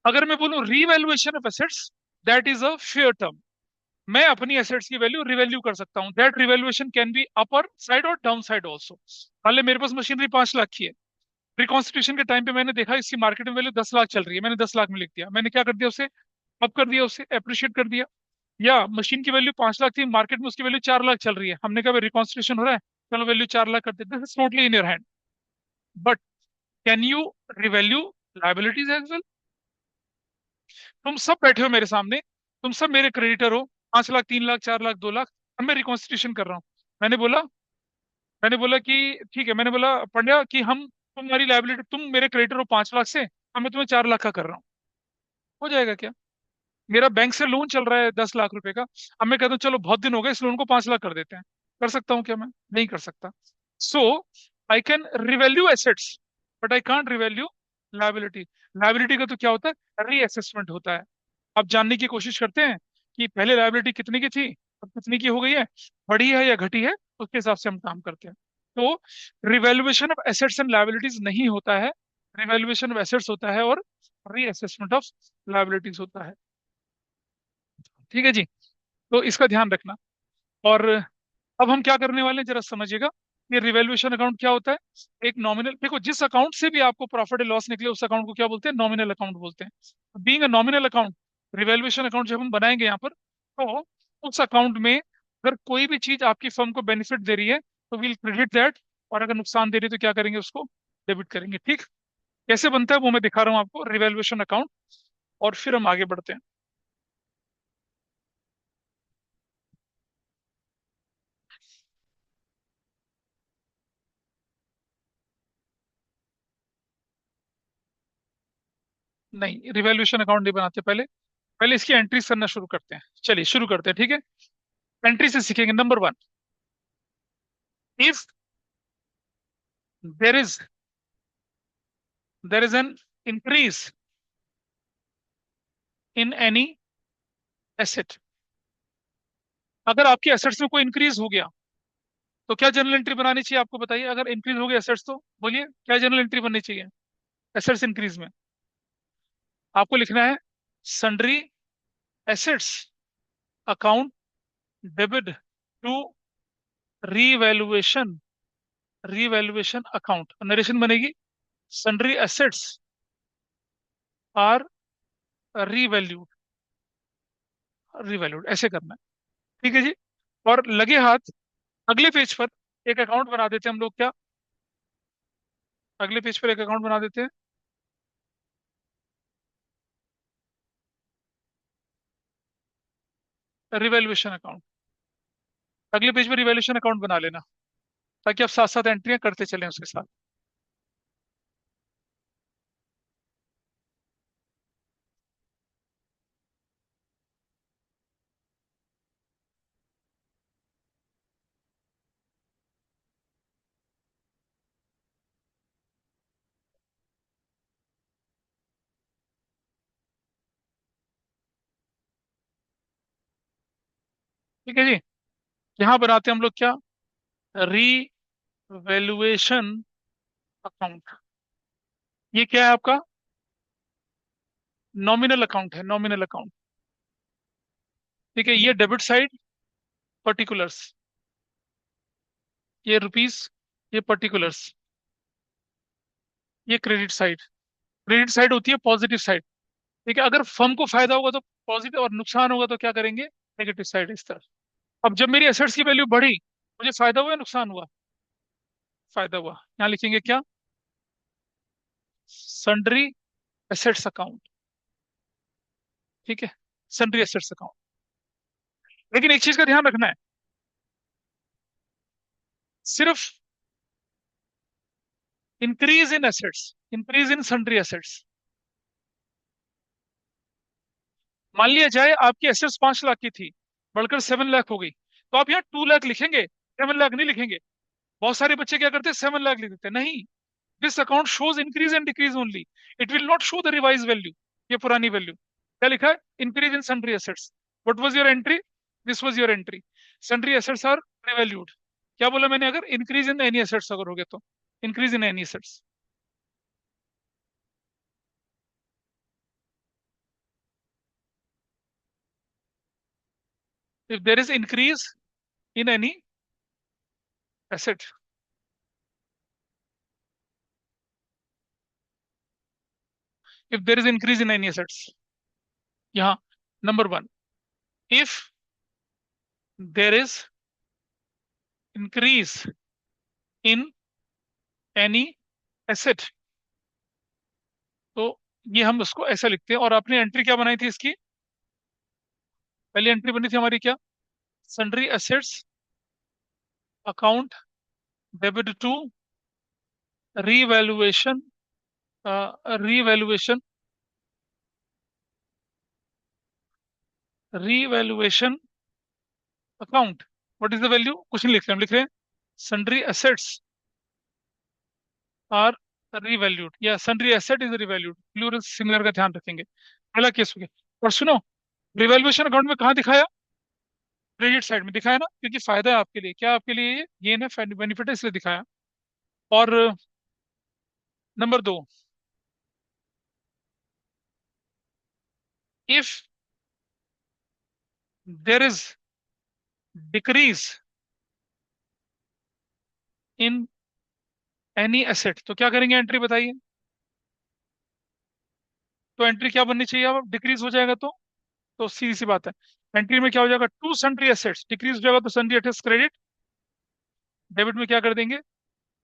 अगर मैं बोलूं revaluation of assets, that is a fair term. मैं अपनी एसेट्स की वैल्यू रिवैल्यू कर सकता हूं। That revaluation can be upper side और डाउन साइड ऑल्सो। मान ले मेरे पास मशीनरी 5 लाख की है। रिकॉन्स्टिट्यूशन के टाइम पे मैंने देखा इसकी मार्केट में वैल्यू 10 लाख चल रही है, मैंने 10 लाख में लिख दिया। मैंने क्या कर दिया उसे? अप कर दिया, उसे अप्रिशिएट कर दिया। या मशीन की वैल्यू 5 लाख थी, मार्केट में उसकी वैल्यू 4 लाख चल रही है, हमने कहा रिकॉन्स्टिट्यूशन हो रहा है, चलो वैल्यू 4 लाख कर देते हैं। This is totally in your hand. But can you revalue liabilities as well? तुम सब बैठे हो मेरे सामने, तुम सब मेरे क्रेडिटर हो। 5 लाख, 3 लाख, 4 लाख, 2 लाख। अब मैं रिकॉन्स्टिट्यूशन कर रहा हूँ। मैंने बोला मैंने बोला कि ठीक है, मैंने बोला पंड्या कि हम तुम्हारी लाइबिलिटी, तुम मेरे क्रेडिटर हो 5 लाख से, अब मैं तुम्हें 4 लाख का कर रहा हूँ। हो जाएगा क्या? मेरा बैंक से लोन चल रहा है 10 लाख रुपए का। अब मैं कहता हूँ चलो बहुत दिन हो गए, इस लोन को 5 लाख कर देते हैं। कर सकता हूँ क्या? मैं नहीं कर सकता। So I can revalue assets, but I can't revalue liability. Liability का तो क्या होता है? रीअसेसमेंट होता है। अब जानने की कोशिश करते हैं कि पहले लाइबिलिटी कितने की थी, अब कितनी की हो गई है, बढ़ी है या घटी है, उसके हिसाब से हम काम करते हैं। तो revaluation of assets and liabilities नहीं होता है, रिवैल्यूएशन ऑफ एसेट्स होता है और रीअसेसमेंट ऑफ लाइबिलिटीज होता है। ठीक है जी। तो इसका ध्यान रखना। और अब हम क्या करने वाले हैं जरा समझिएगा। ये रिवैल्यूएशन अकाउंट क्या होता है? एक नॉमिनल, देखो जिस अकाउंट से भी आपको प्रॉफिट एंड लॉस निकले उस अकाउंट को क्या बोलते हैं? नॉमिनल अकाउंट बोलते हैं। Being a nominal account, revaluation account जब हम बनाएंगे यहाँ पर, तो उस अकाउंट में अगर कोई भी चीज आपकी फर्म को बेनिफिट दे रही है तो विल क्रेडिट दैट, और अगर नुकसान दे रही है तो क्या करेंगे? उसको डेबिट करेंगे। ठीक। कैसे बनता है वो मैं दिखा रहा हूँ आपको, रिवैल्यूएशन अकाउंट, और फिर हम आगे बढ़ते हैं। नहीं, रिवैल्यूएशन अकाउंट नहीं बनाते पहले। पहले इसकी एंट्रीज करना शुरू करते हैं। चलिए शुरू करते हैं। ठीक है। एंट्री से सीखेंगे। Number one, if there is there is an increase in any asset. अगर आपके एसेट्स में कोई इंक्रीज हो गया तो क्या जनरल एंट्री बनानी चाहिए? आपको बताइए, अगर इंक्रीज हो गया एसेट्स तो बोलिए क्या जनरल एंट्री बननी चाहिए? एसेट्स इंक्रीज में आपको लिखना है sundry assets account debit to revaluation, revaluation account, narration बनेगी sundry assets are revalued, revalued ऐसे करना है। ठीक है जी। और लगे हाथ अगले पेज पर एक अकाउंट बना देते हैं हम लोग, क्या अगले पेज पर एक अकाउंट बना देते हैं, रिवैल्यूएशन अकाउंट। अगले पेज पर रिवैल्यूएशन अकाउंट बना लेना, ताकि आप साथ साथ एंट्रियां करते चलें उसके साथ। ठीक है जी। यहाँ बनाते हैं हम लोग क्या, रीवैल्यूएशन अकाउंट। ये क्या है आपका, नॉमिनल अकाउंट है, नॉमिनल अकाउंट। ठीक है, ये डेबिट साइड पर्टिकुलर्स, ये रुपीस, ये पर्टिकुलर्स, ये क्रेडिट साइड। क्रेडिट साइड होती है पॉजिटिव साइड। ठीक है, अगर फर्म को फायदा होगा तो पॉजिटिव, और नुकसान होगा तो क्या करेंगे, नेगेटिव साइड इस तरफ। अब जब मेरी एसेट्स की वैल्यू बढ़ी, मुझे फायदा हुआ या नुकसान हुआ, फायदा हुआ। यहाँ लिखेंगे क्या, सन्ड्री एसेट्स अकाउंट। ठीक है, सन्ड्री एसेट्स अकाउंट। लेकिन एक चीज का ध्यान रखना है, सिर्फ increase in assets, increase in sundry assets. मान लिया जाए आपकी एसेट्स 5 लाख की थी, बढ़कर 7 लाख हो गई, तो आप यहाँ 2 लाख लिखेंगे, 7 लाख नहीं लिखेंगे। बहुत सारे बच्चे क्या करते हैं, 7 लाख लिख देते हैं। नहीं, this account shows increase and decrease only, it will not show the revise value. ये पुरानी वैल्यू क्या लिखा है, increase in sundry assets. What was your entry, this was your entry, sundry assets are revalued. क्या बोला मैंने, अगर इंक्रीज इन एनी एसेट्स अगर हो गया तो, increase in any assets. If there is increase in any asset, if there is increase in any assets, यहाँ number one, if there is increase in any asset, तो ये हम उसको ऐसा लिखते हैं। और आपने एंट्री क्या बनाई थी इसकी, पहली एंट्री बनी थी हमारी क्या, sundry assets account debit to revaluation, revaluation, revaluation account. What is the value, कुछ नहीं लिख रहे, हम लिख रहे हैं सन्ड्री एसेट्स आर रीवैल्यूड, या sundry asset is revalued, plural singular का ध्यान रखेंगे। पहला केस हो गया। और सुनो, रिवैल्यूएशन अकाउंट में कहाँ दिखाया, क्रेडिट साइड में दिखाया ना, क्योंकि फायदा है आपके लिए, क्या आपके लिए ये गेन है, बेनिफिट है, इसलिए दिखाया। और नंबर दो, if there is decrease in any asset, तो क्या करेंगे, एंट्री बताइए। तो एंट्री क्या बननी चाहिए, अब डिक्रीज हो जाएगा तो सीधी सी बात है, एंट्री में क्या हो जाएगा, टू सन्ड्री एसेट्स, डिक्रीज हो जाएगा तो सन्ड्री एसेट्स क्रेडिट, डेबिट में क्या कर देंगे,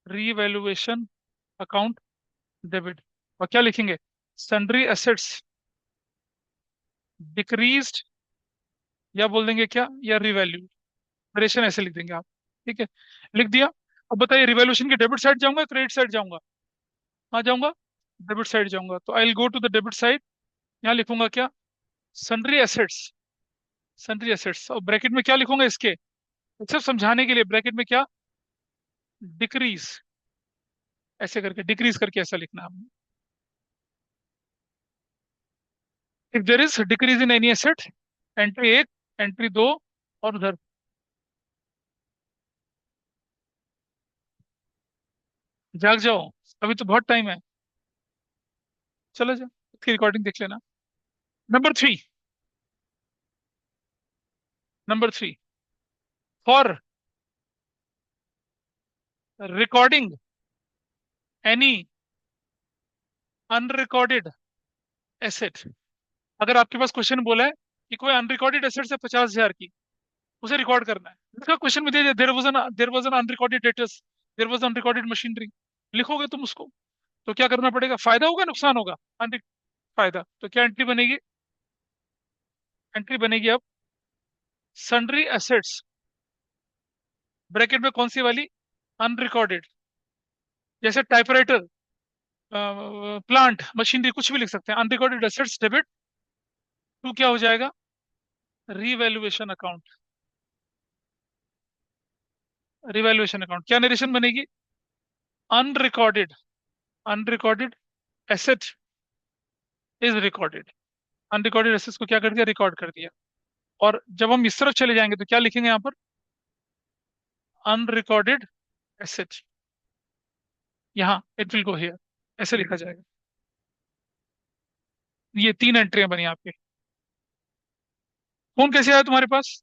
रीवैल्यूएशन अकाउंट डेबिट। और क्या लिखेंगे, सन्ड्री एसेट्स डिक्रीज्ड, या बोल देंगे क्या, या रिवैल्यू, नरेशन ऐसे लिख देंगे आप। ठीक है, लिख दिया। अब बताइए, रिवैल्यूएशन के डेबिट साइड जाऊंगा, क्रेडिट साइड जाऊंगा, कहाँ जाऊंगा, डेबिट साइड जाऊंगा। तो I will go to the debit side, यहाँ लिखूंगा क्या, सन्ड्री एसेट्स, सन्ड्री एसेट्स, और ब्रैकेट में क्या लिखूंगा इसके, सिर्फ समझाने के लिए, ब्रैकेट में क्या, डिक्रीज, ऐसे करके डिक्रीज करके ऐसा लिखना है। If there is decrease in any asset, entry एक, एंट्री दो, और उधर जाग जाओ, अभी तो बहुत टाइम है, चलो जाओ, उसकी रिकॉर्डिंग देख लेना। Number three, number three, for recording any unrecorded asset. अगर आपके पास क्वेश्चन बोला है कि कोई अनरिकॉर्डेड एसेट है 50,000 की, उसे रिकॉर्ड करना है। इसका क्वेश्चन में दे दिया, there was an unrecorded debtors, there was unrecorded machinery. लिखोगे तुम उसको, तो क्या करना पड़ेगा? फायदा होगा नुकसान होगा? फायदा। तो क्या एंट्री बनेगी? एंट्री बनेगी अब सन्ड्री एसेट्स, ब्रैकेट में कौन सी वाली? अनरिकॉर्डेड। जैसे टाइपराइटर, प्लांट मशीनरी, कुछ भी लिख सकते हैं। अनरिकॉर्डेड एसेट्स डेबिट टू क्या हो जाएगा? Revaluation account. रिवैल्यूएशन अकाउंट क्या नरेशन बनेगी? Unrecorded, unrecorded asset is recorded. Unrecorded assets को क्या कर दिया? रिकॉर्ड कर दिया। और जब हम इस तरफ चले जाएंगे तो क्या लिखेंगे यहाँ पर? Unrecorded asset. यहाँ इट विल गो हियर, ऐसे लिखा जाएगा। ये तीन एंट्रियां बनी आपके। फोन कैसे आया तुम्हारे पास?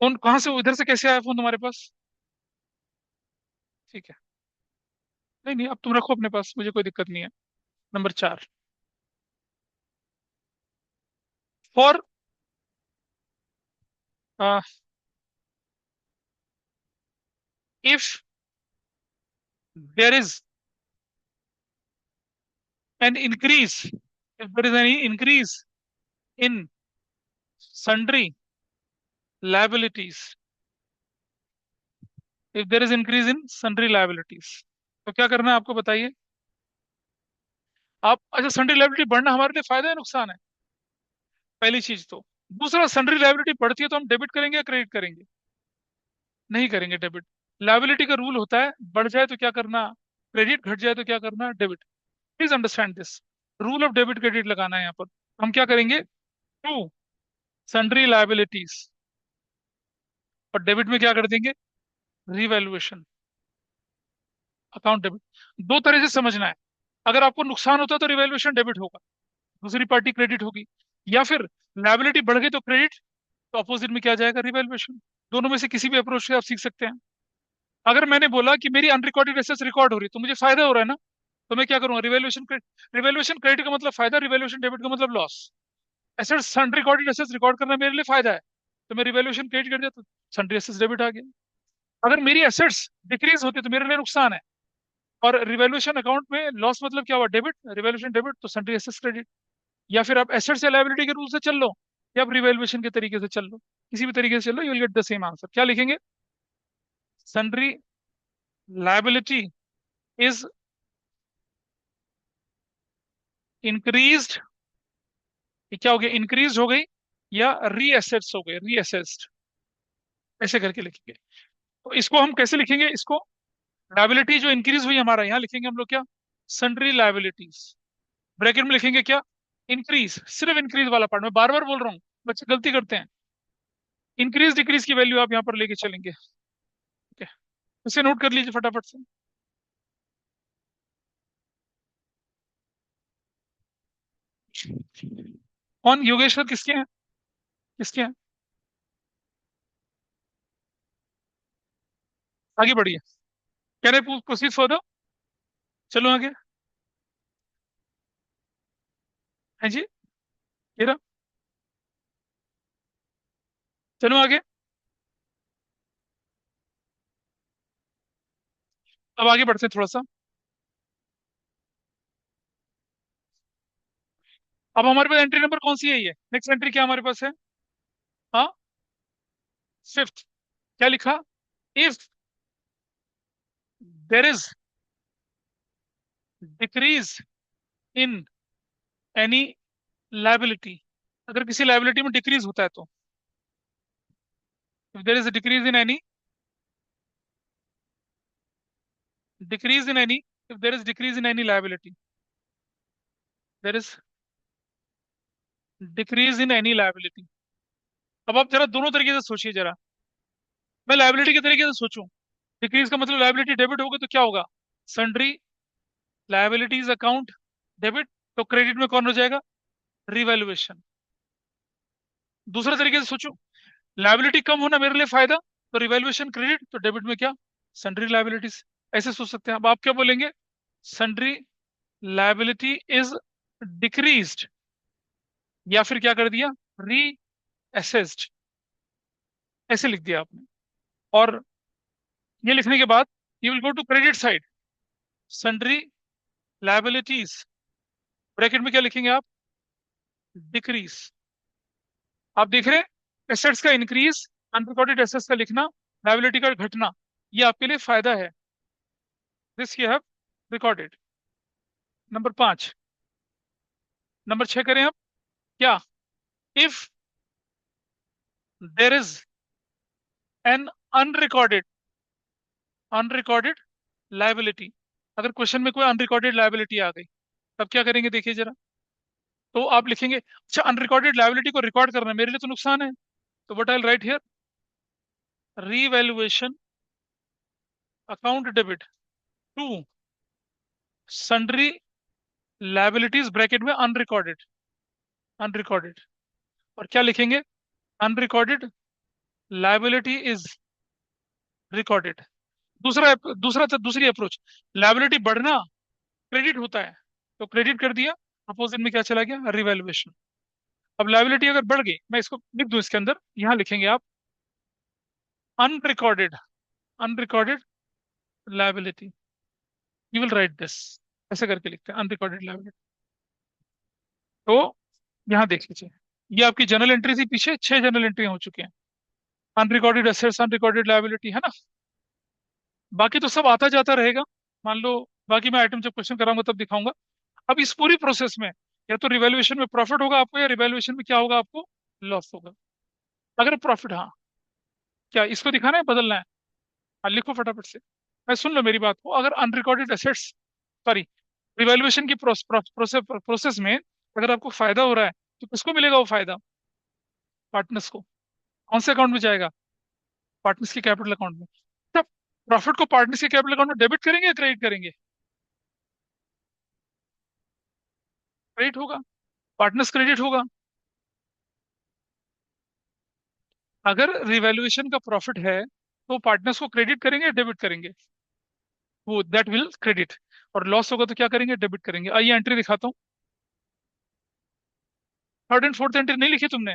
फोन कहाँ से, इधर से कैसे आया फोन तुम्हारे पास? ठीक है। नहीं नहीं, अब तुम रखो अपने पास, मुझे कोई दिक्कत नहीं है। Number 4, for if there is an increase, if there is any increase in sundry liabilities, if there is increase in sundry liabilities, तो क्या करना है आपको बताइए? आप, अच्छा, सन्ड्री लाइबिलिटी बढ़ना हमारे लिए फायदा है नुकसान है? पहली चीज तो। दूसरा, सन्ड्री लाइबिलिटी बढ़ती है तो हम डेबिट करेंगे या क्रेडिट करेंगे? नहीं करेंगे डेबिट। लाइबिलिटी का रूल होता है, बढ़ जाए तो क्या करना? क्रेडिट, घट जाए तो क्या करना? Debit. Please understand this. Rule of debit credit लगाना है यहाँ पर। हम क्या करेंगे? टू सन्ड्री लाइबिलिटीज, और डेबिट में क्या कर देंगे? Revaluation account debit. दो तरह से समझना है। अगर आपको नुकसान होता है तो रिवैल्यूएशन डेबिट होगा, दूसरी पार्टी क्रेडिट होगी। या फिर लाइबिलिटी बढ़ गई तो क्रेडिट, तो अपोजिट में क्या जाएगा? रिवैल्यूएशन। दोनों में से किसी भी अप्रोच से आप सीख सकते हैं। अगर मैंने बोला कि मेरी अनरिकॉर्डेड एसेट्स रिकॉर्ड हो रही है तो मुझे फायदा हो रहा है ना, तो मैं क्या करूंगा? Revaluation credit. रिवैल्यूएशन क्रेडिट का मतलब फायदा, रिवैल्यूएशन डेबिट का मतलब loss. Assets, unrecorded assets record करना मेरे लिए फायदा है, तो मैं रिवैल्यूएशन क्रेडिट कर दिया तो सन्ड्री एसेट्स डेबिट आ गया। अगर मेरी एसेट्स डिक्रीज होती है तो मेरे लिए नुकसान है, और रिवैल्यूएशन अकाउंट में लॉस मतलब क्या हुआ? डेबिट। रिवैल्यूएशन डेबिट तो सन्ड्री एसेट्स क्रेडिट। या फिर आप एसेट्स या लायबिलिटी के रूल से चल लो, या आप रिवैल्यूएशन के तरीके से चल लो, किसी भी तरीके से चल लो, you will get the same answer. क्या लिखेंगे? सन्ड्री लायबिलिटी इज इंक्रीज्ड, ये क्या हो गया? इंक्रीज हो गई, या रीअसेट्स हो गए, रीअसेस्ड, ऐसे करके लिखेंगे। तो इसको हम कैसे लिखेंगे? इसको, लायबिलिटी जो इंक्रीज हुई हमारा, यहाँ लिखेंगे हम लोग क्या? Sundry liabilities. ब्रैकेट में लिखेंगे क्या? इंक्रीज, सिर्फ इंक्रीज वाला पार्ट, मैं बार बार बोल रहा हूँ, बच्चे गलती करते हैं। इंक्रीज डिक्रीज की वैल्यू आप यहाँ पर लेके चलेंगे। ठीक है, इसे नोट कर लीजिए फटाफट से। कौन? योगेश्वर किसके हैं? किसके हैं? आगे बढ़िए। Can I proceed further? चलो आगे। है जी, ये रहा। चलो आगे। अब आगे बढ़ते हैं थोड़ा सा। अब हमारे पास एंट्री नंबर कौन सी है? ये नेक्स्ट एंट्री क्या हमारे पास है? हाँ, फिफ्थ। क्या लिखा? If there is decrease in any liability, अगर किसी लाइबिलिटी में डिक्रीज होता है तो, if there is decrease in any, decrease in any, if there is decrease in any liability, there is decrease in any liability. अब आप जरा दोनों तरीके से सोचिए जरा। मैं लाइबिलिटी के तरीके से सोचूं, डिक्रीज का मतलब लाइबिलिटी डेबिट होगी तो क्या होगा? सन्ड्री लाइबिलिटीज अकाउंट डेबिट, तो क्रेडिट में कौन हो जाएगा? रिवैल्यूएशन। दूसरे तरीके से सोचूं, लाइबिलिटी कम होना मेरे लिए फायदा, तो रिवैल्यूएशन क्रेडिट, तो डेबिट में क्या? सन्ड्री लाइबिलिटीज, ऐसे सोच सकते हैं। अब आप क्या बोलेंगे? सन्ड्री लाइबिलिटी इज डिक्रीज्ड, या फिर क्या कर दिया, री असेस्ड, ऐसे लिख दिया आपने। और ये लिखने के बाद you will go to credit side, sundry liabilities, bracket में क्या लिखेंगे आप? डिक्रीज। आप देख रहे हैं, एसेट्स का इंक्रीज, अनरिकॉर्डेड एसेट्स का लिखना, लाइबिलिटी का घटना, ये आपके लिए फायदा है। This you have recorded. Number 5, number 6 करें आप। क्या? If there is an unrecorded unrecorded liability, अगर क्वेश्चन में कोई अनरिकॉर्डेड लाइबिलिटी आ गई, तब क्या करेंगे देखिए जरा। तो आप लिखेंगे, अच्छा अनरिकॉर्डेड लाइबिलिटी को रिकॉर्ड करना है, मेरे लिए तो नुकसान है, तो what I write here, revaluation account debit to sundry liabilities, bracket में अनरिकॉर्डेड, अनरिकॉर्डेड। और क्या लिखेंगे? Unrecorded liability is recorded. दूसरी अप्रोच, लाइबिलिटी बढ़ना क्रेडिट होता है, तो क्रेडिट कर दिया, अपोजिट में क्या चला गया, रिवैल्यूएशन। अब लाइबिलिटी अगर बढ़ गई, मैं इसको लिख दूं इसके अंदर, यहां लिखेंगे आप unrecorded unrecorded liability, you will right this, ऐसे करके लिखते हैं अनरिकॉर्डेड लाइबिलिटी। तो यहां देख लीजिए, ये आपकी जर्नल एंट्री थी, पीछे 6 जर्नल एंट्री हो चुके हैं, अनरिकॉर्डेड एसेट्स, अनरिकॉर्डेड लाइबिलिटी, है ना। बाकी तो सब आता जाता रहेगा, मान लो, बाकी मैं आइटम जब क्वेश्चन कराऊंगा तब दिखाऊंगा। अब इस पूरी प्रोसेस में या तो रिवैल्यूएशन में प्रॉफिट होगा आपको, या रिवैल्यूएशन में क्या होगा आपको, लॉस होगा। अगर प्रॉफिट, हाँ, क्या इसको दिखाना है, बदलना है? हाँ लिखो फटाफट से, मैं सुन लो मेरी बात को। अगर अनरिकॉर्डेड एसेट्स, सॉरी, रिवैल्यूएशन की प्रोसेस में अगर आपको फायदा हो रहा है, तो किसको मिलेगा वो फायदा? पार्टनर्स को। कौन से अकाउंट में जाएगा? पार्टनर्स के कैपिटल अकाउंट में। तब प्रॉफिट को पार्टनर्स के कैपिटल अकाउंट में डेबिट करेंगे या क्रेडिट करेंगे? क्रेडिट होगा, पार्टनर्स क्रेडिट होगा। अगर रिवैल्यूएशन का प्रॉफिट है, तो पार्टनर्स को क्रेडिट करेंगे या डेबिट करेंगे? वो दैट विल क्रेडिट। और लॉस होगा तो क्या करेंगे, डेबिट करेंगे। आइए एंट्री दिखाता हूँ। थर्ड एंड फोर्थ एंट्री नहीं लिखी तुमने?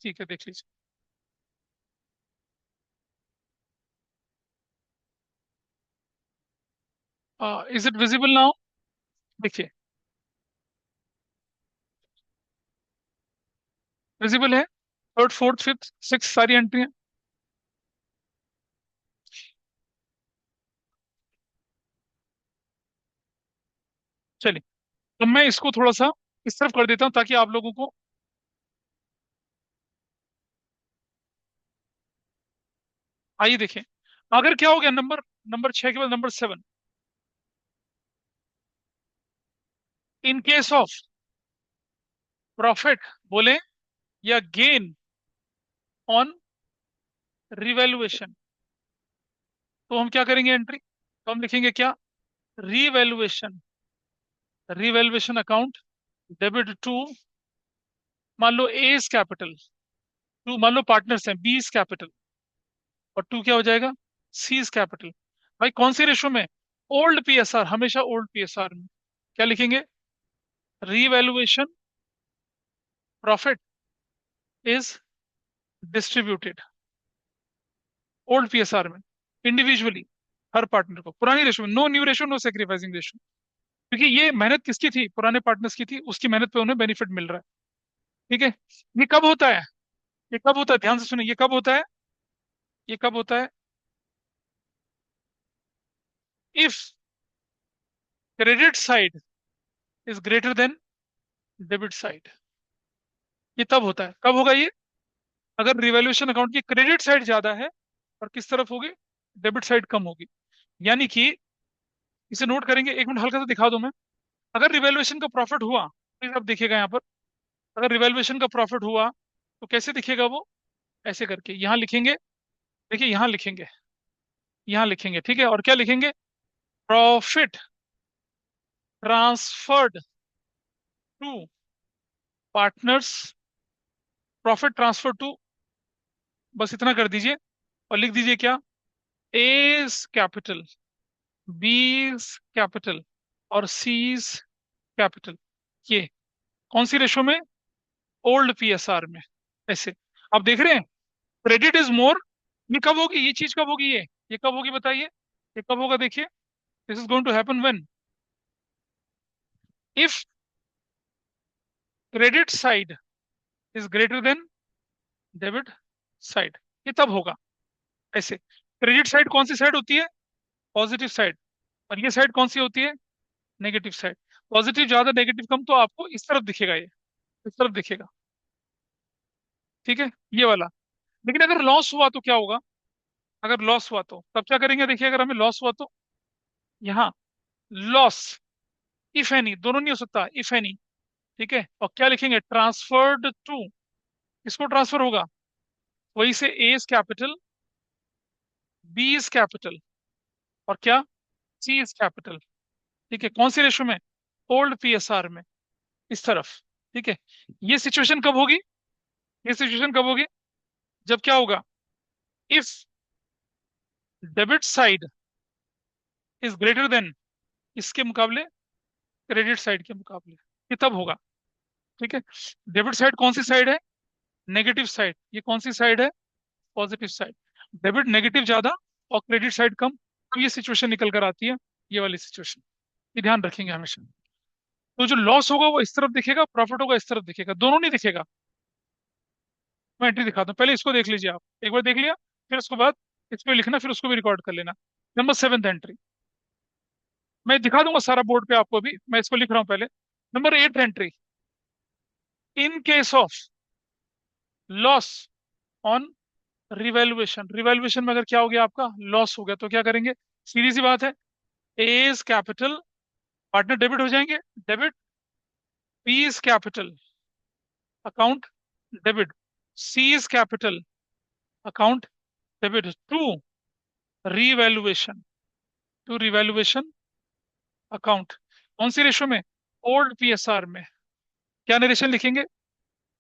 ठीक है, देख लीजिए। Is it visible now? देखिए, विजिबल है, थर्ड फोर्थ फिफ्थ सिक्स सारी एंट्री। चलिए, तो मैं इसको थोड़ा सा इस तरफ कर देता हूँ ताकि आप लोगों को, आइए देखें। अगर क्या हो गया, नंबर नंबर 6 के बाद number 7, in case of profit बोले या गेन ऑन रिवैल्यूएशन, तो हम क्या करेंगे एंट्री, तो हम लिखेंगे क्या, revaluation, revaluation account debit to, मान लो एज कैपिटल, टू मान लो पार्टनर्स हैं, बीस कैपिटल, और टू क्या हो जाएगा, सीज कैपिटल। भाई कौन सी रेशो में? ओल्ड पीएसआर, हमेशा ओल्ड पीएसआर में। क्या लिखेंगे, revaluation profit is distributed, old PSR में, इंडिविजुअली, हर पार्टनर को, पुरानी रेशो में, no new ratio, no sacrificing ratio. क्योंकि ये मेहनत किसकी थी, पुराने पार्टनर्स की थी, उसकी मेहनत पे उन्हें बेनिफिट मिल रहा है। ठीक है। ये कब होता है, ये कब होता है, ध्यान से सुनिए, ये कब होता है, ये कब होता है, if credit side is greater than debit side. ये तब होता है, कब होगा ये, अगर रिवैल्यूएशन अकाउंट की क्रेडिट साइड ज्यादा है और किस तरफ होगी, डेबिट साइड कम होगी। यानी कि इसे नोट करेंगे, एक मिनट हल्का सा दिखा दूं मैं। अगर रिवैल्यूएशन का प्रॉफिट हुआ, प्लीज आप देखिएगा यहाँ पर, अगर रिवैल्यूएशन का प्रॉफिट हुआ तो कैसे दिखेगा वो, ऐसे करके यहां लिखेंगे, देखिए यहां लिखेंगे, यहां लिखेंगे, ठीक है। और क्या लिखेंगे, profit transferred to partners, profit transfer to, बस इतना कर दीजिए। और लिख दीजिए क्या, एज कैपिटल, बीज कैपिटल और सीज कैपिटल, ये कौन सी रेशो में? ओल्ड पीएसआर में। ऐसे आप देख रहे हैं, क्रेडिट इज मोर। ये कब होगी, ये चीज कब होगी, ये कब होगी बताइए? ये कब होगा देखिए? This is going to happen when, if credit side is greater than debit side, ये तब होगा। ऐसे क्रेडिट साइड कौन सी साइड होती है? Positive side. और ये साइड कौन सी होती है? Negative side. पॉजिटिव ज्यादा नेगेटिव कम, तो आपको इस तरफ दिखेगा, ये इस तरफ दिखेगा। ठीक है, ये वाला। लेकिन अगर लॉस हुआ तो क्या होगा? अगर लॉस हुआ तो तब क्या करेंगे देखिए, अगर हमें लॉस हुआ तो यहाँ लॉस, इफ एनी, दोनों नहीं हो सकता, इफ एनी। ठीक है, और क्या लिखेंगे? ट्रांसफर्ड टू, किसको ट्रांसफर होगा? वही से A is capital, B is capital और क्या, सी इज कैपिटल। ठीक है, कौन सी रेशो में? ओल्ड पीएसआर में, इस तरफ। ठीक है, ये सिचुएशन कब होगी? ये सिचुएशन कब होगी? जब क्या होगा? If debit side is greater then, इसके मुकाबले, क्रेडिट साइड के मुकाबले, ये तब होगा। ठीक है, डेबिट साइड कौन सी साइड है? Negative side. ये कौन सी साइड है? Positive side. डेबिट नेगेटिव ज्यादा और क्रेडिट साइड कम, तो ये सिचुएशन निकल कर आती है, ये वाली सिचुएशन। ये ध्यान रखेंगे हमेशा। तो जो लॉस होगा वो इस तरफ दिखेगा, प्रॉफिट होगा इस तरफ दिखेगा, दोनों नहीं दिखेगा। मैं एंट्री दिखाता हूँ, पहले इसको देख लीजिए आप, एक बार देख लिया, फिर उसके बाद इसको लिखना, फिर उसको भी रिकॉर्ड कर लेना। नंबर 7 एंट्री, मैं दिखा दूंगा सारा बोर्ड पे आपको, भी मैं इसको लिख रहा हूँ पहले। Number 8 entry, in case of loss on revaluation, revaluation में अगर क्या हो गया, आपका लॉस हो गया, तो क्या करेंगे? सीधी सी बात है, एज कैपिटल, पार्टनर डेबिट हो जाएंगे, debit. B is capital, account debit. C is capital, account debit. To revaluation, to revaluation account, कौन सी रेशो में? ओल्ड पीएसआर में। क्या नरेशन लिखेंगे?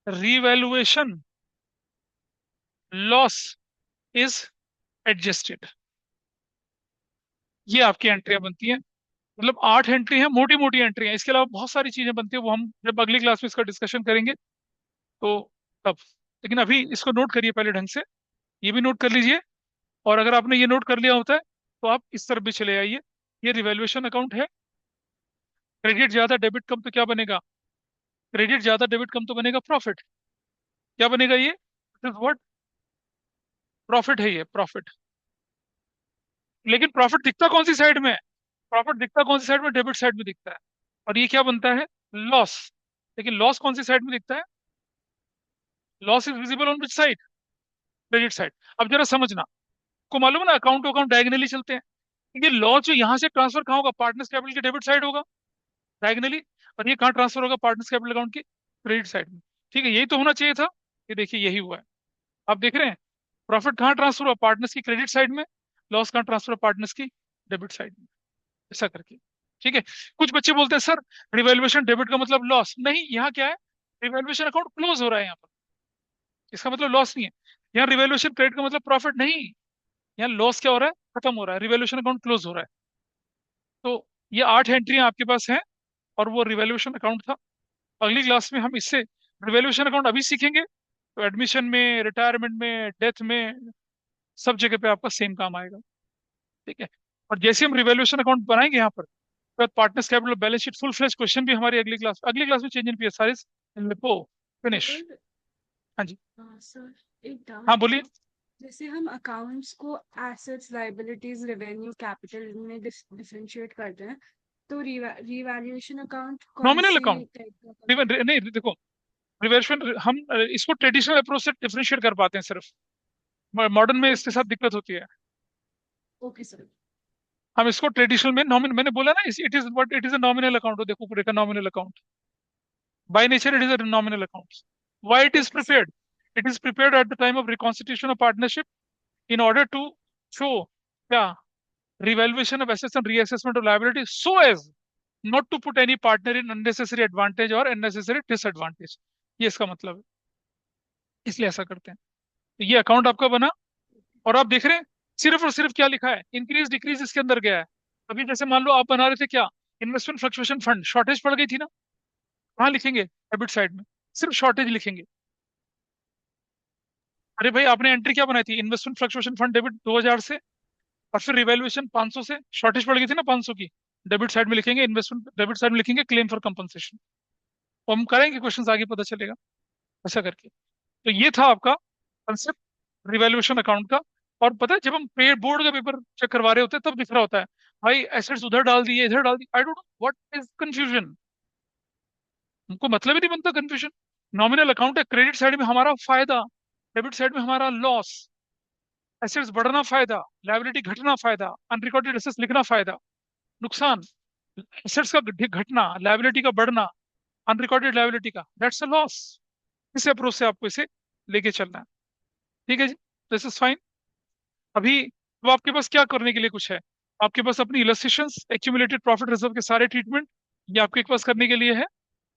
Revaluation loss is adjusted. ये आपकी एंट्रियां बनती हैं। मतलब 8 एंट्री हैं, मोटी मोटी एंट्री हैं, इसके अलावा बहुत सारी चीजें बनती है, वो हम जब अगली क्लास में इसका डिस्कशन करेंगे तो तब। लेकिन अभी इसको नोट करिए पहले ढंग से, ये भी नोट कर लीजिए। और अगर आपने ये नोट कर लिया होता है तो आप इस तरफ भी चले आइए। ये रिवैल्यूएशन अकाउंट है, क्रेडिट ज्यादा डेबिट कम, तो क्या बनेगा? क्रेडिट ज्यादा डेबिट कम तो बनेगा प्रॉफिट। क्या बनेगा ये? व्हाट? प्रॉफिट है ये, प्रॉफिट। लेकिन प्रॉफिट दिखता कौन सी साइड में है? प्रॉफिट दिखता कौन सी साइड में? डेबिट साइड में दिखता है। और ये क्या बनता है? लॉस। लेकिन लॉस कौन सी साइड में दिखता है? Loss is visible on which side? Credit side. अब जरा समझना, को मालूम है ना, अकाउंट टू अकाउंट डायगनली चलते हैं। ये लॉस जो यहाँ से ट्रांसफर कहाँ होगा? पार्टनर्स कैपिटल के डेबिट साइड होगा, डायगनली। और ये कहाँ ट्रांसफर होगा? पार्टनर्स कैपिटल अकाउंट की क्रेडिट साइड में। ठीक है, यही तो होना चाहिए था। ये देखिए, यही हुआ है। आप देख रहे हैं, प्रॉफिट कहाँ ट्रांसफर हुआ? पार्टनर्स की क्रेडिट साइड में। लॉस कहाँ ट्रांसफर हुआ? पार्टनर्स की डेबिट साइड में। ऐसा करके। ठीक है, कुछ बच्चे बोलते हैं सर रिवैल्यूएशन डेबिट का मतलब लॉस नहीं, यहाँ क्या है? रिवैल्यूएशन अकाउंट क्लोज हो रहा है यहाँ पर, इसका मतलब लॉस नहीं है। यहाँ रिवैल्यूएशन क्रेडिट का मतलब प्रॉफिट नहीं, यहाँ लॉस क्या हो रहा है? खत्म हो रहा है, रिवैल्यूएशन अकाउंट क्लोज हो रहा है। तो ये 8 एंट्रियां आपके पास हैं, और वो रिवैल्यूएशन अकाउंट था। अगली क्लास में हम इससे रिवैल्यूएशन अकाउंट अभी सीखेंगे, तो एडमिशन में, रिटायरमेंट में, डेथ में, सब जगह पे आपका सेम काम आएगा। ठीक है, और जैसे हम रिवैल्यूएशन अकाउंट बनाएंगे यहाँ पर, partners capital balance sheet full fledge question भी हमारी अगली क्लास में change in PSR is finish. Sir, हाँ जी। सर, एक हाँ डाउट बोलिए। है। जैसे हम अकाउंट्स को एसेट्स, लाइबिलिटीज, रेवेन्यू, कैपिटल में डिफरेंशिएट करते हैं, तो रिवैल्यूएशन अकाउंट कौन नॉमिनल सी अकाउंट, टाइप का अकाउंट? नहीं देखो, रिवर्शन हम इसको ट्रेडिशनल अप्रोच से डिफरेंशिएट कर पाते हैं सिर्फ, मॉडर्न में इसके ओके साथ दिक्कत होती है। Okay sir. हम इसको ट्रेडिशनल में नॉमिन, मैंने बोला ना, it is but it is a nominal account, देखो पूरे का nominal account, by nature it is a nominal account. Why it is okay sir. Prepared? It is prepared at the time of reconstitution of partnership in order to show क्या, revaluation of assets and reassessment of liability so as not to put any partner in unnecessary advantage or unnecessary disadvantage, ये इसका मतलब है, इसलिए ऐसा करते हैं। तो ये अकाउंट आपका बना, और आप देख रहे हैं सिर्फ और सिर्फ क्या लिखा है, इंक्रीज डिक्रीज इसके अंदर गया है। अभी जैसे मान लो आप बना रहे थे क्या, इन्वेस्टमेंट फ्लक्चुएशन फंड, शॉर्टेज पड़ गई थी ना, कहाँ लिखेंगे, डेबिट साइड में, सिर्फ शॉर्टेज लिखेंगे। अरे भाई आपने एंट्री क्या बनाई थी, इन्वेस्टमेंट फ्लक्चुएशन फंड डेबिट 2000 से, और फिर रिवैल्यूएशन 500 से, शॉर्टेज पड़ गई थी ना 500 की, डेबिट साइड में लिखेंगे इन्वेस्टमेंट, डेबिट साइड में लिखेंगे क्लेम फॉर कंपनसेशन। तो हम करेंगे क्वेश्चंस आगे पता चलेगा ऐसा करके। तो ये था आपका कंसेप्ट रिवैल्यूएशन अकाउंट का। और पता है जब हम पे बोर्ड का पेपर चेक करवा रहे होते हैं तब दिख रहा होता है, भाई एसेट्स उधर डाल दिए इधर डाल दिए, I don't know what is confusion. हमको मतलब ही नहीं बनता कंफ्यूजन। नॉमिनल अकाउंट है, क्रेडिट साइड में हमारा फायदा, डेबिट साइड में हमारा लॉस, एसेट्स बढ़ना फायदा, लायबिलिटी घटना फायदा, अनरिकॉर्डेड एसेट्स लिखना फायदा, नुकसान, एसेट्स का घटना, लायबिलिटी का बढ़ना, अनरिकॉर्डेड लायबिलिटी का, दैट्स अ लॉस। इस अप्रोच से आपको इसे लेके चलना है। ठीक है जी, दिस इज फाइन। अभी तो आपके पास क्या करने के लिए कुछ है, आपके पास अपनी इलस्ट्रेशंस, एक्यूमुलेटेड प्रॉफिट रिजर्व के सारे ट्रीटमेंट ये आपके पास करने के लिए है,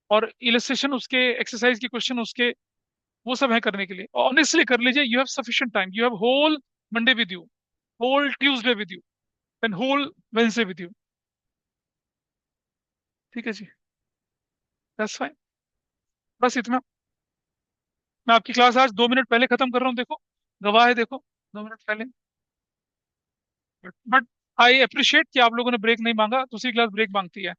और इलस्ट्रेशन उसके, एक्सरसाइज के क्वेश्चन उसके, वो सब है करने के लिए। ऑनेस्टली कर लीजिए, you have sufficient time, you have whole Monday with you, whole Tuesday with you, and whole Wednesday with you. ठीक है जी, दैट्स फाइन। बस इतना। मैं आपकी क्लास आज 2 मिनट पहले खत्म कर रहा हूँ, देखो गवाह है, देखो 2 मिनट पहले। बट आई अप्रिशिएट कि आप लोगों ने ब्रेक नहीं मांगा, दूसरी क्लास ब्रेक मांगती है।